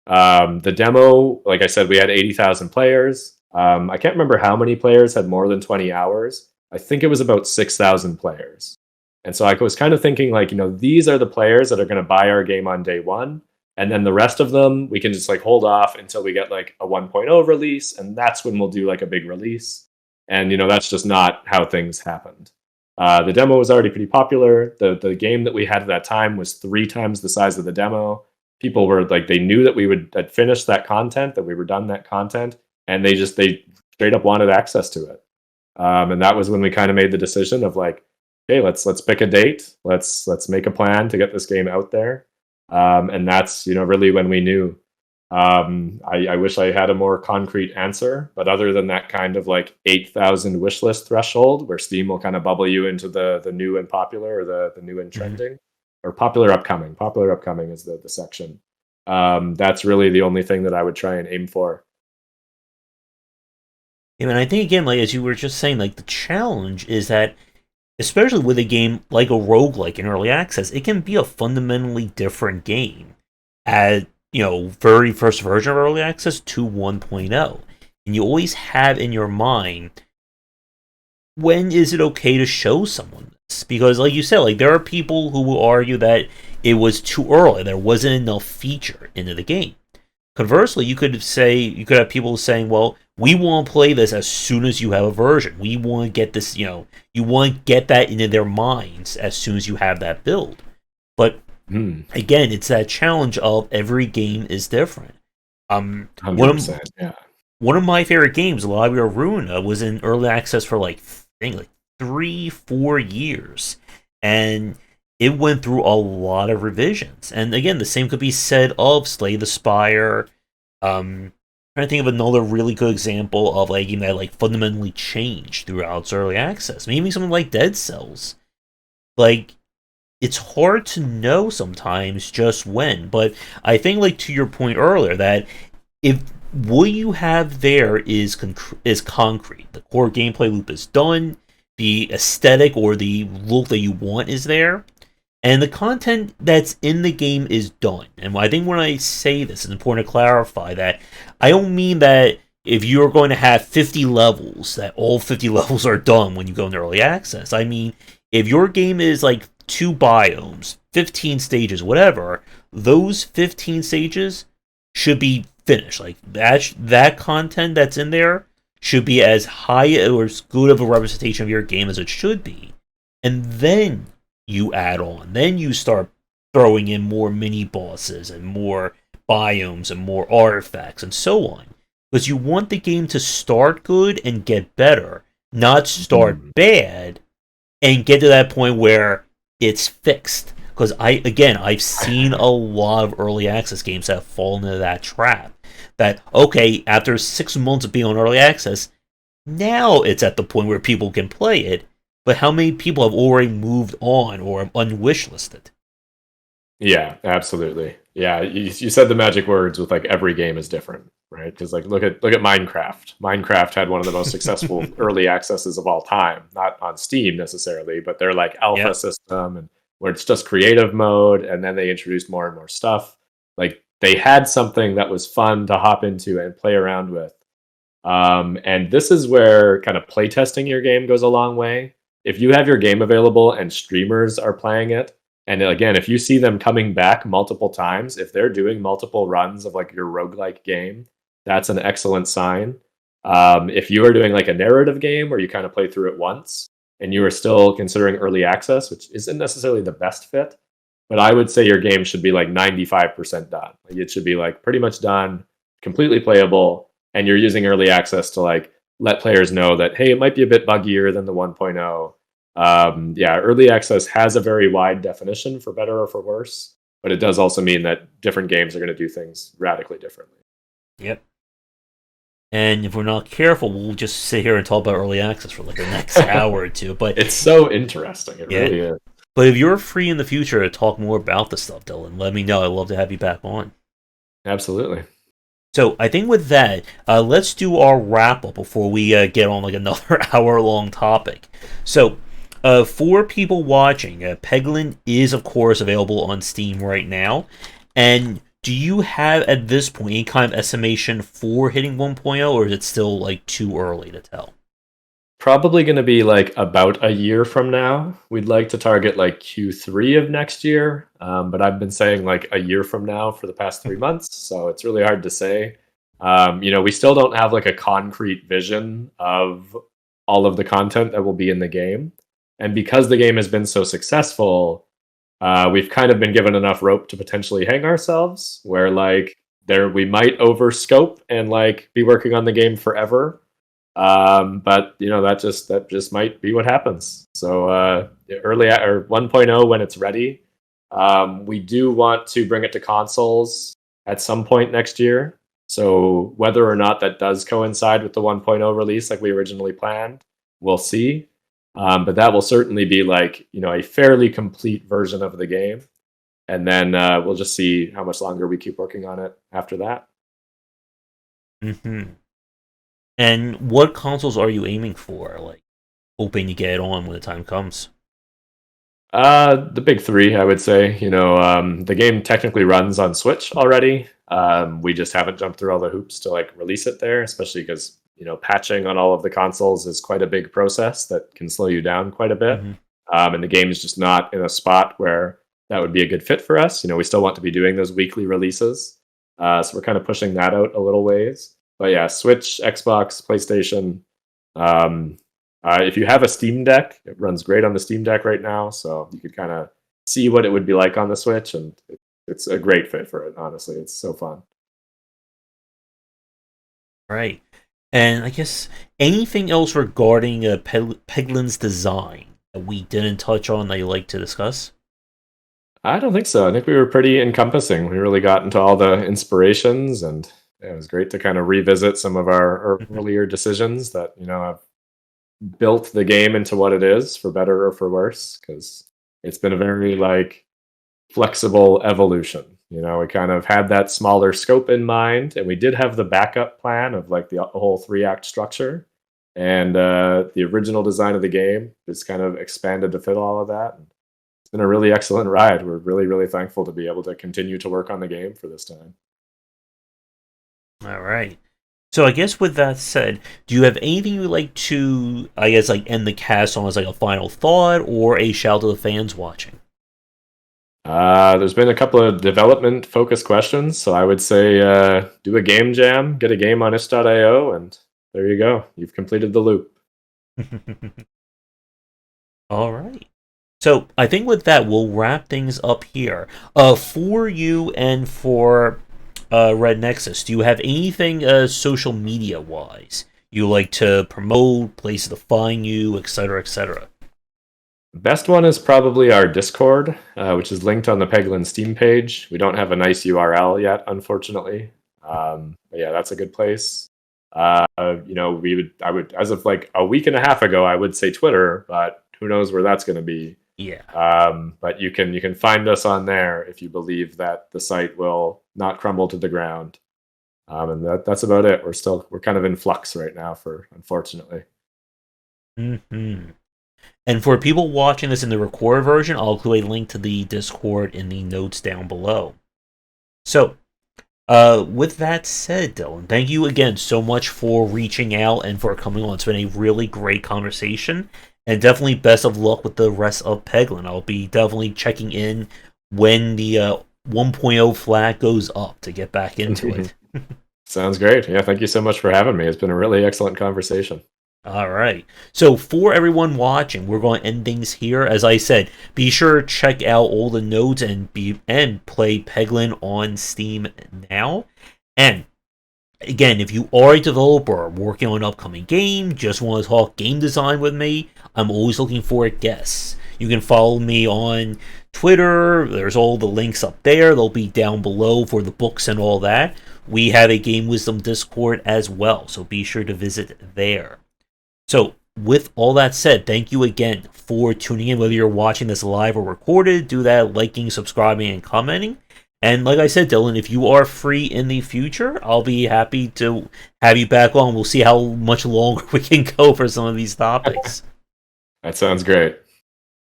The demo, like I said, we had 80,000 players. I can't remember how many players had more than 20 hours. I think it was about 6,000 players. And so I was kind of thinking like, these are the players that are going to buy our game on day one. And then the rest of them, we can just like hold off until we get like a 1.0 release. And that's when we'll do like a big release. And, that's just not how things happened. The demo was already pretty popular. The game that we had at that time was 3 times the size of the demo. People were like, they knew that we had finished that content, that we were done that content. And they straight up wanted access to it. And that was when we kind of made the decision of like, hey, let's pick a date. Let's make a plan to get this game out there. And that's, really when we knew. I wish I had a more concrete answer, but other than that kind of like 8,000 wishlist threshold where Steam will kind of bubble you into the new and popular or the new and trending or popular upcoming. Popular upcoming is the section. That's really the only thing that I would try and aim for. Yeah, and I think again, like as you were just saying, like the challenge is that, especially with a game like a roguelike in early access, it can be a fundamentally different game. at very first version of early access to 1.0, and you always have in your mind, when is it okay to show someone this? Because, like you said, like there are people who will argue that it was too early, there wasn't enough feature into the game. Conversely, you could have people saying, "Well, we want to play this as soon as you have a version. We want to get this, you want to get that into their minds as soon as you have that build." But again, it's that challenge of every game is different. 100%, yeah. One of my favorite games, Lobby of Ruina, was in early access for I think like 3-4 years, and it went through a lot of revisions. And again, the same could be said of Slay the Spire. Trying to think of another really good example of a game that fundamentally changed throughout its early access. Maybe something like Dead Cells. Like, it's hard to know sometimes just when, but I think to your point earlier that if what you have there is concrete, the core gameplay loop is done, the aesthetic or the look that you want is there, and the content that's in the game is done. And I think when I say this, it's important to clarify that I don't mean that if you're going to have 50 levels, that all 50 levels are done when you go into early access. I mean, if your game is 2 biomes, 15 stages, whatever, those 15 stages should be finished. That content that's in there should be as high or as good of a representation of your game as it should be. And then you add on. Then you start throwing in more mini bosses and more biomes and more artifacts and so on. Because you want the game to start good and get better, not start bad and get to that point where it's fixed. Because I've seen a lot of early access games that have fallen into that trap. That, okay, after 6 months of being on early access, now it's at the point where people can play it, but how many people have already moved on or have unwishlisted? Yeah, absolutely. Yeah, you said the magic words with every game is different, right? Because look at Minecraft. Minecraft had one of the most successful early accesses of all time. Not on Steam necessarily, but their alpha system, and where it's just creative mode, and then they introduced more and more stuff. They had something that was fun to hop into and play around with. And this is where kind of playtesting your game goes a long way. If you have your game available and streamers are playing it, and again, if you see them coming back multiple times, if they're doing multiple runs of your roguelike game, that's an excellent sign. If you are doing a narrative game where you kind of play through it once and you are still considering early access, which isn't necessarily the best fit, but I would say your game should be 95% done. It should be pretty much done, completely playable, and you're using early access to let players know that, hey, it might be a bit buggier than the 1.0. Yeah, early access has a very wide definition for better or for worse, but it does also mean that different games are going to do things radically differently. Yep. And if we're not careful, we'll just sit here and talk about early access for the next hour or two. But it's so interesting. It really is. But if you're free in the future to talk more about this stuff, Dylan, let me know. I'd love to have you back on. Absolutely. So I think with that, let's do our wrap up before we get on another hour-long topic. So for people watching, Peglin is of course available on Steam right now. And do you have at this point any kind of estimation for hitting 1.0, or is it still too early to tell? Probably going to be about a year from now. We'd like to target Q3 of next year, but I've been saying a year from now for the past 3 months, so it's really hard to say. We still don't have a concrete vision of all of the content that will be in the game, and because the game has been so successful, we've kind of been given enough rope to potentially hang ourselves, where we might overscope and be working on the game forever. But that just might be what happens. So early or 1.0 when it's ready. We do want to bring it to consoles at some point next year. So whether or not that does coincide with the 1.0 release like we originally planned, we'll see. But that will certainly be a fairly complete version of the game. And then we'll just see how much longer we keep working on it after that. Mm-hmm. And what consoles are you aiming for? Hoping to get it on when the time comes? The big three, I would say. The game technically runs on Switch already. We just haven't jumped through all the hoops to like release it there, especially because patching on all of the consoles is quite a big process that can slow you down quite a bit. Mm-hmm. And the game is just not in a spot where that would be a good fit for us. We still want to be doing those weekly releases, so we're kind of pushing that out a little ways. But yeah, Switch, Xbox, PlayStation. Um, if you have a Steam Deck, it runs great on the Steam Deck right now, so you could kind of see what it would be like on the Switch, and it's a great fit for it. Honestly, it's so fun. Right. And I guess anything else regarding Peglin's design that we didn't touch on that you'd like to discuss? I don't think so. I think we were pretty encompassing. We really got into all the inspirations, and it was great to kind of revisit some of our earlier decisions that have built the game into what it is, for better or for worse, because it's been a very like flexible evolution. We kind of had that smaller scope in mind, and we did have the backup plan of like the whole 3-act structure, and the original design of the game is kind of expanded to fit all of that. It's been a really excellent ride. We're really, really thankful to be able to continue to work on the game for this time. All right. So I guess with that said, do you have anything you'd like to, I guess, like end the cast on as like a final thought or a shout to the fans watching? There's been a couple of development focused questions, so I would say do a game jam, get a game on itch.io, and there you go. You've completed the loop. All right. So I think with that, we'll wrap things up here. For you and for Red Nexus, do you have anything social media wise you like to promote, places to find you, etc., etc.? Best one is probably our Discord, which is linked on the Peglin Steam page. We don't have a nice URL yet, unfortunately. But yeah, that's a good place. I would, as of like a week and a half ago, I would say Twitter, but who knows where that's going to be. Yeah. But you can find us on there if you believe that the site will not crumble to the ground. And that's about it. We're kind of in flux right now, unfortunately. Mm-hmm. And for people watching this in the recorded version, I'll include a link to the Discord in the notes down below. So, with that said, Dylan, thank you again so much for reaching out and for coming on. It's been a really great conversation, and definitely best of luck with the rest of Peglin. I'll be definitely checking in when the 1.0 flag goes up to get back into it. Sounds great. Yeah, thank you so much for having me. It's been a really excellent conversation. All right. So for everyone watching, we're going to end things here. As I said, be sure to check out all the notes and play Peglin on Steam now. And again, if you are a developer working on an upcoming game, just want to talk game design with me, I'm always looking for guests. You can follow me on Twitter. There's all the links up there. They'll be down below for the books and all that. We have a Game Wisdom Discord as well, so be sure to visit there. So, with all that said, thank you again for tuning in. Whether you're watching this live or recorded, do that liking, subscribing, and commenting. And like I said, Dylan, if you are free in the future, I'll be happy to have you back on. We'll see how much longer we can go for some of these topics. That sounds great.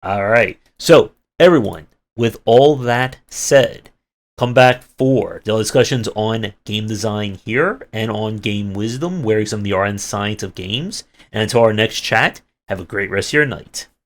All right. So, everyone, with all that said, come back for the discussions on game design here and on game wisdom, where some of the art and science of games. And until our next chat, have a great rest of your night.